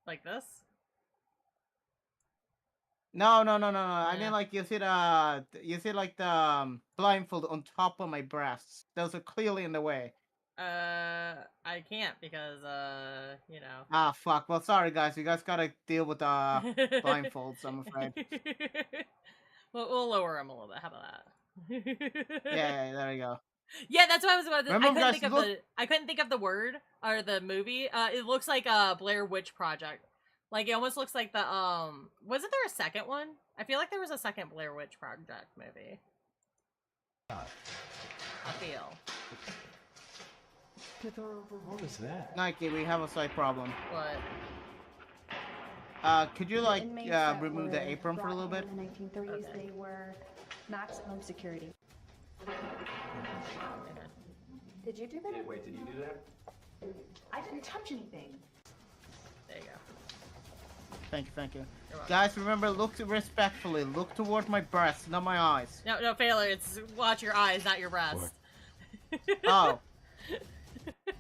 Like this? No. I mean, like you see like the blindfold on top of my breasts. Those are clearly in the way. I can't because you know. Ah, fuck. Well, sorry guys. You guys gotta deal with blindfolds. I'm afraid. We'll lower them a little bit. How about that? Yeah, there you go. Yeah, that's what I was about to. Remember, I couldn't think of the word or the movie. It looks like a Blair Witch Project. Like it almost looks like the wasn't there a second one? I feel like there was a second Blair Witch Project movie. I feel. What is that? Nike, we have a slight problem. What? Could you The like inmates that remove the were apron for a little brought bit? in the 1930s, they were maximum security. Did you do that? Wait, did you do that? I didn't touch anything. There you go. Thank you, thank you. Guys, remember, look respectfully. Look towards my breast, not my eyes. No, failure. It's watch your eyes, not your breast. Oh.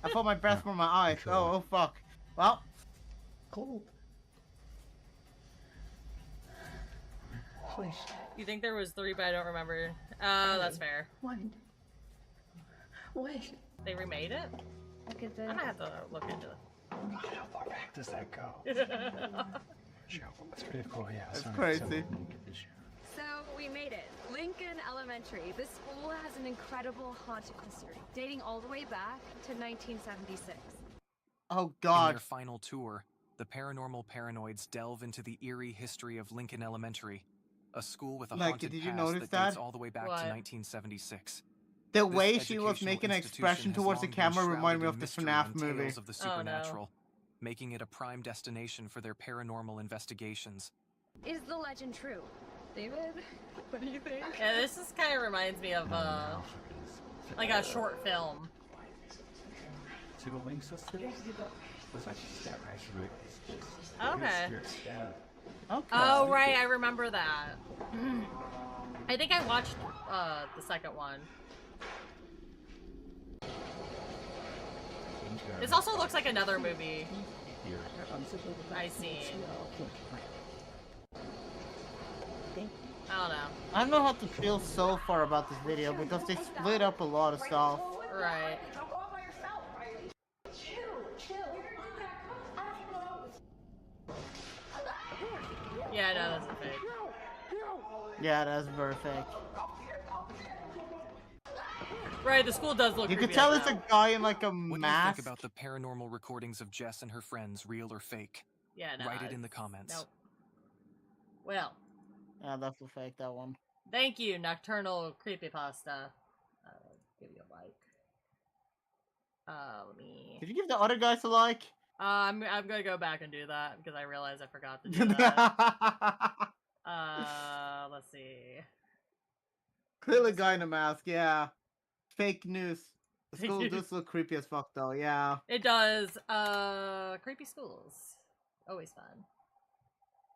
I thought my breast were my eyes. Oh, fuck. Well. Cold. Please. You think there was 3, but I don't remember. That's fair. One. What? They remade it? Look at the... I might have to look into it. God, how far back does that go? That's pretty cool, yeah. That's crazy. So we made it. Lincoln Elementary. This school has an incredible haunted history, dating all the way back to 1976. Oh, In God. their final tour, the paranormal paranoids delve into the eerie history of Lincoln Elementary, a school with a Like, haunted did you past notice that dates that? all the way back What? to 1976. The This way she was educational making an institution expression has towards the long been camera reminded shrouded me in of the mystery FNAF and movie. tales of the supernatural, making it a prime destination for their paranormal investigations. Is the legend true? David, what do you think? Yeah, this just kind of reminds me of like a short film. Okay. Okay. Oh right, I remember that. I think I watched the second one. This also looks like another movie I seen. I don't know. I don't know how to feel so far about this video because they split up a lot of stuff. Right. Yeah, no, that's a fake. Yeah, that's very fake. Right, the school does look You creepy could tell as it's a hell. guy in like a What do you mask. think about the paranormal recordings of Jess and her friends, real or fake? Yeah, no, Write it in the comments. Nope. Well, Yeah, that's a fake, that one. thank you, Nocturnal Creepypasta. Give you a like. Let me... Did you give the other guys a like? I'm gonna go back and do that because I realized I forgot to do that. Let's see. Clearly guy in a mask, yeah. Fake news. The school does look creepy as fuck though, yeah. It does. Creepy schools. Always fun.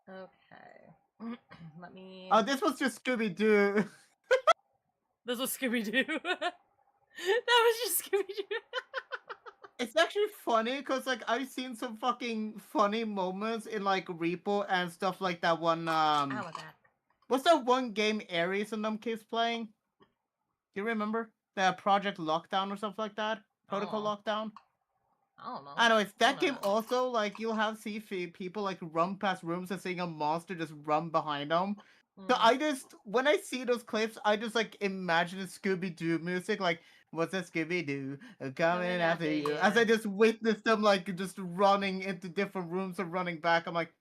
Okay. Let me... Oh, this was just Scooby-Doo. This was Scooby-Doo. That was just Scooby-Doo. It's actually funny because like I've seen some fucking funny moments in like Repo and stuff like that one How about that? what's that one game Aries and them kids playing? Do you remember? The Project Lockdown or something like that? Protocol Lockdown? I don't know. Anyways, that game also, like, you'll have see people, like, run past rooms and seeing a monster just run behind them. So I just, when I see those clips, I just, like, imagine Scooby-Doo music, like, what's a Scooby-Doo coming after you? As I just witness them, like, just running into different rooms and running back, I'm like,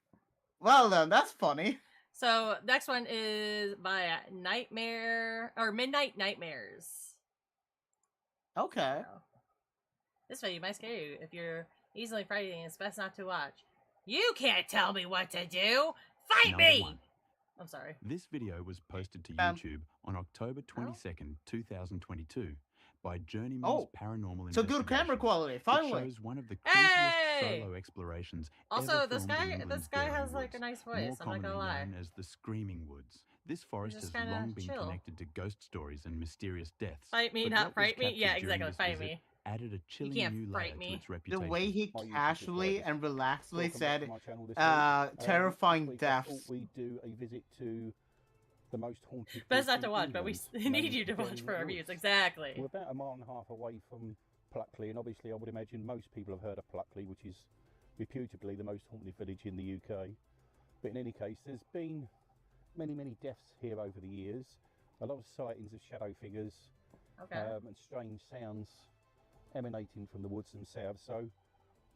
well then, that's funny. So, next one is by Midnight Nightmares. Okay. This video might scare you. If you're easily frightened, it's best not to watch. You can't tell me what to do! Fight Number me! 1. I'm sorry. This video was posted to YouTube on October 22nd, 2022 by Journeyman's Paranormal So good camera quality, finally. It shows one of the creepiest Hey! solo explorations Also, ever this filmed in guy England's has Derry like a Woods, nice voice. more I'm not gonna commonly lie. known as the Screaming Woods. This forest just has kinda long been chill. connected to ghost stories and mysterious deaths. Fight me, but not what was fright me? Yeah, captured during exactly, this fight visit me. added a chilling can't new fright layer me. to its The reputation. way he casually and relaxedly said, Welcome back to my channel this week. terrifying This week I thought deaths. we do a visit to the most haunted Best not place to in watch, but we England, need named you to Derry watch for our Woods. views. Exactly. We're about a mile and a half away from Pluckley, and obviously I would imagine most people have heard of Pluckley, which is reputably the most haunted village in the UK. But in any case, there's been many deaths here over the years. A lot of sightings of shadow figures and strange sounds emanating from the woods themselves. So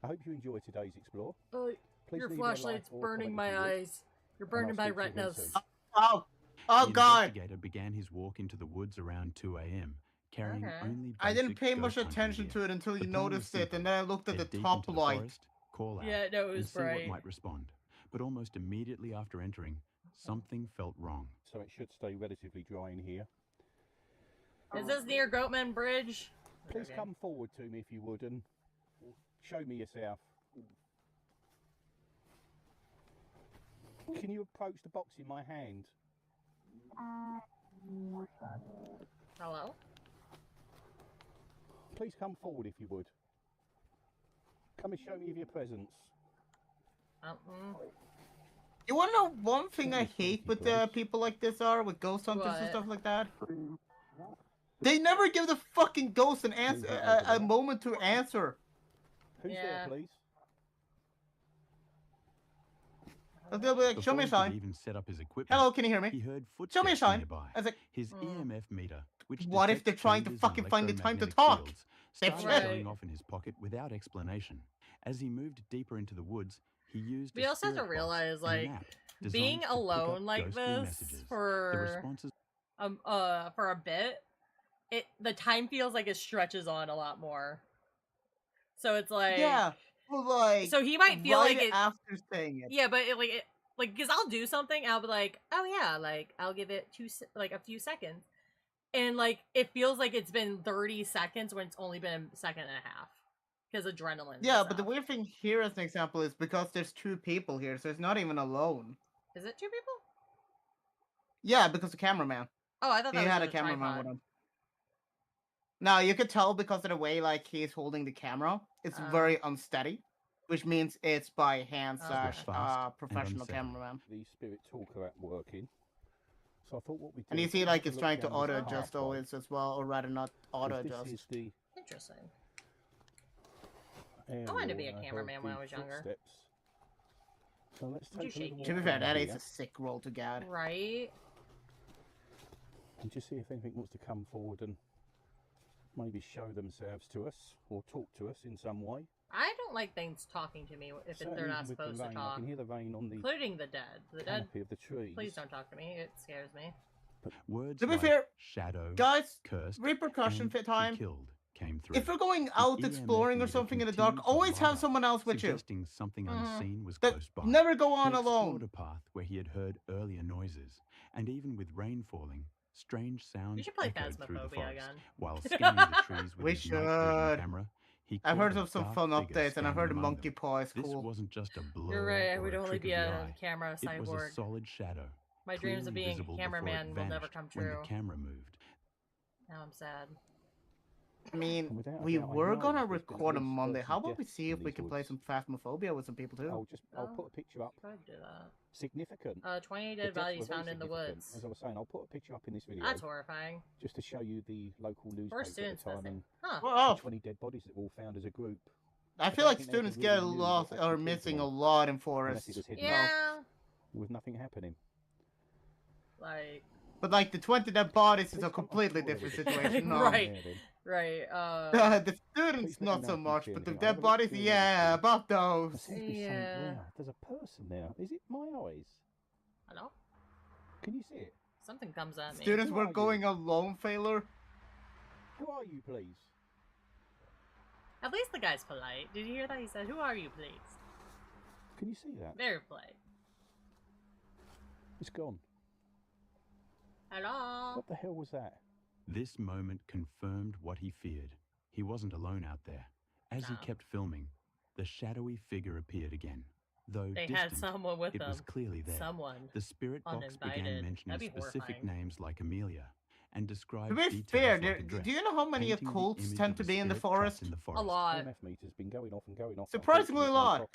I hope you enjoy today's explore. Please Your leave me a like flashlight's or burning comment if my you would, eyes. You're and burning I'll my speak to you again retinas. soon. Oh The god! investigator began his walk into the woods around 2 a.m., carrying Okay. only I didn't basic pay much ghost hunting attention gear. to it until The you plan was noticed it, simple. and then I looked at Head the deep top into the light. forest, call out, Yeah, no, it and was see what bright. might respond. But almost immediately after entering, something felt wrong. So it should stay relatively dry in here. Is this near Goatman Bridge? Please come forward to me if you would and show me yourself. Can you approach the box in my hand? Hello? Please come forward if you would. Come and show me of your presence. You wanna know one thing I hate with people like this with ghost hunters and stuff like that? They never give the fucking ghost an answer, a moment to answer. Who's there, please? They'll be like, show me a sign. Even set up his equipment, hello, can you hear me? He heard show me a footsteps sign. nearby. I was like, his EMF meter, which what if they're trying to fucking find the time to talk? Started going off in his pocket without explanation. As he moved deeper into the woods, he used. We also have to realize, like, being alone like this for a bit, the time feels like it stretches on a lot more. So it's like, yeah, well, like, so he might feel right like it after saying it. Yeah, but because I'll do something, I'll be like, oh yeah, like I'll give it a few seconds, and like it feels like it's been 30 seconds when it's only been a second and a half because adrenaline. Yeah, but the weird thing here, as an example, is because there's 2 people here, so it's not even alone. Is it 2 people? Yeah, because the cameraman. Oh, I thought that he was had a the cameraman tripod. with him. Now you could tell because of the way like he's holding the camera, it's very unsteady, which means it's by hand / professional cameraman. The spirit talker at working. So I thought what we did. And you see, like it's trying to auto adjust always as well, or rather not auto adjust. This is the Interesting. I wanted to be a cameraman when I was younger. So let's take a to be fair, that is a sick role to get. Right. And just see if anything wants to come forward and maybe show themselves to us or talk to us in some way. I don't like things talking to me if they're not supposed to talk. I can hear the rain on the including the dead. The dead of the trees. Please don't talk to me. It scares me. But words to be like fair, shadow, guys, cursed, repercussion fit time. Killed came through. If you're going out exploring or something in the dark, always have someone else with you. Suggesting something unseen was close by. Never go on he alone. Explored a path where he had heard earlier noises, and even with rain falling, strange sounds echoed through the forest. Again. While scanning the trees with his night vision camera, I've heard of some fun updates, and I've heard monkey paw is cool. This wasn't just a blur. You're right. I or would a only trick be of the a eye. camera cyborg. It was a solid shadow. My dreams of being visible a cameraman before it will never vanished come when true. the camera moved. Now I'm sad. I mean, we were gonna record on Monday. How about we see if we can play some Phasmophobia with some people too? I'll put a picture up. Could do that. Significant. 20 dead bodies found in the woods. As I was saying, I'll put a picture up in this video. That's horrifying. Just to show you the local newspaper at the time and huh. 20 dead bodies that were all found as a group. I feel like students get lost or missing a lot in forests. Yeah. With nothing happening. But like the 20 dead bodies is a completely different situation. No. Right. The students not so much, but the dead bodies, yeah, about those. Yeah. There's a person there. Is it my eyes? Hello? Can you see it? Something comes at me. Students were going alone, Failure. Who are you, please? At least the guy's polite. Did you hear that? He said, "Who are you, please?" Can you see that? Very polite. It's gone. Hello? What the hell was that? This moment confirmed what he feared. He wasn't alone out there. As he kept filming, the shadowy figure appeared again. Though they distant, had someone with it them. was clearly there. Someone. The spirit box began mentioning specific names like Amelia and described to be fair, do you know how many occults tend to be in the forest? A lot. EMF meter's been going off and going off. Surprisingly a lot.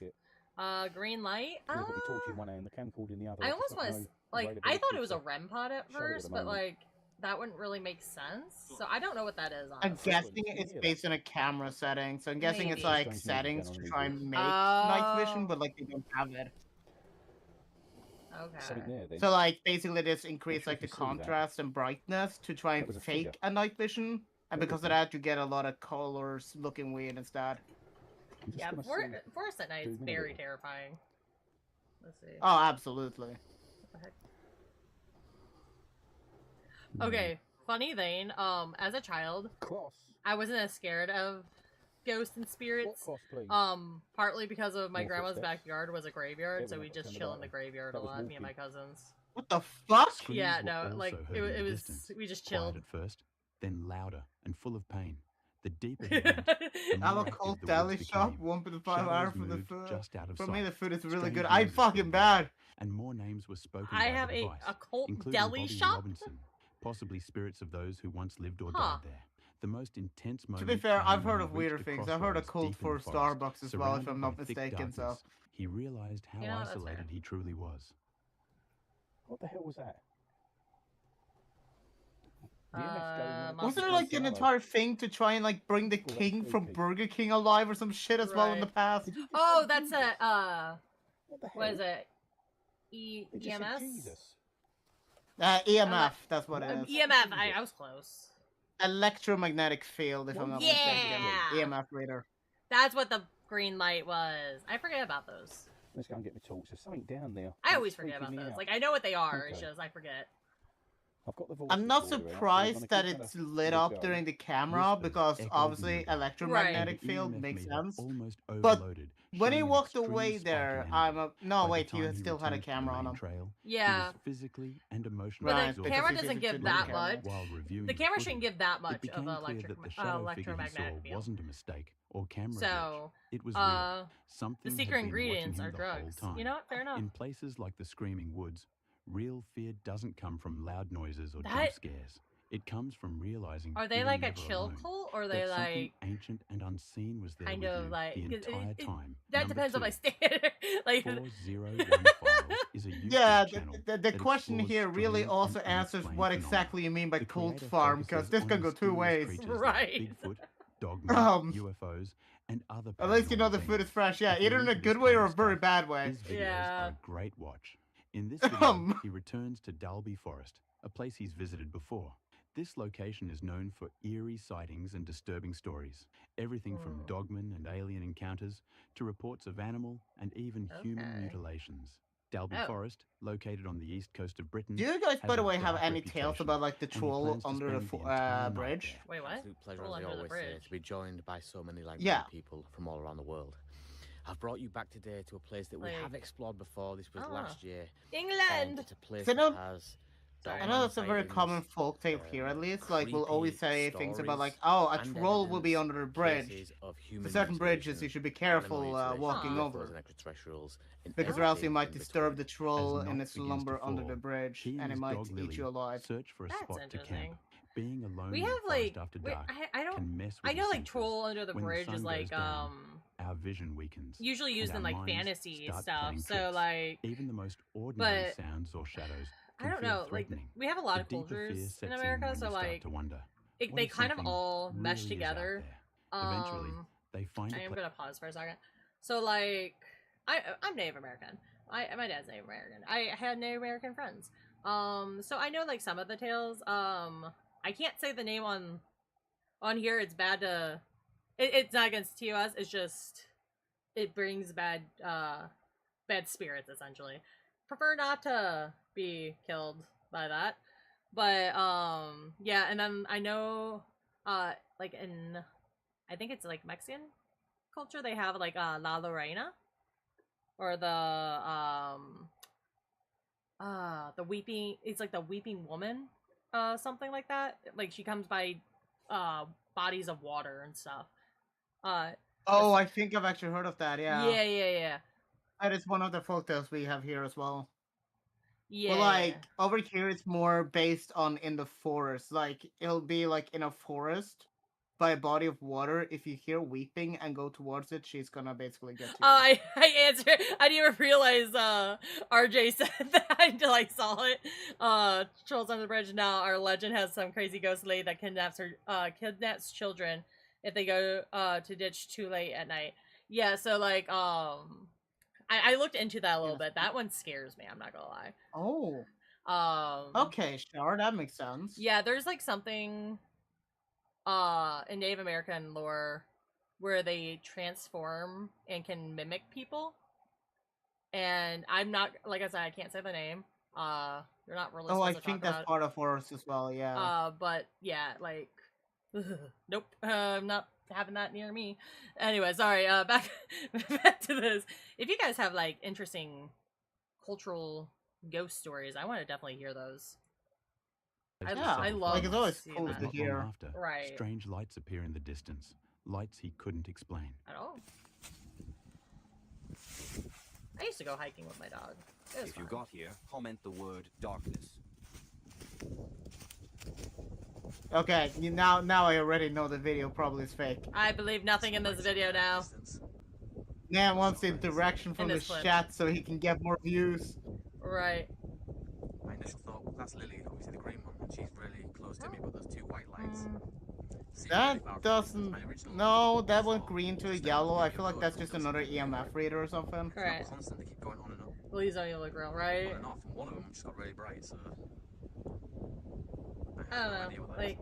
Green light. You've got the torch in one hand, the camcorder in the other. I almost was like, I thought it was a REM pod at first, but like that wouldn't really make sense. So I don't know what that is. Honestly. I'm guessing it's based on a camera setting. So I'm guessing it's like settings to try and make night vision, but like they don't have it. Okay. So like basically just increase like the contrast and brightness to try and fake a night vision, and because of that you get a lot of colors looking weird instead. Yeah, forest at night is very terrifying. Let's see. Oh, absolutely. What the heck? Okay, funny thing. As a child, I wasn't as scared of ghosts and spirits. Partly because of my grandma's backyard was a graveyard, so we just chill in the graveyard a lot, me and my cousins. What the fuck? Yeah, no, like it was. We just chilled. Quiet at first, then louder and full of pain. The deeper he went, the I'm more a active cold the deli woods shop, became. 1.5 hours Shadows for the moved food. just out of For sight. me, the food is really Strange good. I'm noises fucking filled bad. the air, and more names were spoken I by have the a device, cult including deli Bobby shop. Robinson, possibly spirits of those who once lived or Huh. died there. The most intense To moment be fair, came I've when heard he of weirder reached a things. I've heard a crossroads cult deep in for the forest, Starbucks as well, if surrounded I'm not by thick mistaken. So darkness. He realized how You know, that's isolated fair. he truly was. What the hell was that? wasn't there like an entire thing to try and like bring the king from Burger King alive or some shit as well in the past? Oh, that's a what is it? EMS? EMF, that's what it is. EMF. I was close. Electromagnetic field, if I'm not mistaken. EMF reader. That's what the green light was. I forget about those. Let's go and get the torch. There's something down there. I always forget about those. Like I know what they are. It's just I forget. I've got the voice I'm not recorder, surprised that so I'm gonna it's give that a lit go. up during the camera because obviously electromagnetic field makes sense. But when he walked away there, no wait, he still had a camera on him. Yeah. Physically and But emotionally the camera doesn't give that much. The camera shouldn't give that much of an electromagnetic field. Wasn't a mistake or camera So, glitch. It was real. the Something secret had been watching ingredients him are the drugs. whole time. You know what? Fair enough. In places like the Screaming Woods, real fear doesn't come from loud noises or That- jump scares. It comes from realizing Are they you're like a never chill alone, cult, or are that they something like ancient and unseen was there kind with of you like the 'cause entire time? that Number depends on my 2, standard. Like 401 Files is a YouTube Yeah, channel the that question explores here really strange also and answers unexplained what phenomena. exactly you mean by The cult creator farm, because focuses this on can go two mysterious ways. creatures like Right. Bigfoot, dogmen, UFOs, and other At least you know paranormal the food things. is fresh. Yeah, If you're either in a into good this way kind or a of very stuff, bad way. his videos Yeah. are a great watch. In this video, he returns to Dalby Forest, a place he's visited before. This location is known for eerie sightings and disturbing stories. Everything from dogmen and alien encounters to reports of animal and even human mutilations. Dalby Oh. Forest, located on the east coast of Britain. Do you guys, has by the a way, have dark any tales reputation, about like the and he troll plans to under the spend entire night bridge? there. Wait, what? Absolute pleasure, Troll as I under the always say, bridge. to be joined by so many like-minded people from all around the world. I've brought you back today to a place that we Like- have explored before. This was last year. England. It's a place So that no- has I know that's a very common folk tale here, at least. Like, we'll always say things about, like, oh, a troll will be under a bridge. For certain bridges, you should be careful walking over. Because or else you might disturb the troll in its slumber under the bridge, and it might eat you alive. Search for a That's spot to interesting. camp. Being alone We in the have forest like after wait, dark I don't can mess I with know your like senses. troll under the When bridge sun is like goes down, our vision weakens. usually used and in our like minds fantasy start stuff. playing So tricks. like even the most ordinary but sounds or shadows I can don't feel know, like threatening. we have a lot The of deeper fear cultures sets in in America, when so you start like to wonder, it, what they if kind of something all mesh really is out together. there? Eventually, they find I a am place. gonna pause for a second. So like I'm Native American. My dad's Native American. I had Native American friends. So I know like some of the tales. I can't say the name on here. It's bad to it's not against TOS, it's just it brings bad spirits essentially. Prefer not to be killed by that. But yeah, and then I know like in I think it's like Mexican culture they have like La Lorena or the weeping, it's like the weeping woman, something like that. Like she comes by bodies of water and stuff. Oh, I think I've actually heard of that, yeah. Yeah. That is one of the folk tales we have here as well. Yeah. But like over here it's more based on in the forest. Like it'll be like in a forest by a body of water. If you hear weeping and go towards it, she's gonna basically get you. I answered. I didn't even realize RJ said that until I saw it. Trolls on the Bridge. Now our legend has some crazy ghost lady that kidnaps children if they go to ditch too late at night. Yeah, so like I looked into that a little bit. That one scares me, I'm not gonna lie. Oh. Okay, sure, that makes sense. Yeah, there's like something in Native American lore where they transform and can mimic people. And I'm not, like I said, I can't say the name. You're not really Oh, I supposed to think talk that's about part of forest as well, yeah. but yeah, like nope. I'm not having that near me. Anyway, sorry. Back to this. If you guys have like interesting cultural ghost stories, I want to definitely hear those. I love. Like it's always seeing cool that. to hear. After, Right. strange lights appear in the distance. Lights he couldn't explain. At all. I used to go hiking with my dog. It was If you fun. got here, comment the word darkness. Okay, now I already know the video probably is fake. I believe nothing in this video now. Nan wants the interaction from In the this clip. chat so he can get more views. Right. My initial thought, well, that's Lily, obviously the green one, and she's really close to me, but there's two white lights. That doesn't... No, that went green to a yellow. I feel like that's just another EMF reader or something. Correct. Constant, they keep going on and up. Well, these don't even look real, right? On and off, and one of them just got really bright, so... I don't know. Like,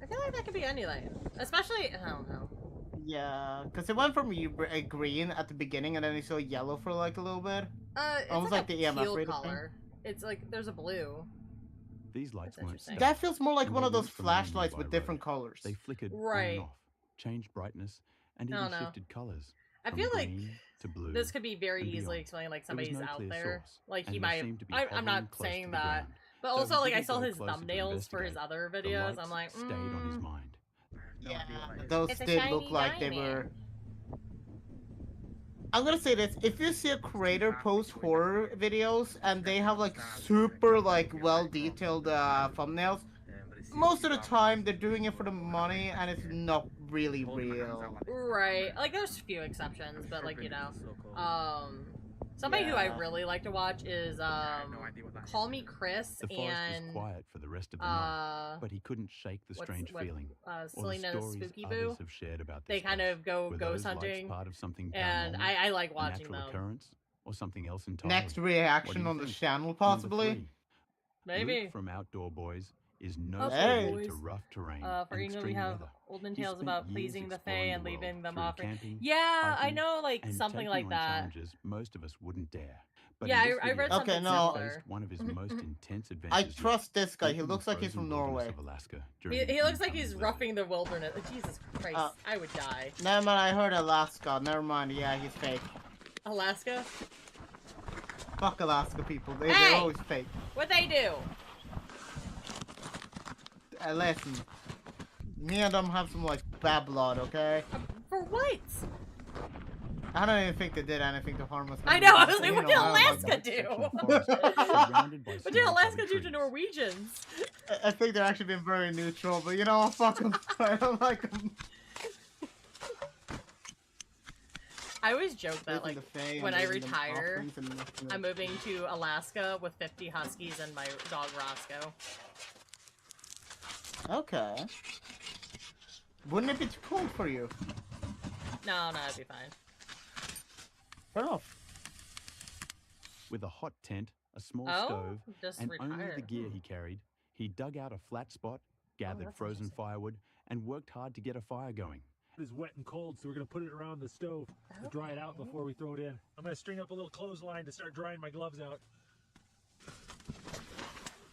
I feel like that could be anything. Especially, I don't know. Yeah, because it went from a green at the beginning and then you saw yellow for like a little bit. It's Almost like like a the EMF teal reader color. It's like, there's a blue. These lights weren't stuck. That feels more like And one they of those went from road flashlights by with road. different colors. They flickered on Right. and off, changed brightness, and I even don't know. shifted colors. I from feel like green to blue this could be very and easily beyond. explained, like There was somebody's no out clear there. source, Like and he they might. seemed to be I'm hovering not close saying to the that, ground. but Though also he like I didn't saw go his closer to thumbnails for his investigate. other The videos. lights I'm like, stayed on his mind. Yeah, those It's a did look shiny like they diamond. were... I'm gonna say this, if you see a creator post horror videos and they have like super like well detailed thumbnails, most of the time they're doing it for the money and it's not really real. right. Like there's a few exceptions, but like somebody who I Yeah. really like to watch is Call Me Chris The forest and was quiet for the rest of the night, but he couldn't shake the strange feeling. Or the Selena stories Spooky others Boo. have shared about They this kind place. of go Were ghost those lights hunting, part of something and paranormal, I like a watching natural them. occurrence, or something else entirely? Next What reaction do you on the think? channel Number possibly? 3. Maybe. Luke from Outdoor Boys is no Outdoor stranger Boys. to rough terrain For and England, we extreme have weather. olden He tales spent about years pleasing the Fae exploring and the world leaving them through off. camping, Yeah, I hiking, know, like and something taking like on that. challenges most of us wouldn't dare. But Yeah, in this I read video, something Okay, no. he similar. faced one of his most intense adventures. I yet. trust this guy, he Deep in looks the like he's from frozen wilderness Norway. of Alaska He during the looks like incoming he's blizzard. roughing the wilderness. Jesus Christ, I would die. Never mind, I heard Alaska, never mind, yeah, he's fake. Alaska? Fuck Alaska people, Hey! they're always fake. What'd they do? Listen, me and them have some like bad blood, okay? For what? I don't even think they did anything to harm us. I know, I was You like, what know, did I don't like Alaska them. do? What did Alaska do to Norwegians? I think they're actually being very neutral, but you know what, fuck them. I don't like them. I always joke that, Raising like, the Fae when and I raising them retire, offerings and- I'm moving to Alaska with 50 huskies and my dog Roscoe. Okay. Wouldn't it be too cold for you? No, it'd be fine. Fair enough. With a hot tent, a small Oh, stove, just and only the retired. gear he carried, he dug out a flat spot, gathered that's frozen firewood, and worked hard to get a fire going. It is wet and cold, so we're going to put it around the stove to dry it out before we throw it in. I'm going to string up a little clothesline to start drying my gloves out.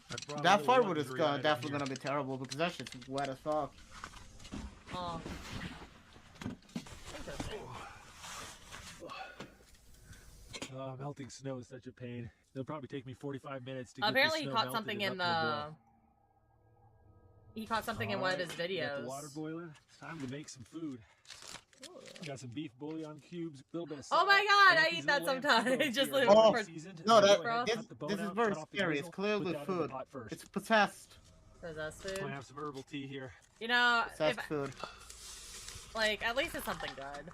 I brought a That little firewood is luxury item definitely here. gonna be terrible because that shit's wet as fuck. Oh. Melting snow is such a pain. It'll probably take me 45 minutes to get Apparently the he snow caught melted something and in up to a the... boil. He caught something in one of his Alright, we got videos. the water boiling. It's time to make some food. Got some beef bouillon cubes, a little bit of Oh salt. my god, got I these eat that little lamb sometimes. kebabs Just here, like Oh, already seasoned. no, Go that, ahead, this, cut the bone this is out, very cut off the scary. gristle, It's clearly put that into food. the pot first. It's possessed. possessed I food. have some herbal tea here. You know, Possessed if, food. like, at least it's something good.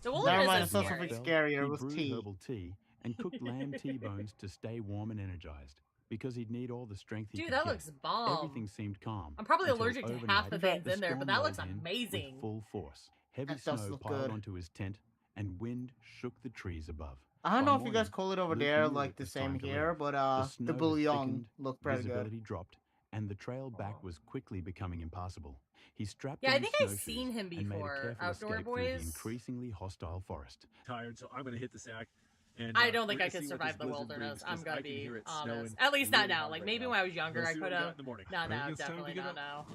The Never wilderness mind, is it's not scary. something scarier. He It was brewed tea. herbal tea and cooked lamb T-bones to stay warm and energized, because he'd need all the strength he Dude, could that get. looks bomb. Everything seemed calm. I'm probably until allergic to overnight, half the things in there, but storm that looks rolled in amazing. with full force. Heavy That does snow look piled good. onto his tent, and wind shook the trees above. I don't By know if you guys morning, call it over Luke there knew like it the was same time to here, leave. but The the snow had bouillon thickened, looked pretty good. visibility dropped, and the trail back was quickly becoming impossible. He strapped Yeah, I on think I've snowshoes seen him and made a before. careful Outdoor escape through the Boys. increasingly hostile forest. Tired, so I'm gonna hit the sack. And, I don't think we're I gonna could see what survive this the blizzard wilderness. brings, I'm 'cause gonna I can be hear it honest. snowing At least not really now. hard Like right maybe now. when I was younger, Let's I see could what we got have. in the morning. No, I think no, it's time to definitely get not up. now.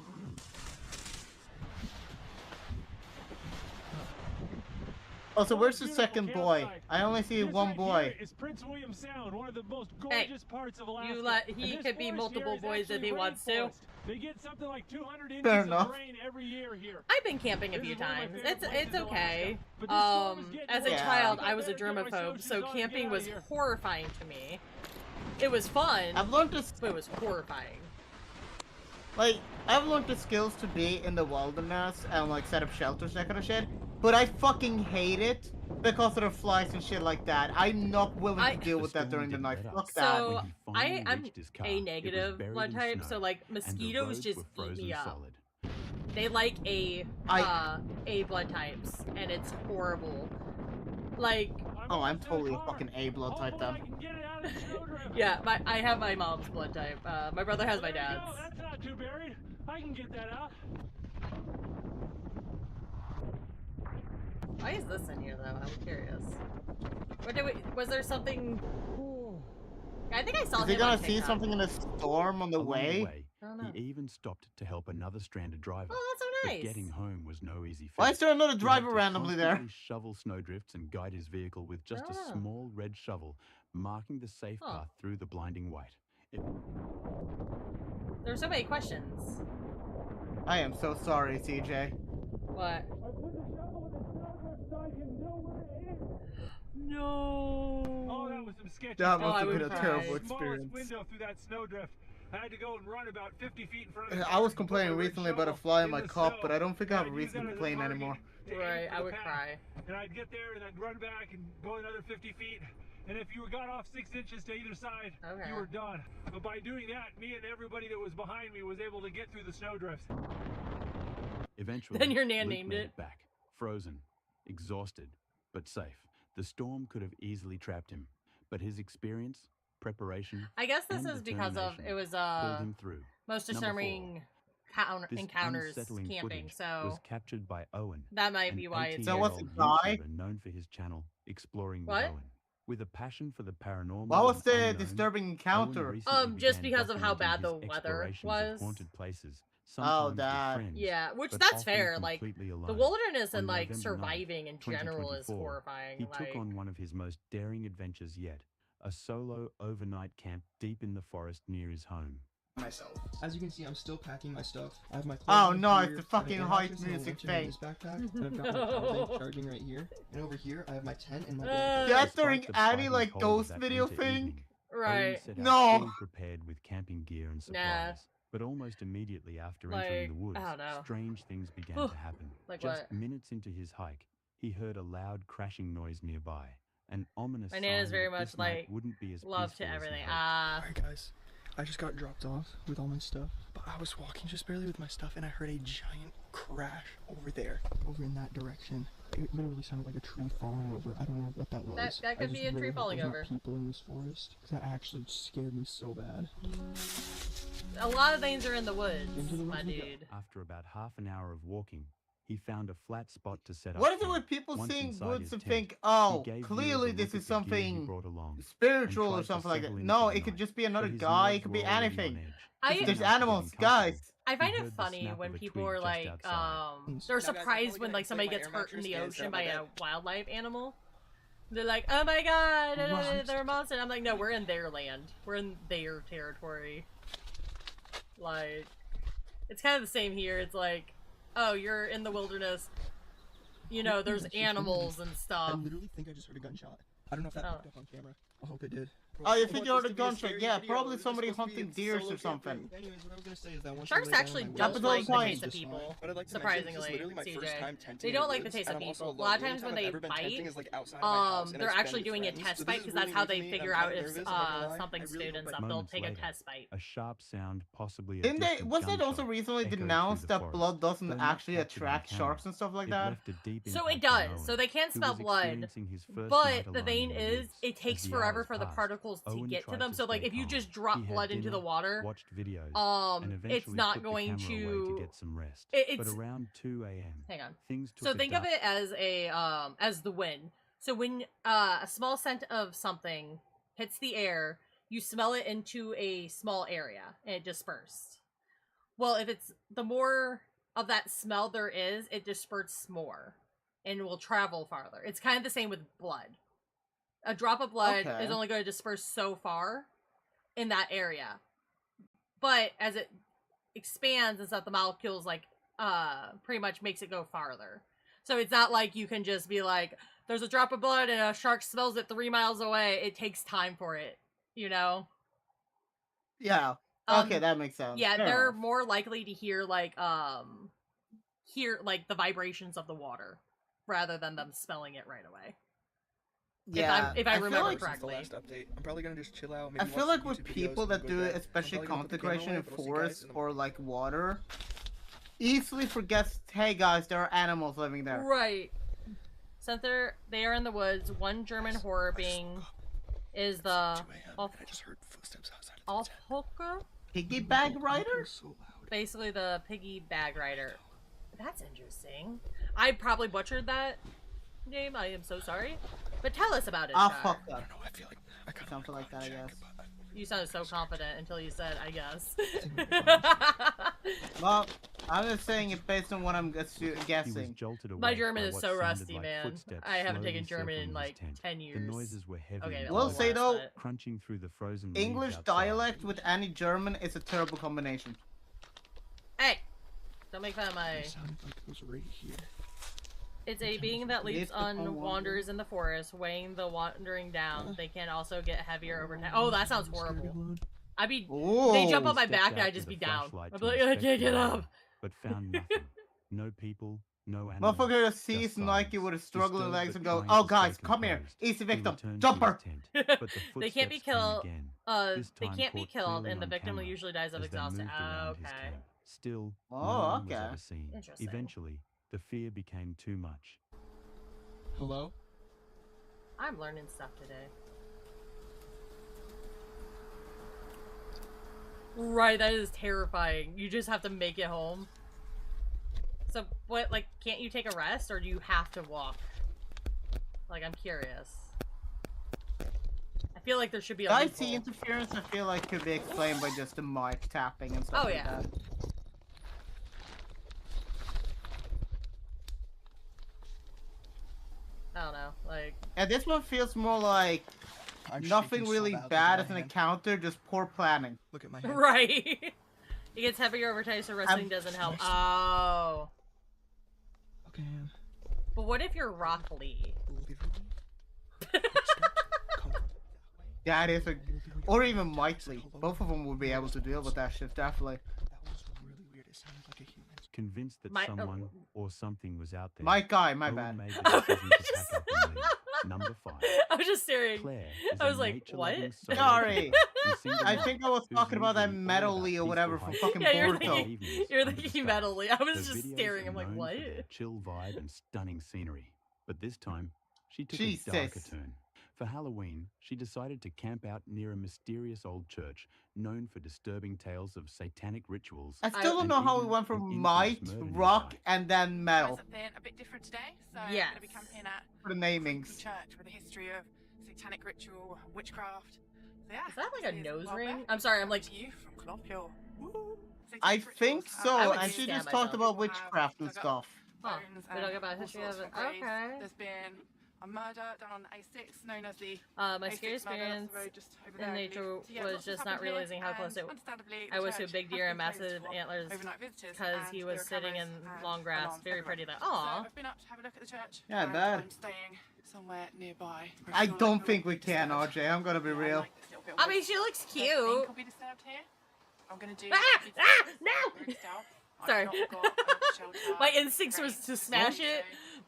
Oh, so where's the second boy? I only see one boy. It's Prince William Sound, one of the most Hey, gorgeous parts of Alaska. you he could be multiple boys if he wants to. They get something like 200 Fair inches enough. of rain every year here. I've been camping a few times. It's okay. As a Yeah. child, I was a germaphobe, so camping was horrifying to me. It was fun. I've learned to, but it was horrifying. like, I've learned the skills to be in the wilderness and like set up shelters, that kind of shit. But I fucking hate it because of the flies and shit like that. I'm not willing to deal with that during the night. Fuck that. So I'm A negative blood type, so like mosquitoes just eat me up. They like A blood types, and it's horrible. Like, oh, I'm totally a fucking A blood type then. yeah, I have my mom's blood type. My brother has my dad's. That's not too buried. I can get that out. Why is this in here though? I'm curious. Was there something? I think I saw him. Is he gonna on see TikTok. something in a storm on the way? I don't know. He even stopped to help another stranded driver. Oh, that's so nice. But getting home was no easy feat. Why is there another He had driver to randomly there? constantly shovel snowdrifts and guide his vehicle with just Oh. a small red shovel, marking the safe path through the blinding white. There's so many questions. I am so sorry, CJ. What? No. Oh, that was some sketchy. That must I have would been a cry. terrible Smallest experience. window through that snowdrift. I had to go and run about 50 feet in front of the I was car, complaining put my red recently about a shovel fly in my the cup, snow. but I don't think I have a I'd use reason that to as a complain target anymore. to aim Right, for I the would path. cry. And I'd get there and I'd run back and go another 50 feet. And if you got off 6 inches to either side, you were done. But by doing that, me and everybody that was behind me was able to get through the snowdrift. Eventually, Then your nan Luke named made it. back, frozen, exhausted, but safe. The storm could have easily trapped him, but his experience, preparation, I guess this and is because of it was pulled him through. most Number disturbing This encounters unsettling camping, footage so was captured by Owen. that might an be why it's 18-year-old So what's the guy? YouTuber known for his channel Exploring What? with Owen. With a passion for the paranormal. What was and the unknown, disturbing Owen encounter? recently just began because of how documenting bad the his weather explorations was. of haunted places, Oh, sometimes with that. friends, yeah, which but that's often fair. Like completely the alone. wilderness On and like November 9th, surviving in general is 2024, horrifying. He like, took on one of his most daring adventures yet, a solo overnight camp deep in the forest near his home. Myself. As you can see, I'm still packing my stuff. I have my clothes Oh in no, here, it's the I have fucking an air hype mattress and a music luncheon in thing. this backpack, and I've got my power bank charging right here. And over here, I have my tent and my That's Despite during the any biting like cold of ghost that video winter thing. evening, Owen right. set out No. fully prepared with camping gear and supplies. Nah. But almost immediately after Like, entering the woods, I don't know. strange things began to happen. Like Just what? minutes into his hike, he heard a loud crashing noise nearby, an ominous My Nana's sign very that much this night like wouldn't be as love to peaceful as he everything. hoped. Alright guys, I just got dropped off with all my stuff, but I was walking just barely with my stuff and I heard a giant crash over there, over in that direction. It literally sounded like a tree falling over. I don't know what that was. That could I be just a tree really hope falling there's over. not people in this forest, because that actually scared me so bad. A lot of things are in the woods, Into the my woods we go. dude. After about half an hour of walking, he found a flat spot to set up. What is it camp. with people Once seeing inside woods his and tent, think, he oh, gave clearly viewers a this look is at the gear he something brought along, spiritual and or tried to something like settle that? into No, the it could night. just be another But his guy, it nerves could were be already on anything. edge. There's Enough to get animals, guys. uncomfortable. I find He it heard the funny snap when of a people twig are just like, outside. they're Now, guys, I'm surprised probably when gonna like somebody inflate gets my air hurt in the mattress and ocean set by up a my wildlife animal. They're like, oh my god, Right. they're a monster. I'm like, no, we're in their land. We're in their territory. Like, it's kind of the same here. It's like, oh, you're in the wilderness. You know, there's animals and I stuff. literally think I just heard a gunshot. I don't know if that picked up on camera. I hope it did. Oh, you I think want you heard this a to be a gunshot? scary Yeah, video. probably It was somebody supposed to be hunting a deers solo or something. camping. Anyways, what I was gonna say is that once Sharks you lay down actually on my don't Episode like the one. taste of just people, fine. But I'd like to mention, this is surprisingly, literally my first CJ. time tenting They in don't the like the woods, taste of and I'm also people. A alone. lot of The only times time when I've they ever been tenting bite, is, like, outside of my house, and they're it's been actually with doing a friends. test So bite this is because that's really how new to they me, and figure I'm out kinda if nervous, I'm not gonna lie. something's I really food and hope I- stuff. They'll Moments take a later, test bite. a sharp sound, possibly a Didn't they? distant Wasn't it also gunshot, recently echoed through denounced the that forest. blood doesn't Though not actually captured on attract camera, sharks and stuff like it that? left a deep So it impact on does. Owen, So they can who smell was blood, experiencing his first but night the alone thing in the is, woods. it takes As the forever hours for the passed, particles to Owen get to tried them. to So like, stay if you calm. just drop He had blood into the dinner, water, watched videos, and it's eventually not put the going camera away to. to get some rest. It's But around 2 a.m., hang on. things took So a think of dark it as a as the wind. So when a small scent of something hits the air, you smell it into a small area and it disperses. Well, if it's the more of that smell there is, it disperses more. and will travel farther. It's kind of the same with blood. A drop of blood is only going to disperse so far in that area. But as it expands and stuff, the molecules like pretty much makes it go farther. So it's not like you can just be like, there's a drop of blood and a shark smells it 3 miles away. It takes time for it, you know? Yeah. Okay, that makes sense. Yeah, Fair they're enough. more likely to hear like the vibrations of the water rather than them smelling it right away. Yeah, if I remember like, correctly. Last update. I'm probably gonna just chill out. I feel like with people that do it, especially content creation in forests or like water, easily forgets, hey guys, there are animals living there. Right. Center, they are in the woods. One German horror being is the I just heard footsteps outside. Alhoka? Piggy bag rider? Basically the piggy bag rider. That's interesting. I probably butchered that name. I am so sorry. But tell us about it. Ah, Shar. fuck that. I don't know. I feel like I kind of Something like that, I guess. You sounded so confident until you said, I guess. Well, I'm just saying it based on what I'm guessing. My German is so rusty, man. I haven't taken German in like 10 years. The noises were heavy. Okay, We'll say though, crunching through the frozen English dialect with any German is a terrible combination. Hey! Don't make fun of my... It sounded like it was right here. It's a being that leaps on wanders in the forest, weighing the wandering down. They can also get heavier over time. Oh, that sounds horrible. I'd be... They jump on my back and I'd just be down. I'd be like, I can't get up. But found nothing. No people, no animals. Motherfucker sees Nike with his struggling legs and goes, oh guys, come here. Easy victim. Jumper. They can't be killed. They can't be killed and the victim usually dies of exhaustion. Okay. Still, oh, okay. Interesting. Eventually, the fear became too much. Hello? I'm learning stuff today. Right, that is terrifying. You just have to make it home. So, what, like, can't you take a rest, or do you have to walk? Like, I'm curious. I feel like there should be a IT interference, I feel like could be explained by just the mic tapping and stuff like that. I don't know, like... Yeah, this one feels more like nothing really bad as an encounter, just poor planning. Look at my hand. Right! It gets heavier over time, so resting doesn't help. Oh. Okay. But what if you're Rock Lee? That is a... Or even Mike Lee. Both of them would be able to deal with that shit, definitely. That was really weird. It sounded like a human. Convinced that someone or something was out there. My guy, my bad. Made the decision to pack up and leave. Number 5. I was just staring. I was like, what? Sorry. I think I was talking about that Metal Lee or whatever from fucking Boruto. You're thinking Metal Lee. I was just staring. I'm like, what? Chill vibe and stunning scenery. But this time, she took a darker turn. For Halloween, she decided to camp out near a mysterious old church known for disturbing tales of satanic rituals. I still don't know how we went from might, rock, and then metal. Something a bit different today, so yes. I'm going to be camping at for the namings. Church with a history of satanic ritual, witchcraft. So yeah, is that like a nose ring? I'm sorry, I'm like... I think so, and she just talked about witchcraft and stuff. Huh. We don't get about history of it. Okay. There's been a murder down on A6, known as the my scary experience in nature was just not realizing how close I was to a big deer and massive antlers because he was sitting in long grass. Very pretty though. Aww. I've been up to have a look at the church. Yeah, bad. I'm staying somewhere nearby. I don't think we can, RJ. I'm gonna be real. I mean, she looks cute. I'll be disturbed here. I'm gonna do. No! Sorry. My instincts was to smash it,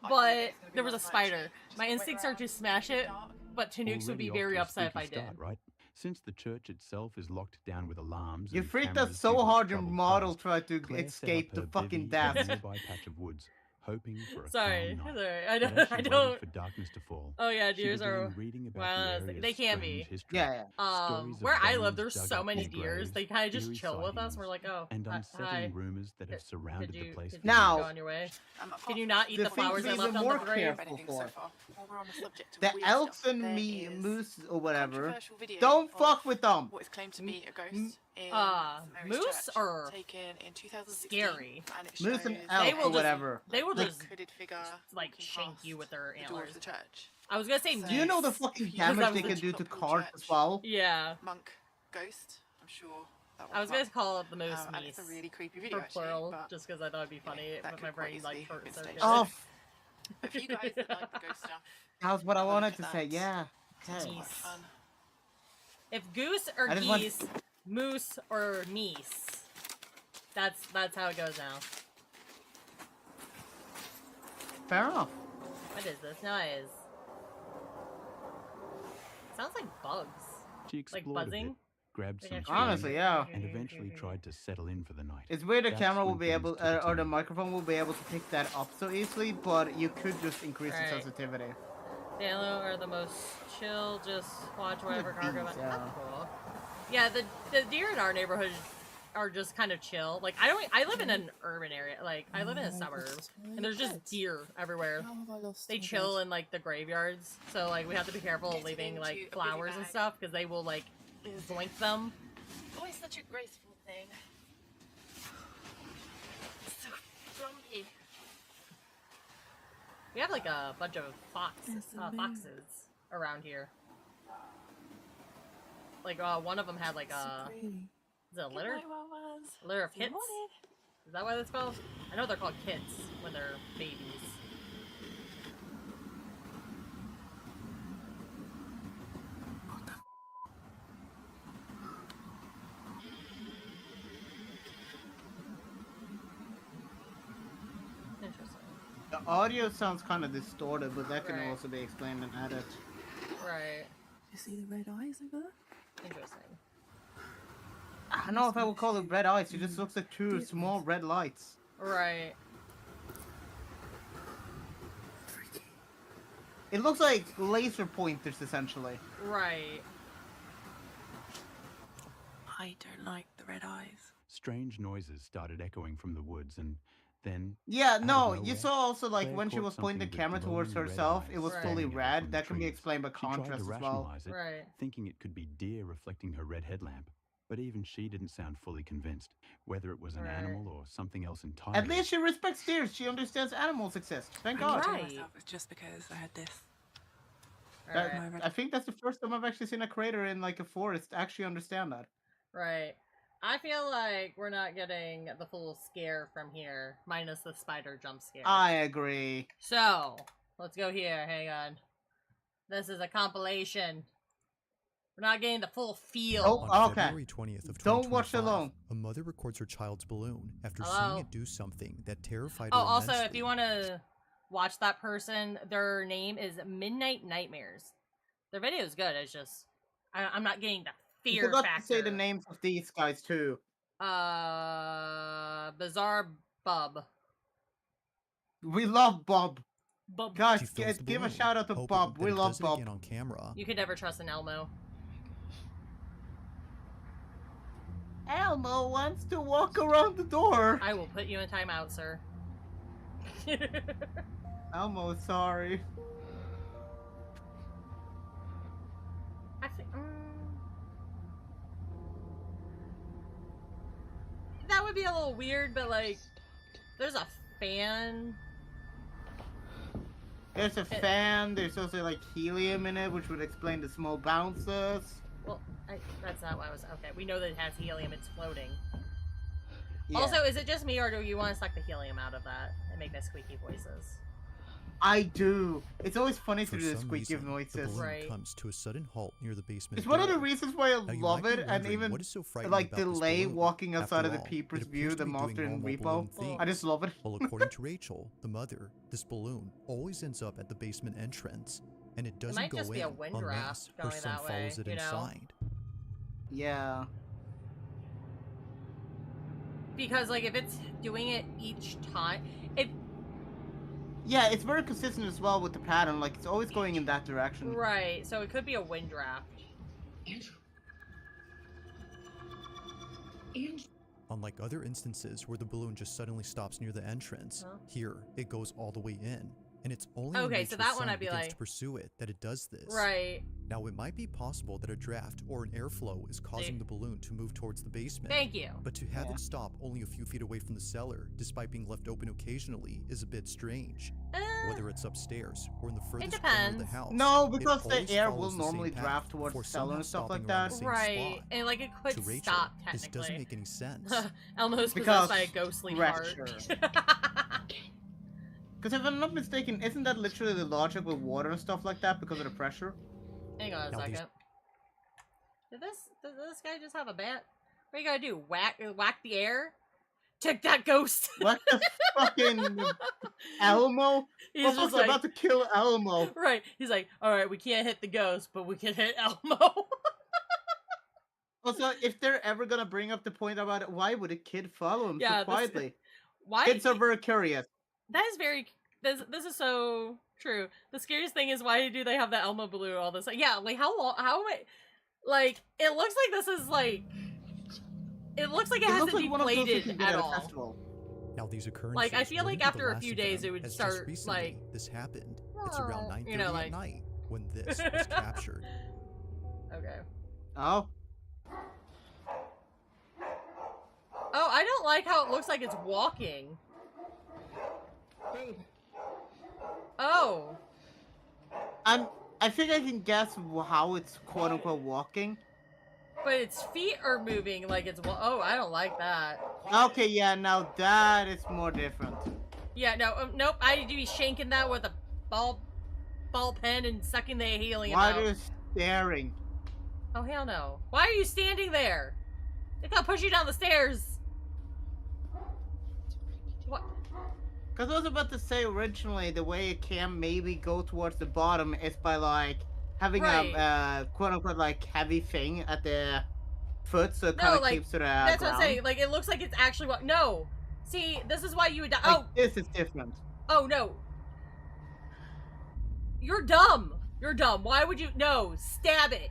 but there was a spider. My instincts are to smash it, but Tanooks would be very upset if I did. Right? Since the church itself is locked down with alarms, you freaked out so hard your model tried to escape the fucking death. Nearby patch of woods, hoping for a sorry. calm night. Sorry, I don't. For darkness to fall. Oh yeah, deers are. Well, they can be. Yeah. Where I live, there's so many deers. They kind of just chill with us. We're like, oh, and unsettling hi. rumors that have surrounded the place. Could now, you go on your way? Can you not eat the flowers I left on the grave? The elks and moose or whatever. Don't fuck with them. What is claimed to be a ghost. Moose or taken in 2016, scary. Moose and elk or whatever. They will will just hooded figure like shank you with their the door antlers. of the church. I was gonna say, do you know the fucking damage they can do to carts as well? Yeah. Monk, ghost. I'm sure. I was gonna call it the moose and meese. it's a really creepy video, for plural, just because I thought it'd be funny with my brain like short circuit. Oh, if you guys that like the ghost stuff, that was what I wanted to say. Yeah. Okay. fun. If goose or geese, moose or meese. That's how it goes now. Fair enough. What is this noise? Sounds like bugs. She Like explored buzzing. a bit, grabbed some Honestly, food, yeah. and eventually tried to settle in for the night. It's weird the That's camera will when be things able, took a or the turn. microphone will be able to pick that up so easily, but you could just increase the Right. sensitivity. Daniel are the most chill. Just watch whatever cargo. bees, That's yeah. cool. Yeah, the deer in our neighborhood are just kind of chill. Like I live in an urban area. Like I live in a suburbs, and there's just deer everywhere. They chill in like the graveyards, so like we have to be careful of leaving like flowers and stuff because they will like zoink them. Always such a graceful thing. So frumpy. We have like a bunch of foxes around here. Like one of them had like a is it a litter? A litter of kits? Is that what it's called? I know they're called kits when they're babies. Interesting. The audio sounds kind of distorted, but that can Right. also be explained and added. Right. You see the red eyes over there? Interesting. I don't know if I would call it red eyes. It just looks like two small red lights. Right. It looks like laser pointers, essentially. Right. I don't like the red eyes. Strange noises started echoing from the woods, and then... Yeah, out of no, you nowhere, saw also like Claire when she caught was pointing the something camera with towards glowing red herself, eyes it was Right. fully standing out red. from That the can be trees. explained by She tried contrast to as well. rationalize it, Right. thinking it could be deer reflecting her red headlamp. But even she didn't sound fully convinced, whether it was an Right. animal or something else entirely. At least she respects deer. She understands animals exist. Thank I God. told Right. myself it's just because I had this. Right. I think that's the first time I've actually seen a creator in like a forest actually understand that. Right. I feel like we're not getting the full scare from here, minus the spider jump scare. I agree. So, let's go here. Hang on. This is a compilation. We're not getting the full feel. Oh, On okay. February 20th of Don't watch 2025, alone. a mother records her child's balloon after Hello? seeing it do something that terrified Oh, her also, immensely. if you want to watch that person, their name is Midnight Nightmares. Their video is good. It's just I'm not getting the You fear forgot factor. to say the names of these guys too. Bizarre Bub. We love Bob. Bub. Guys, She fills the give a balloon, shout out to hoping Bob. that We it love does it Bob. again on camera. You can never trust an Elmo. Elmo wants to walk around the door. I will put you in timeout, sir. Elmo, sorry. I think that would be a little weird, but like, there's a fan. There's a fan. There's also like helium in it, which would explain the small bounces. Well, that's not what I was. Okay, we know that it has helium. It's floating. Yeah. Also, is it just me, or do you want to suck the helium out of that and make the squeaky voices? I do. It's always funny to For do the some squeaky reason, the noises. balloon Right. comes to a sudden halt near the basement It's one of the door. reasons why I Now, you love might be it, and wondering, even what is so frightening like about this delay balloon? walking outside After of the all, Peepers it view, appears the to be monster doing in normal Repo. balloon things. I just love it. Well, according to Rachel, the mother, this balloon always ends up at the basement entrance, and it doesn't might go just be in a wind unless draft her going son that way, follows it you know? inside. Yeah. Because like, if it's doing it each time, Yeah, it's very consistent as well with the pattern. Like, it's always going in that direction. right. So it could be a wind draft. Unlike other instances where the balloon just suddenly stops near the entrance, Huh? here it goes all the way in, and it's only when Okay, so Rachel's that one son I'd be begins like- to pursue it that it does this. Right. Now, it might be possible that a draft or an airflow is causing the balloon to move towards the basement. Thank you. But to have it stop only a few feet away from the cellar, despite being left open occasionally, is a bit strange. Whether it's upstairs or in the furthest corner of the house. No, it because the always air follows will the same normally path draft towards before the cellar and somehow stuff like stopping around that. the same Right, spot. and like it could To Rachel, stop this technically. doesn't make any sense. Elmo's Because possessed by a ghostly pressure. heart. Because if I'm not mistaken, isn't that literally the logic with water and stuff like that because of the pressure? Hang on a Now second. Did this guy just have a bat? What you gotta do? Whack the air? Take that, ghost! What the fucking Elmo? He's What just fuck's about to kill Elmo? Right. He's like, alright, we can't hit the ghost, but we can hit Elmo. Also, if they're ever gonna bring up the point about it, why would a kid follow him Yeah, so quietly? Why? Kids are very curious. That is very. This is so true. The scariest thing is, why do they have the Elmo balloon all this? Yeah, like how long? How am I? Like, it looks like this is like. It looks like it hasn't looks like one of those you deflated can get at at a all. festival. Now these occurrences. Like, I feel wouldn't like be the after a last few of days them, it would as start, just recently, like- this happened. It's around 9:30 you know, like- at night when this was captured. Okay. Oh. Oh, I don't like how it looks like it's walking. Oh. I think I can guess how it's quote unquote walking. But its feet are moving like it's. Oh, I don't like that. Okay, yeah, now that is more different. Yeah, no, nope. I need to be shanking that with a ball pen and sucking the helium Why out. are you staring? Oh, hell no. Why are you standing there? They're gonna push you down the stairs. What? Because I was about to say originally the way it can maybe go towards the bottom is by like having a quote unquote like heavy thing at the foot so it kind No, of like, keeps to the that's ground. what I'm saying. Like, it looks like it's actually what. No. See, this is why you would die. Like, Oh, this is different. oh, no. You're dumb. You're dumb. Why would you? No, stab it.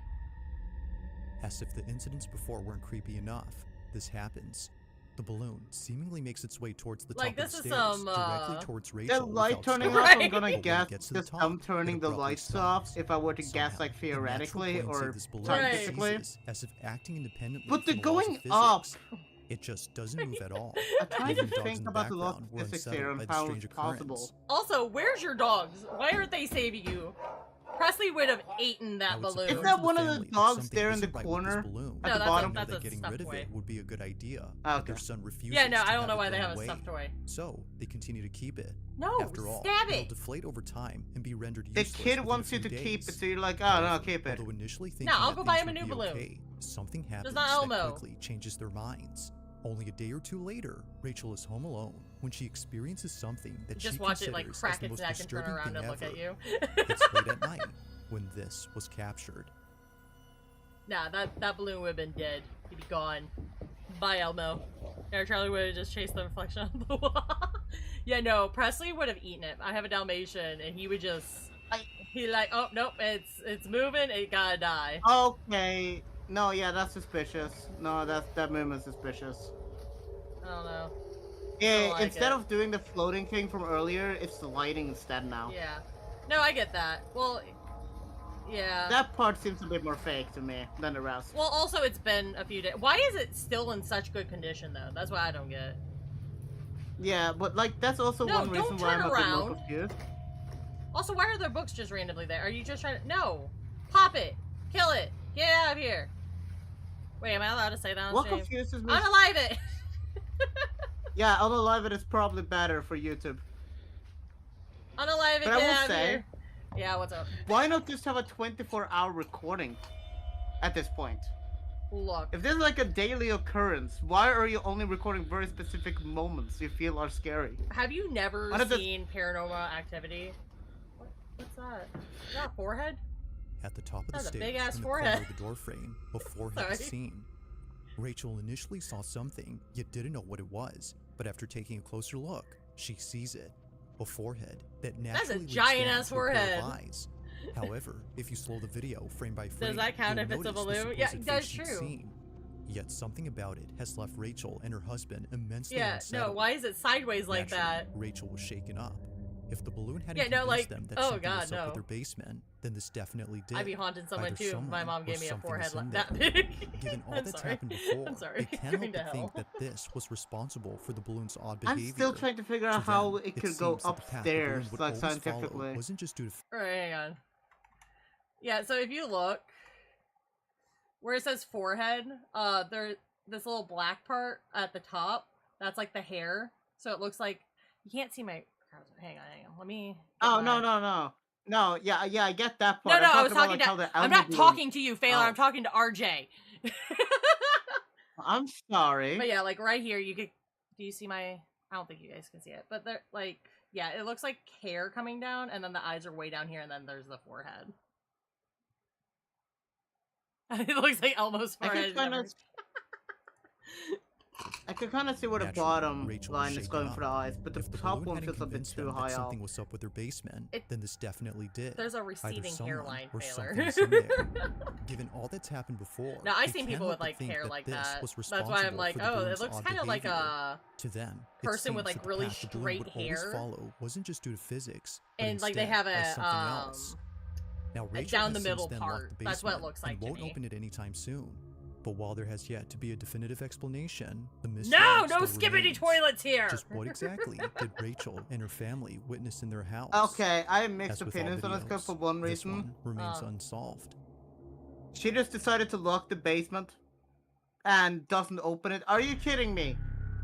As if the incidents before weren't creepy enough, this happens. The balloon seemingly makes its way towards the Like, top of this the is stairs, some, directly towards The Rachel. light without turning stopping. off, I'm But gonna when it guess gets to the just top, I'm turning it the abruptly lights off stops. if I were to guess Somehow, like the natural theoretically buoyancy or of this balloon scientifically. ceases, as if acting independently But the from the laws of going physics, up. it just doesn't move at all. I'm trying Even to dogs think in the about the laws background of were physics unsettled here by and the how strange it's possible. occurrence. Also, where's your dogs? Why aren't they saving you? Presley would have eaten that balloon. Is that one of the family that dogs something there in the isn't right with corner this balloon. at No, the that's bottom? that's that a getting stuffed rid of toy. it would be a good idea, Okay. but their son refuses. Yeah, no, to I don't have know it why they thrown have a away. stuffed toy. So they continue to keep it. No, After all, stab it'll it. deflate over time and be rendered The useless kid within wants a you to few keep it, days. so you're like, oh no, keep it. Although initially thinking No, I'll that go buy things him a would new be balloon. okay, something happens not that Elmo. quickly changes their minds. Only a day or two later, Rachel is home alone when she experiences something that Just she watch it considers like crack as the its most neck and turn disturbing around thing and look ever. at you. It's late at night when this was captured. Nah, that balloon would have been dead. He'd be gone. Bye, Elmo. Or Charlie would have just chased the reflection on the wall. Yeah, no, Presley would have eaten it. I have a Dalmatian, and he would just... He like, oh, nope, it's moving, it gotta die. Okay. No, yeah, that's suspicious. No, that movement's suspicious. I don't know. Yeah, like instead it. of doing the floating thing from earlier, it's the lighting instead now. Yeah. No, I get that. Well, yeah. That part seems a bit more fake to me than the rest. Well, also, it's been a few days. Why is it still in such good condition, though? That's what I don't get. Yeah, but like that's also No, one reason don't why I'm turn a bit more around. confused. Also, why are there books just randomly there? Are you just trying to... No! Pop it! Kill it! Get out of here! Wait, am I allowed to say that on What stream? confuses me? Unalive it! Yeah, unalive it is probably better for YouTube. Unalive it, But I get will out of say- here! Yeah, what's up? Why not just have a 24-hour recording at this point? Look. If this is like a daily occurrence, why are you only recording very specific moments you feel are scary? Have you never Why does it- seen Paranormal Activity? What's that? Is that a forehead? At the top of the That's a stairs, big-ass in the forehead. corner of the door frame, a forehead Sorry. is seen. Rachel initially saw something, yet didn't know what it was. But after taking a closer look, she sees it. A forehead that naturally leads giant-ass down to a pair of forehead. eyes. However, if you slow the video frame by frame, Does that count you'll if it's a notice the balloon? Yeah, supposed that's face she'd true. seen. Yet something about it has left Rachel and her husband immensely Yeah, unsettled. no, why is it sideways like Naturally, that? Rachel was shaken up. If the balloon hadn't Yeah, no, convinced like, them that oh something god, was up no. with their basement, then this definitely did. I'd be haunting someone Either too if my someone mom or gave me a something forehead was in that there. big. Given all I'm that's sorry. happened before, I'm sorry. they can't Going help to but think hell. that this was responsible for the balloon's odd I'm behavior. still trying to figure out To how them, it could go seems that the path the balloon upstairs, would like always follow scientifically. wasn't just due to Alright, hang on. Yeah, so if you look where it says forehead, there's this little black part at the top. That's like the hair. So it looks like you can't see my. Hang on. Let me. Oh no, yeah, I get that part. No, I'm I was about, talking like, to. how the I'm Elmo not balloon- talking to you, Phaler. Oh. I'm talking to RJ. I'm sorry. But yeah, like right here, you could. Do you see my? I don't think you guys can see it, but they're like, yeah, it looks like hair coming down, and then the eyes are way down here, and then there's the forehead. It looks like Elmo's forehead. I could kind of see where the Naturally, bottom Rachel line was is going shaken for the up. eyes, but the If the top balloon one hadn't feels a bit convinced too them high that up. something was up with their basement, then this definitely did. There's a Either receding someone hairline, or Phaler. something was in there. Given all that's happened before, No, I've they seen can't people help with but like think hair that like this that. was That's why I'm responsible like, for the oh, it balloon's looks odd kind of like behavior. a To them, it person with seems like that the really path the balloon straight would always hair, follow wasn't just due to physics, but and like they instead have by a something else. Now, Rachel down the has since middle then part. locked the That's what it basement looks like and to won't me. open it anytime soon. But while there has yet to be a definitive explanation, the mystery No still skibbity remains. toilets here. Just what exactly did Rachel and her family witness in their house? Okay, I have mixed As with all opinions on this guy videos, for one this reason. one remains unsolved. She just decided to lock the basement and doesn't open it. Are you kidding me?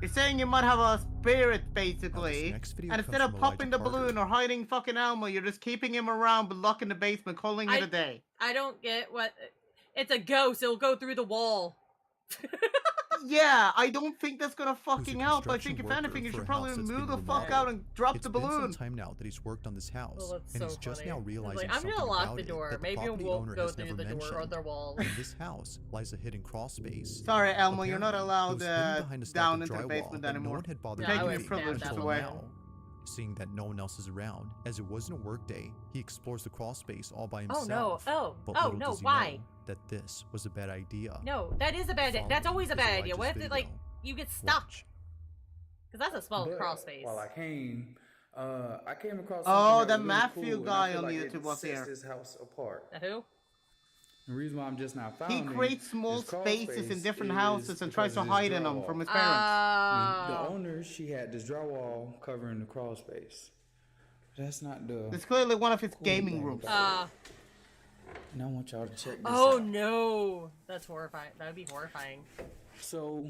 You're saying you might have a spirit, basically, next video and comes instead of from popping Elijah the balloon Carter. or hiding fucking Elmo, you're just keeping him around but locking the basement, calling it a day. I don't get what. It's a ghost. It'll go through the wall. Yeah, I don't think that's gonna Who's a fucking help. I construction think if worker anything, you for should a probably house that's move been the fuck remodeled. out and drop It's the been balloon. some time now that he's worked on this house, Well, that's and so he's just funny. now It's realizing like, I'm something gonna lock about the it door. that the Maybe it property won't owner go has through never the door or mentioned. the wall. In this house lies a hidden crawl space. Sorry, Elmo, you're not Apparently, allowed it was hidden behind a stack down of into the drywall basement that anymore. No one had bothered Taking moving your privileges until away. now. Seeing that no one else is around, as it wasn't a work day, he explores the crawl space all by Oh, himself. no. But Oh, little no, does he why? know that this was a bad idea. No, that is a bad. That's always a bad idea. What if it, like you get stuck? Watch. Because that's a small But crawl space. While I came across. Oh, something the that was really Matthew cool, and I guy feel on like YouTube it was sets here. this house apart. Who? The reason why I'm just now He founding creates small this crawl spaces in space different is houses and tries because to of this hide in them drywall. from his parents. The owner, she had this drywall covering the crawl space. That's not the. It's clearly one of his cool gaming thing rooms. about it. And I want y'all to check this Oh out. no, that's horrifying. That would be horrifying. So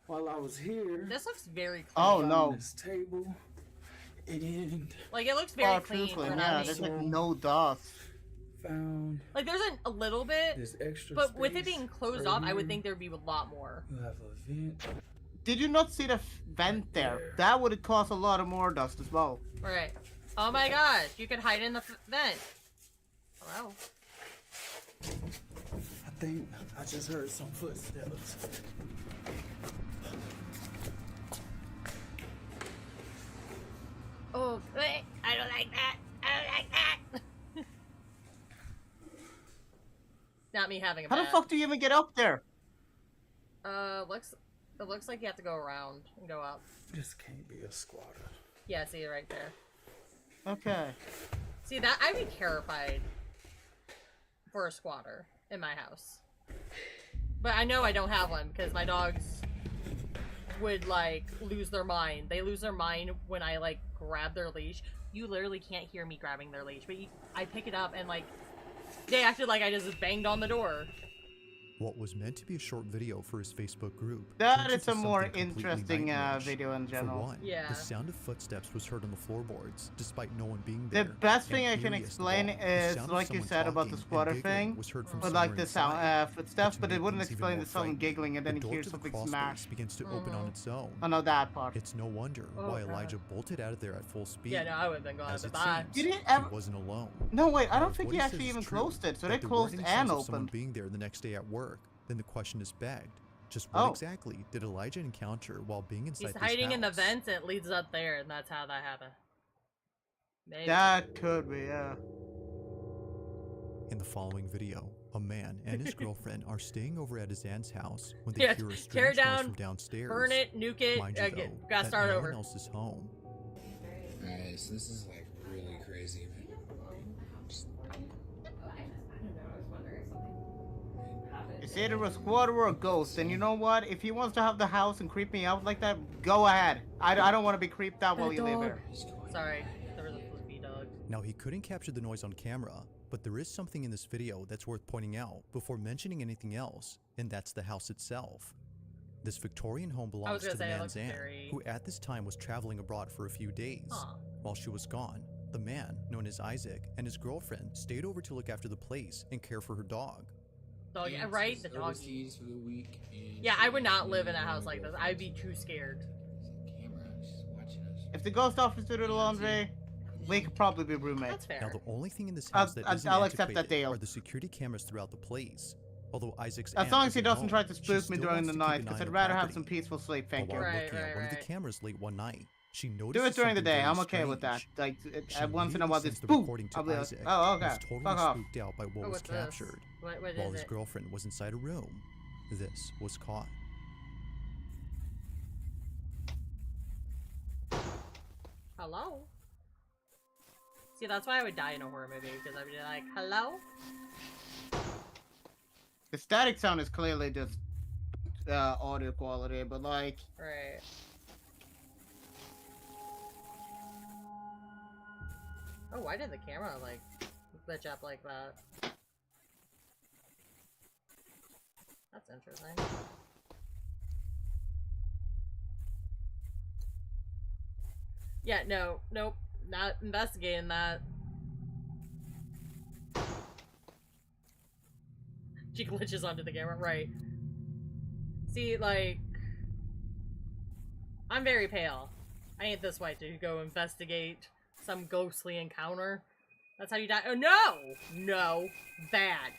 while I was here, This looks very clean. Oh no. this table, and Like it looks very Oh, clean. truthfully, for yeah, not there's being- like no dust. found Like there's a little bit, this extra but with it space being closed right off, I would here. think there'd be a lot more. You have a vent. Did you not see the vent there? That would have caused a lot of more dust as well. Right. Oh my gosh, you could hide in the vent. Hello. I think I just heard some footsteps. Oh, wait, I don't like that. I don't like that. Not me having a How bad. the fuck do you even get up there? It looks like you have to go around and go up. This can't be a squatter. Yeah, see it right there. Okay. See that? I'd be terrified for a squatter in my house. But I know I don't have one because my dogs would like lose their mind. They lose their mind when I like grab their leash. You literally can't hear me grabbing their leash, but I pick it up and like they acted like I just banged on the door. What was meant to be a short video for his Facebook group. That turned is a into more something completely interesting nightmarish. video in general. For one, Yeah. the sound of footsteps was heard on the floorboards, despite no one being The there. best thing And I can eeriest of explain all, the is, sound of like you someone said about the talking squatter and giggling thing, was heard from with like somewhere the sound inside. footsteps, to but it make wouldn't things even explain more the someone frightening, giggling and then the you door hear to the something crawl smash. space begins to open on its own. I know that part. It's no wonder Oh, why God. Elijah bolted out of there at full speed. Yeah, no, I would've been glad As to it die. seems, You didn't he ever- wasn't alone. No, wait, I Now, don't if think what he he actually says is even true, closed it, so that they there closed weren't any and signs of someone opened. being there the next day at work, then the question is begged. Just what Oh. exactly did Elijah encounter while being inside He's this hiding in the house? vents and it leads up there, and that's how that happened. Maybe. That could be, yeah. In the following video, a man and his girlfriend are staying over at his aunt's house when they Yeah, hear a tear it strange noise down, from downstairs. burn it, nuke it, Mind you, though, gotta that start no over. one else is home. Alright, so this is like crazy. It's either a squad or a ghost, and you know what? If he wants to have the house and creep me out like that, go ahead. I don't want to be creeped out while you live here. Sorry, there was a flippy dog. Now, he couldn't capture the noise on camera, but there is something in this video that's worth pointing out before mentioning anything else, and that's the house itself. This Victorian home belongs to the man's aunt, who at this time was traveling abroad for a few days. While she was gone, the man, known as Isaac, and his girlfriend stayed over to look after the place and care for her dog. Dog, yeah, right? The dog. Yeah, I would not live in a house like this. I'd be too scared. If the ghost officer did the laundry, we could probably be roommates. That's fair. Now, the only thing in this house that isn't I'll accept that antiquated deal. are the security cameras throughout the place. Although Isaac's as aunt long as he isn't doesn't home, try to she spook me still during wants the to night, keep an because eye I'd on rather have property. some peaceful sleep, thank But you. while looking at one of the cameras late one night, she noticed Do it during the something day, very I'm okay with that. strange. Like, once in a while, this the boom! recording to I'll be like, Isaac, oh, who okay, was totally fuck off. spooked out by what was what's this? captured. What While is his it? girlfriend was inside a room, this was caught. Hello? See, that's why I would die in a horror movie, because I would be like, hello? The static sound is clearly just audio quality, but like... Right. Oh, why did the camera, like, glitch up like that? That's interesting. Yeah, no, nope, not investigating that. She glitches onto the camera, right. See, like, I'm very pale. I ain't this white to go investigate some ghostly encounter. That's how you die. Oh, no! No. Bad.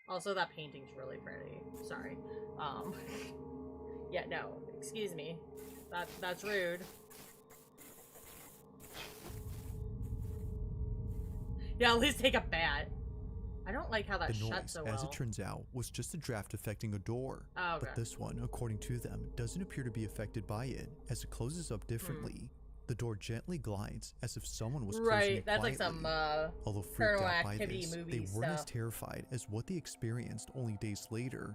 Also, that painting's really pretty. Sorry. Yeah, no. Excuse me. That's rude. Yeah, at least take a bat. I don't like how that The shuts noise, so well. as it turns out, was just a draft affecting a door. Oh, okay. But this one, according to them, doesn't appear to be affected by it, as it closes up differently. The door gently glides, as if someone was closing Right, it that's quietly. like some Although freaked Paranormal out by Activity this, movie they weren't as stuff. terrified as what they experienced only days later.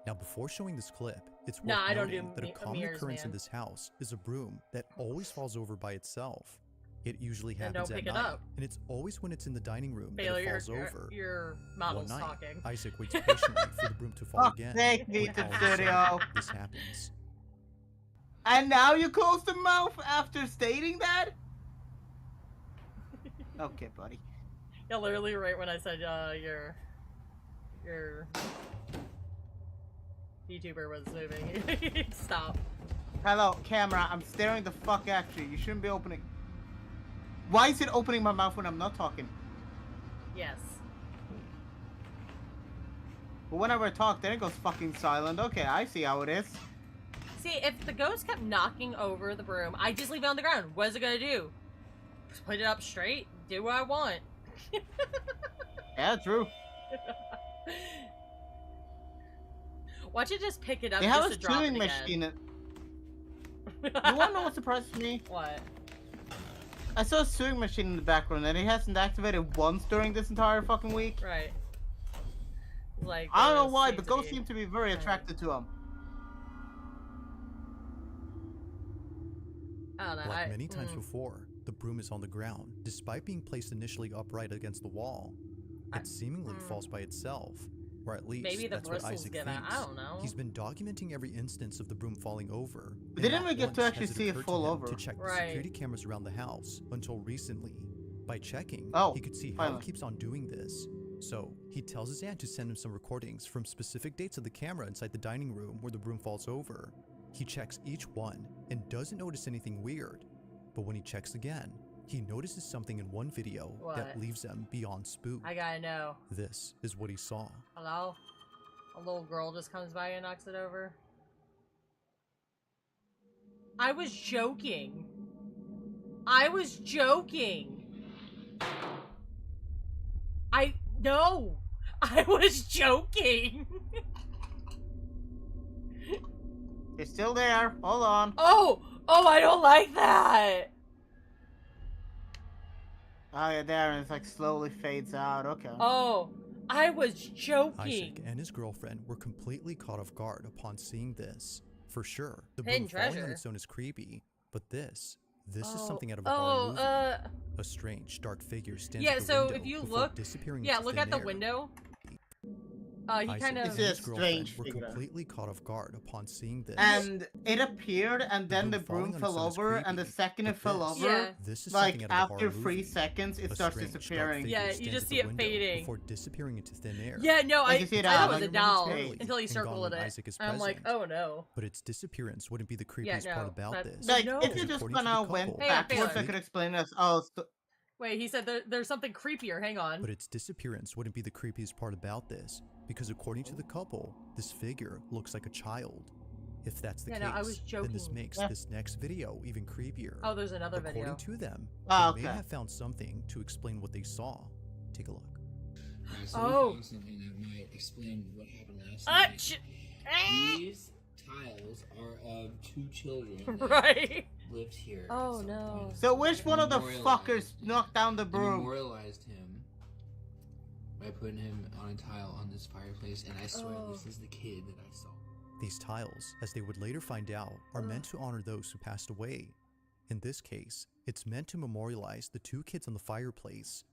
Now, before showing this clip, it's worth Nah, I don't do noting that a common mirrors, occurrence in man. this house is a broom that always falls over by itself. It usually Then happens don't at pick it night, up. and it's always when it's in the dining room Baylor, that it falls over. your One model's night, talking. Isaac waits patiently for the broom to fall Fuck's again. sake, when Pizza all of a sudden, Studio. this happens. And now you close the mouth after stating that? Okay, buddy. Yeah, literally right when I said your YouTuber was moving. Stop. Hello, camera, I'm staring the fuck at you. You shouldn't be opening... Why is it opening my mouth when I'm not talking? Yes. But whenever I talk, then it goes fucking silent. Okay, I see how it is. See, if the ghost kept knocking over the broom, I just leave it on the ground. What is it gonna do? Put it up straight? Do what I want. Yeah, true. Watch it just pick it up They have just a to drop it sewing again. machine. You wanna know what surprised me? What? I saw a sewing machine in the background and it hasn't activated once during this entire fucking week. Right. Like, I don't know there why, seems but to ghosts be- seem to be very attracted to him. I don't know. Like many times before, the broom is on the ground, despite being placed initially upright against the wall. It seemingly falls by itself, or at least Maybe the that's what bristles Isaac give thinks. out. I don't know. He's been documenting every instance of the broom falling over. But and they didn't not even get to once actually has see it occurred to fall him over. to check the Right. security cameras around the house until recently. By checking, Oh, he could see how finally. he keeps on doing this. So he tells his aunt to send him some recordings from specific dates of the camera inside the dining room where the broom falls over. He checks each one and doesn't notice anything weird. But when he checks again, he notices something in one video that What? leaves him beyond spooked. I gotta know. This is what he saw. Hello? A little girl just comes by and knocks it over. I was joking. I was joking. No! I was joking! It's still there. Hold on. Oh! Oh, I don't like that! Oh yeah, there, and it's like slowly fades out. Okay. Oh, I was joking. Isaac and his girlfriend were completely caught off guard upon seeing this. For sure, the Hidden broom falling on treasure. its own is creepy, but this is something out of a horror movie. A strange, dark figure stands at the so window if you before look, disappearing yeah, into look thin at the air. window. He Isaac kind and of. his girlfriend were completely caught off guard upon seeing this. And it appeared, and then the broom fell over, and the second it fell over, like after 3 seconds, it starts disappearing. Yeah, you just see it fading. Before disappearing into thin air. Yeah, no, I you see it thought it out. was a doll momentarily until he and gone circled when it. Isaac is And I'm like, present. oh no. But its disappearance wouldn't be the creepiest Yeah, no, part about that- this. Like, No. if you just kind of went backwards, I could explain this. Oh, Wait, he said there's something creepier. Hang on. But its disappearance wouldn't be the creepiest part about this, because according to the couple, this figure looks like a child. If that's the Yeah, case, no, I was then this joking. makes Yeah. this next video even creepier. Oh, there's another According video. to them, Oh, they may okay. have found something to explain what they saw. Take a look. So we found something that might explain what happened last night. These tiles are of 2 children that Right. lived here. Oh no. So which one of the fuckers knocked down the They broom? memorialized him by putting him on a tile on this fireplace, and I swear this is the kid that I saw. These tiles, as they would later find out, are meant to honor those who passed away. In this case, it's meant to memorialize the 2 kids on the fireplace.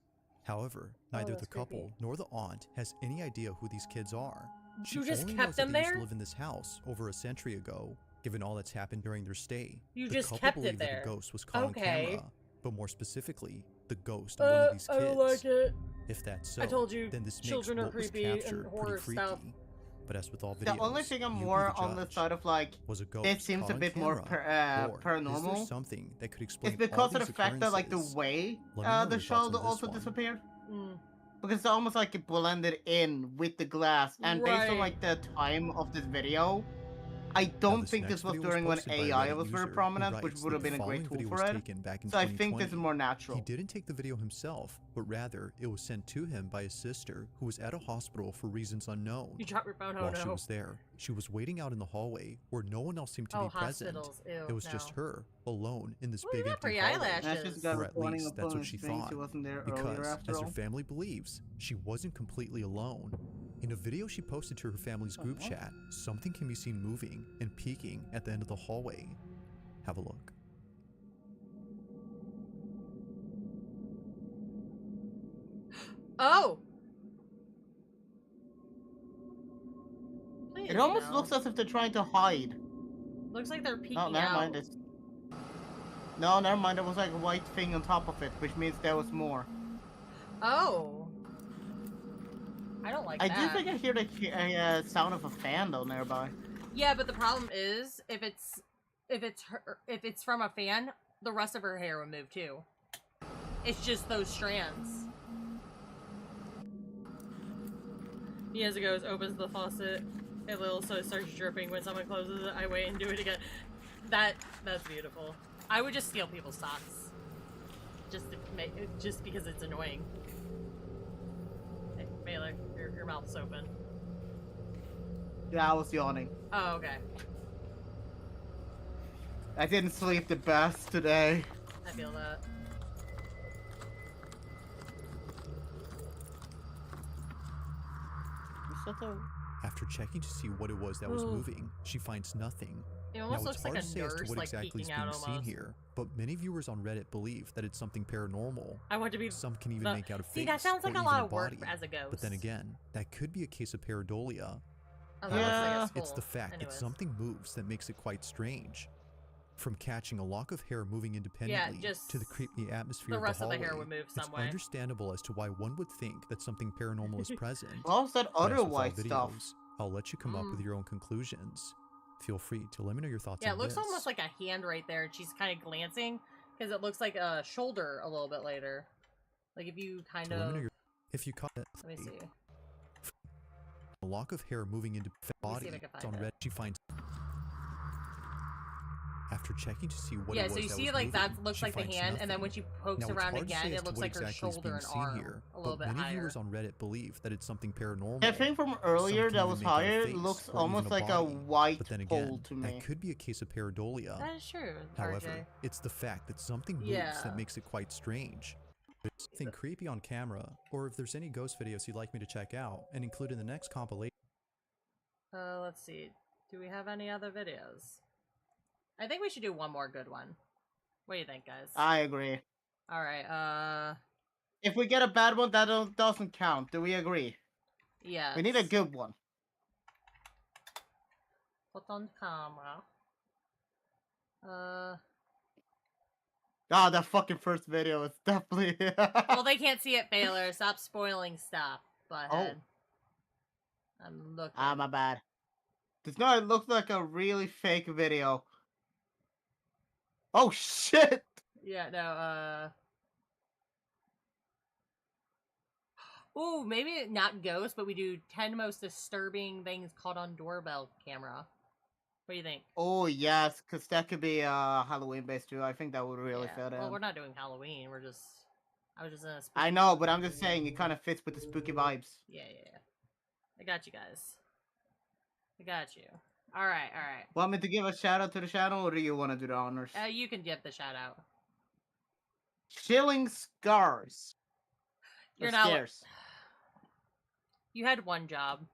However, neither the that's couple creepy. nor the aunt has any idea who these kids are. You She just only kept knows that them they used there? to live in this house over a century ago. Given all that's happened during their stay, You the just couple kept it believe that there. a ghost was caught on Okay. camera, but more specifically, the ghost of one of these kids. I don't like it. If that's so, I told you, then this children makes are what was creepy and captured horror pretty freaky. stuff. But as with all videos, The only thing I'm you be more the on the judge. side of like, Was a ghost this seems caught a on bit more camera? Or is there paranormal. something that could explain It's because all of the these fact that like the occurrences? way Let me know the your thoughts child on this also one. disappeared. Mm. Because it's almost like it blended in with the glass, and based on Right. like the time of this video, I don't this think next this was video was during when posted by a AI Reddit was very user who prominent, which writes would that have been the a great following tool video for was it. taken back in So I think this 2020. is more natural. He didn't take the video himself, but rather it was sent to him by his sister, who was at a hospital for reasons unknown. You dropped your phone. Oh While no. she was there, she was waiting out in the hallway where no one else seemed to Oh, be present. hospitals. Ew, It was just no. her, alone in this Well, big you got empty pretty hallway. eyelashes. That's just got Or at recording least of that's what bonus she things. thought. She wasn't there earlier Because, after as her all. family believes, she wasn't completely alone. In a video she posted to her family's group chat, something can be seen moving and peeking at the end of the hallway. Have a look. Oh. It almost looks as if they're trying to hide. Looks like they're peeking No, never out. mind. No, never mind. There was like a white thing on top of it, which means there was more. Oh. I don't like I that. do think I hear the sound of a fan though nearby. Yeah, but the problem is if it's from a fan, the rest of her hair would move too. It's just those strands. He as it goes, opens the faucet a little so it starts dripping. When someone closes it, I wait and do it again. That's beautiful. I would just steal people's socks. Just because it's annoying. Hey, Baylor, your mouth's open. Yeah, I was yawning. Oh, okay. I didn't sleep the best today. I feel that. After checking to see what it was that was Ooh. moving, she finds nothing. It almost Now, looks it's like hard a to say as to nurse, what like, exactly is peeking being out seen almost. here, but many viewers on Reddit believe that it's something paranormal. I want to be. Some can even the- make out a face. See, that sounds like or a even lot of work body. as a ghost. But then again, that could be a case of pareidolia. Oh, that looks like a It's skull. the fact Anyways. that something moves that makes it quite strange. From catching a lock of hair moving independently just to the creepy atmosphere the of rest the of the hallway, hair would move some it's way. understandable as to why one would think that something paranormal is present. What was that But as other with all white stuff? videos, I'll let you come up with your own conclusions. Feel free to let me know your thoughts Yeah, it on looks this. almost like a hand right there, and she's kind of glancing because it looks like a shoulder a little bit later. Like if you kind So let me know of. your, if you caught it, Let me see. a lock of hair moving into the Let me see body, if I can it's on find red. She finds. After checking to see what Yeah, it was so you that see was like that moving, looks she like the finds hand, and then nothing. when she pokes Now, it's around hard to again, say as it to looks what like her exactly is shoulder being and seen arm here, a little but bit many higher. viewers on Reddit believe that it's something paranormal. The thing from Some earlier can that even was make out a higher face looks or almost even like a body. white But then hole again, to me. that could be a case of pareidolia. That is true, However, RJ. it's the fact that something moves Yeah. that makes it quite strange. something creepy on camera, or if there's any ghost videos you'd like me to check out and include in the next compilation. Let's see. Do we have any other videos? I think we should do one more good one. What do you think, guys? I agree. Alright, if we get a bad one, that doesn't count. Do we agree? Yeah. We need a good one. Put on camera. Ah, that fucking first video is definitely... Well, they can't see it, Baylor. Stop spoiling stuff. Butthead. I'm looking. Ah, my bad. No, it looks like a really fake video. Oh, shit! Yeah, no, Ooh, maybe not ghost, but we do 10 most disturbing things caught on doorbell camera. What do you think? Oh, yes, because that could be Halloween-based, too. I think that would really fit in. Well, we're not doing Halloween. I was just in a spooky... I know, but I'm just saying, it kind of fits with the spooky vibes. Yeah. I got you guys. I got you. Alright. Want me to give a shout-out to the channel, or do you want to do the honors? You can give the shout-out. Chilling Scars. You're not... Scares. You had one job.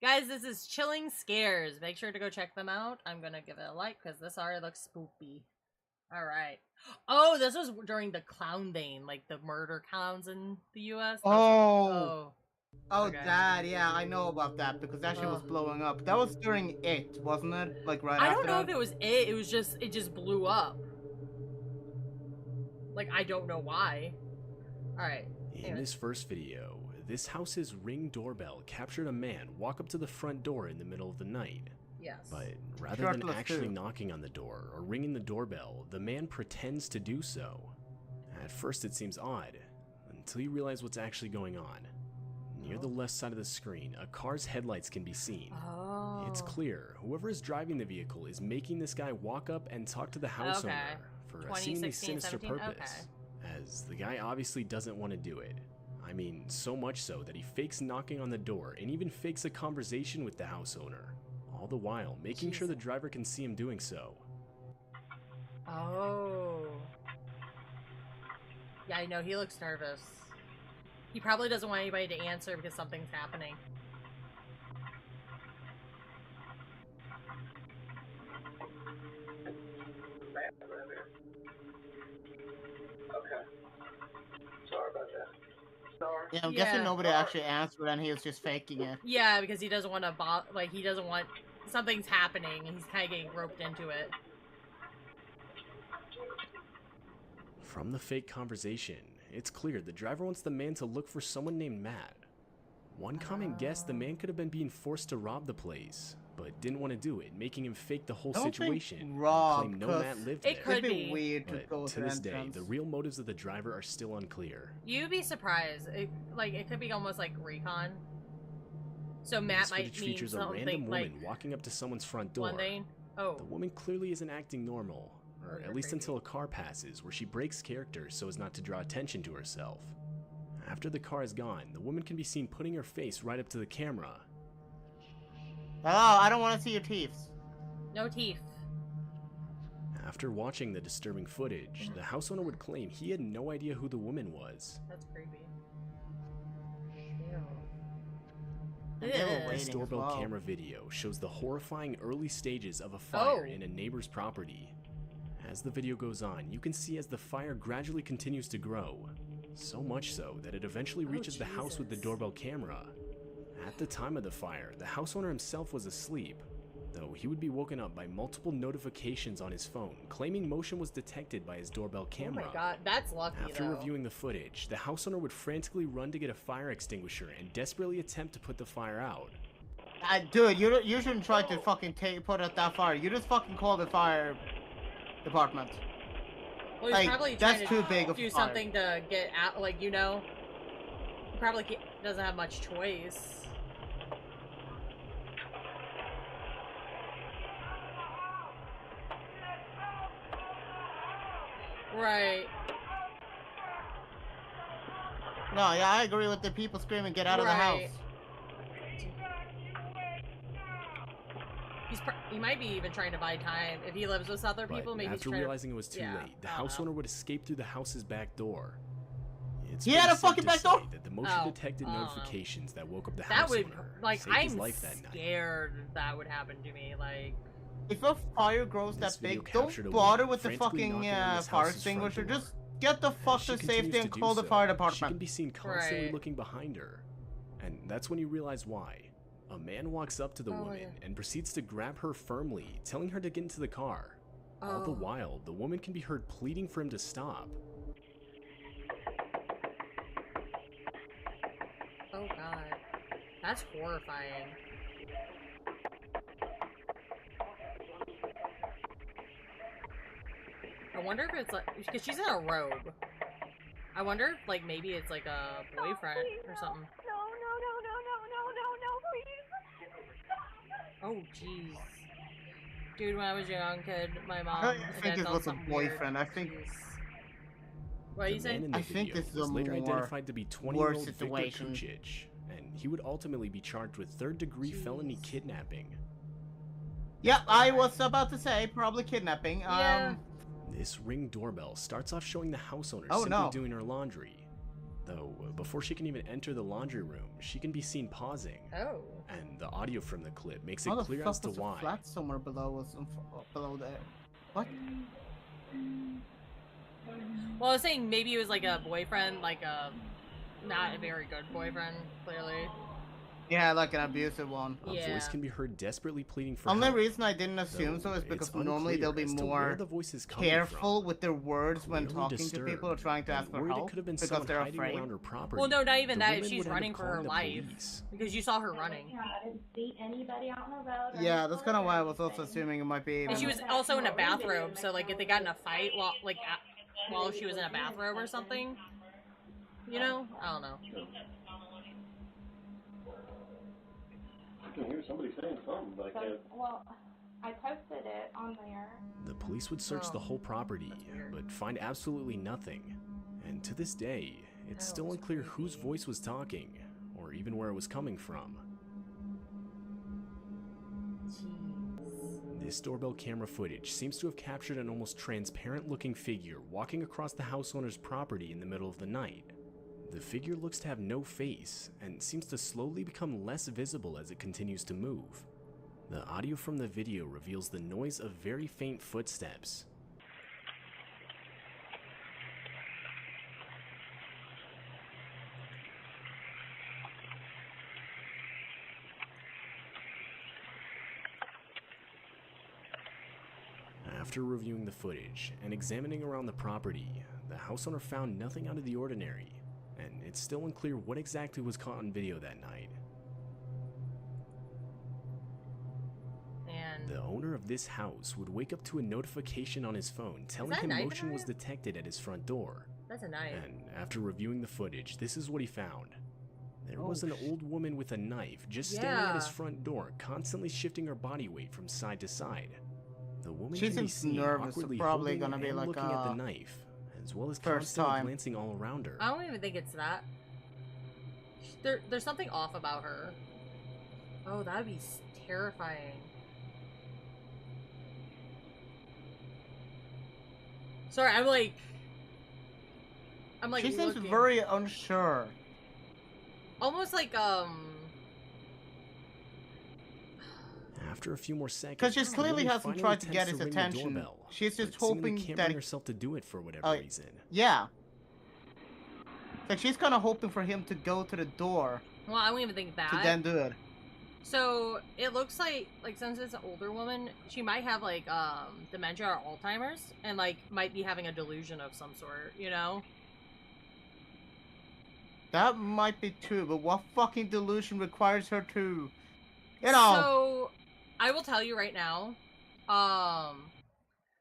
Guys, this is Chilling Scares. Make sure to go check them out. I'm gonna give it a like, because this already looks spooky. Alright. Oh, this was during the clown thing, like the murder clowns in the US. Oh, okay. That, yeah, I know about that, because that shit was blowing up. That was during It, wasn't it? Like, right after I don't know if it was it. It just blew up. Like, I don't know why. Alright. In this first video, this house's Ring doorbell captured a man walk up to the front door in the middle of the night. Yes. But rather than actually knocking on the door or ringing the doorbell, the man pretends to do so. At first it seems odd, until you realize what's actually going on. Near the left side of the screen, a car's headlights can be seen. Oh. It's clear whoever is driving the vehicle is making this guy walk up and talk to the house owner for a seemingly sinister purpose. As the guy obviously doesn't want to do it. I mean, so much so that he fakes knocking on the door and even fakes a conversation with the house owner. All the while, making sure the driver can see him doing so. Oh. Yeah, I know, he looks nervous. He probably doesn't want anybody to answer because something's happening. Sorry about that. Yeah, I'm guessing nobody actually answered and he was just faking it. Yeah, because he doesn't want to, he doesn't want, something's happening and he's kind of getting roped into it. From the fake conversation, it's clear the driver wants the man to look for someone named Matt. One common guess, the man could have been being forced to rob the place, but didn't want to do it, making him fake the whole situation and claim no Matt lived there. It could be weird to but go to this day, the real motives of the driver are still unclear. You'd be surprised. It could be almost like recon. So Matt might mean features a something random woman like walking up to someone's front door. Oh. The woman clearly isn't acting normal, or at least until a car passes where she breaks character so as not to draw attention to herself. After the car is gone, the woman can be seen putting her face right up to the camera. Oh, I don't want to see your teeth. No teeth. After watching the disturbing footage, the house owner would claim he had no idea who the woman was. That's creepy. This doorbell camera video shows the horrifying early stages of a fire in a neighbor's property. As the video goes on, you can see as the fire gradually continues to grow. So much so that it eventually reaches the house with the doorbell camera. At the time of the fire, the house owner himself was asleep, though he would be woken up by multiple notifications on his phone, claiming motion was detected by his doorbell camera. Oh my god, that's lucky After reviewing the footage, the house owner would frantically run to get a fire extinguisher and desperately attempt to put the fire out. Dude, you shouldn't try to fucking put out that fire. You just fucking call the fire department. Well, he's probably trying that's too big to of do a fire. something to get out, like, you know? He probably doesn't have much choice. Right. No, yeah, I agree with the people screaming, get out of the house. he might be even trying to buy time if he lives with other people. But maybe after realizing it was too late, the house owner would escape through the house's back door. He had a fucking back door. That the motion detected notifications that woke up the that house would owner. like saved his I'm life that night. scared that would happen to me. Like if a fire grows that big, don't bother with the fucking fire extinguisher. Just get the fuck to safety and call the fire department. She can be seen constantly looking behind her, and that's when you realize why. A man walks up to the woman and proceeds to grab her firmly, telling her to get into the car. All the while, the woman can be heard pleading for him to stop. oh god, that's horrifying. I wonder if it's like because she's in a robe. I wonder if like maybe it's like a boyfriend or something. Oh jeez, dude. When I was a young kid, my mom. I think it was a boyfriend. Weird. I think. What are you saying? I think this is a later identified to be 20-year-old Victor Kucic, and he would ultimately be charged with third-degree felony kidnapping. Yep, I was about to say probably kidnapping. Yeah. This Ring doorbell starts off showing the house owner simply doing her laundry. Though, before she can even enter the laundry room, she can be seen pausing. Oh. And the audio from the clip makes it How clear the as to fuck was why. a flat somewhere below there. What? Well, I was saying maybe it was like a boyfriend, like a not a very good boyfriend, clearly. Yeah, like an abusive one. A voice can be heard desperately pleading for Only help. reason I didn't assume so is because normally they'll be more careful with their words when talking to people or trying to ask for help because they're afraid. Well, no, not even that. If she's running for her life, because you saw her running. Yeah, I didn't see anybody out and about. Yeah, that's kind of why I was also assuming it might be. And she was also in a bathrobe, so like if they got in a fight while she was in a bathrobe or something, you know, I don't know. I can hear somebody saying something, but I can't. Well, I posted it on there. The police would search the whole property, but find absolutely nothing. And to this day, it's still unclear whose voice was talking, or even where it was coming from. This doorbell camera footage seems to have captured an almost transparent-looking figure walking across the house owner's property in the middle of the night. The figure looks to have no face, and seems to slowly become less visible as it continues to move. The audio from the video reveals the noise of very faint footsteps. After reviewing the footage and examining around the property, the house owner found nothing out of the ordinary, and it's still unclear what exactly was caught on video that night. And the owner of this house would wake up to a notification on his phone telling him motion was detected at his front door. That's a knife. And after reviewing the footage, this is what he found. There was an old woman with a knife just standing at his front door, constantly shifting her body weight from side to side. The woman She can be seems seen nervous, so awkwardly probably holding gonna be and like looking at the knife, as well as first constantly time. glancing all around her. I don't even think it's that. There's something off about her. Oh, that'd be terrifying. Sorry, I'm like. She seems very unsure. Almost like After a few more seconds, Because she clearly the woman hasn't finally tried to attempts get his ring the attention. doorbell, She's just but seemingly hoping can't that bring herself to do it for whatever reason. Yeah. Like she's kind of hoping for him to go to the door. Well, I don't even think that. To then do it. So it looks like since it's an older woman, she might have like dementia or Alzheimer's, and like might be having a delusion of some sort, you know? That might be true, but what fucking delusion requires her to, you know? So I will tell you right now,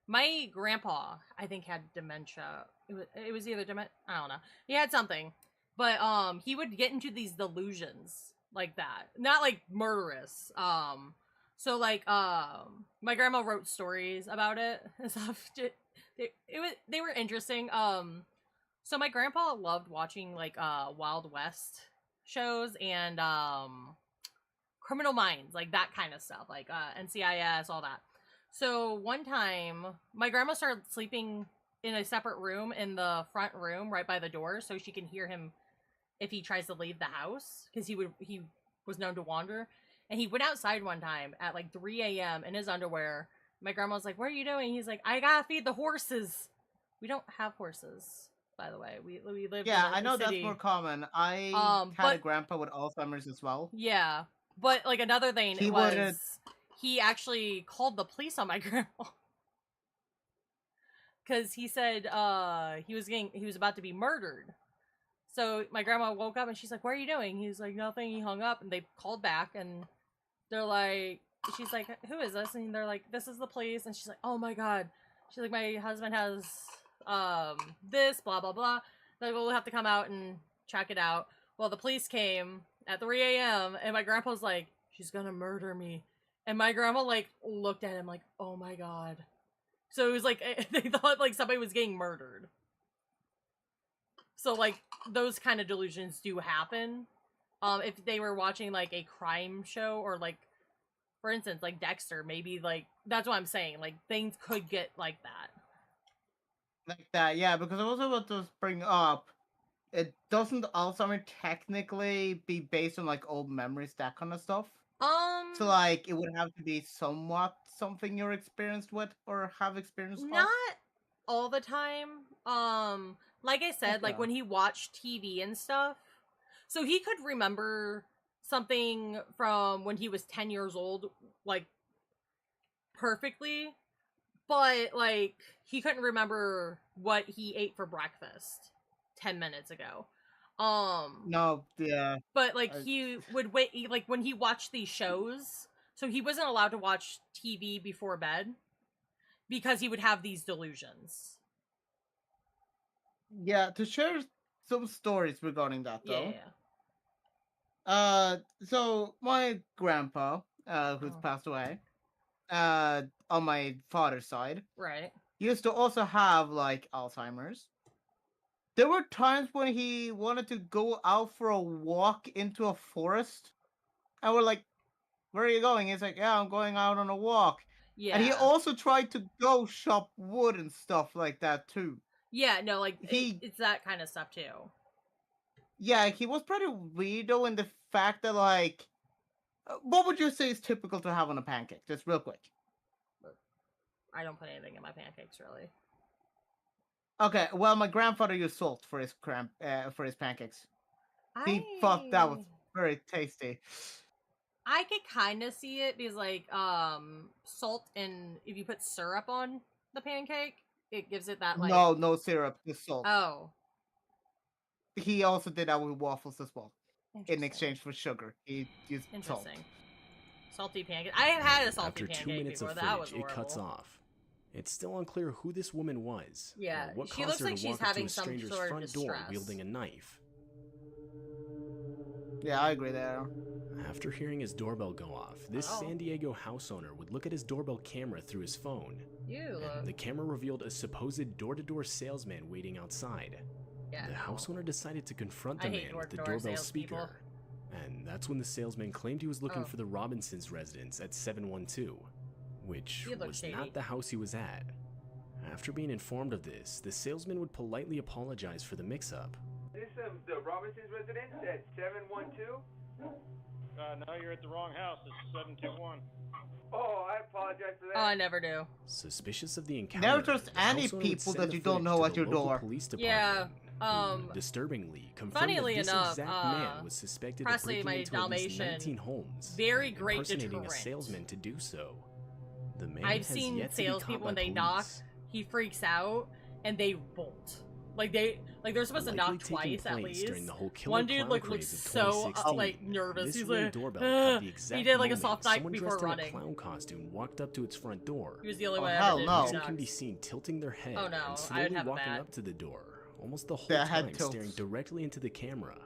my grandpa I think had dementia. It was either dementia. I don't know. He had something, but he would get into these delusions like that, not like murderous. So like my grandma wrote stories about it and stuff. They were interesting. So my grandpa loved watching like Wild West shows and Criminal Minds, like that kind of stuff, like NCIS, all that. So one time, my grandma started sleeping in a separate room in the front room right by the door, so she can hear him if he tries to leave the house, because he was known to wander. And he went outside one time at like 3 a.m. in his underwear. My grandma was like, "What are you doing?" He's like, "I gotta feed the horses." We don't have horses, by the way. We live. Yeah, in a I know city. that's more common. I had a grandpa with Alzheimer's as well. Yeah, but like another thing he actually called the police on my grandma because he said he was about to be murdered. So my grandma woke up and she's like, "What are you doing?" He's like, "Nothing." He hung up and they called back and they're like, she's like, "Who is this?" And they're like, "This is the police." And she's like, "Oh my god." She's like, "My husband has this, blah blah blah." They're like, "Well, we'll have to come out and check it out." Well, the police came at 3 a.m. and my grandpa's like, "She's gonna murder me." And my grandma like looked at him like, "Oh my god." So it was like they thought like somebody was getting murdered. So like those kind of delusions do happen. If they were watching like a crime show or like, for instance, like Dexter, maybe like that's what I'm saying. Like things could get like that. Like that, yeah. Because I was about to bring up, it doesn't Alzheimer's technically be based on like old memories, that kind of stuff. So like it would have to be somewhat something you're experienced with or have experienced. Not all the time. Like I said, like when he watched TV and stuff, so he could remember something from when he was 10 years old, like perfectly, but like he couldn't remember what he ate for breakfast 10 minutes ago. No, yeah. But like he would wait, like when he watched these shows, so he wasn't allowed to watch TV before bed because he would have these delusions. Yeah, to share some stories regarding that though. Yeah. So my grandpa, who's passed away, on my father's side, right, used to also have like Alzheimer's. There were times when he wanted to go out for a walk into a forest, and we're like, "Where are you going?" He's like, "Yeah, I'm going out on a walk." Yeah. And he also tried to go chop wood and stuff like that too. Yeah, no, like it's that kind of stuff too. Yeah, he was pretty weird though in the fact that like, what would you say is typical to have on a pancake? Just real quick. I don't put anything in my pancakes really. Okay, well, my grandfather used salt for his pancakes. He thought that was very tasty. I could kind of see it because like salt and if you put syrup on the pancake, it gives it that like no syrup, just salt. Oh. He also did that with waffles as well. In exchange for sugar, he used salt. Salty pancake. I have had a salty pancake. After 2 minutes before. of footage, it cuts off. It's still unclear who this woman was. Yeah, or what she caused looks her like to she's walk up having to a some stranger's sort of front door distress. wielding a knife. Yeah, I agree there. After hearing his doorbell go off, this San Diego house owner would look at his doorbell camera through his phone. Ew. And the camera revealed a supposed door-to-door salesman waiting outside. Yeah, the house owner decided to confront the man with the doorbell speaker. And that's when the salesman claimed he was looking for the Robinsons' residence at 712, which was not the house he was at. After being informed of this, the salesman would politely apologize for the mix-up. This is the Robinsons' residence at 712? No, you're at the wrong house. This is 721. Oh, I apologize for that. Oh, I never do. Suspicious of the encounter, never trust any people that you don't know at your door. Yeah. Disturbingly, confirmed that this exact man was suspected of breaking into at least 19 homes, very great impersonating deterrent. a salesman to do so. The man I've has seen yet to be caught salespeople by when they police. knock, he freaks out and they bolt. Like they're supposed to knock twice at least. One dude looked so nervous. He's like, he did like a soft knife before running. Someone dressed in a clown costume walked up to its front door. He was the only one hell ever did. no. Person can be seen tilting their head Oh, no, and slowly I'd have a walking bat. up to the door, almost the whole Yeah, head time tilts. staring directly into the camera.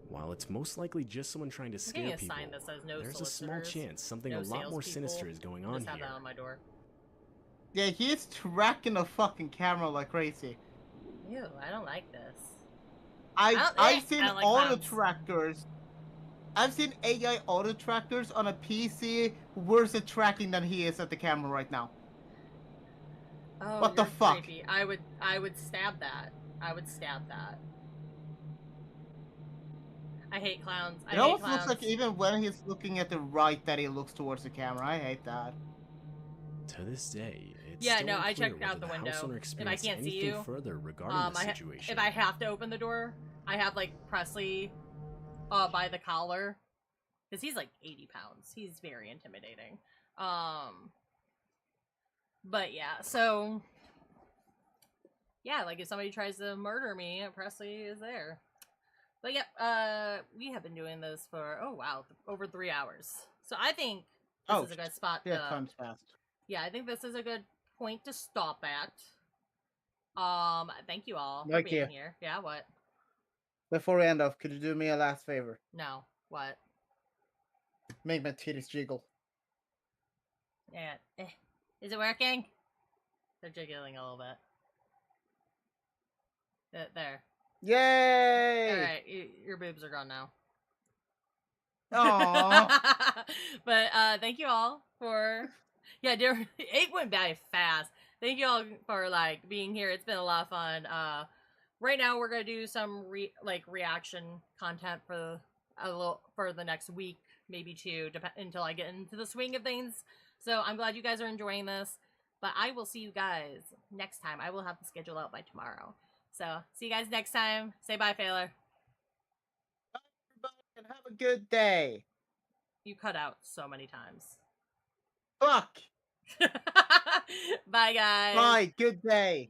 While it's most likely just someone trying to scare getting a people, sign that says no there's a small solicitors, chance something no a lot more salespeople. sinister is going on Just have here. that on my door. Yeah, he's tracking the fucking camera like crazy. Ew, I don't like this. I've seen I don't like auto clowns. trackers. I've seen AI auto trackers on a PC worse at tracking than he is at the camera right now. Oh, what the fuck? Creepy. I would stab that. I would stab that. I hate clowns. It almost looks like even when he's looking at the right that he looks towards the camera. I hate that. To this day, it's yeah, still no, I unclear checked out the whether window. house owner If I can't see anything you, further regarding the situation. if I have to open the door, I have like Presley by the collar, because he's like 80 pounds. He's very intimidating. But yeah, so yeah, like if somebody tries to murder me, Presley is there. But yeah, we have been doing this for over 3 hours. So I think this is a good spot. Yeah, time's fast. Yeah, I think this is a good point to stop at. Thank you all for being here. Yeah, what? Before we end off, could you do me a last favor? No, what? Make my titties jiggle. Yeah. Is it working? They're jiggling a little bit. There. Yay! Alright, your boobs are gone now. Aww. But thank you all for it went by fast. Thank you all for like being here. It's been a lot of fun. Right now we're gonna do some reaction content for the next week, maybe two, until I get into the swing of things. So I'm glad you guys are enjoying this. But I will see you guys next time. I will have the schedule out by tomorrow. So see you guys next time. Say bye, Failer. Bye, everybody, and have a good day. You cut out so many times. Fuck. Bye, guys. Bye. Good day.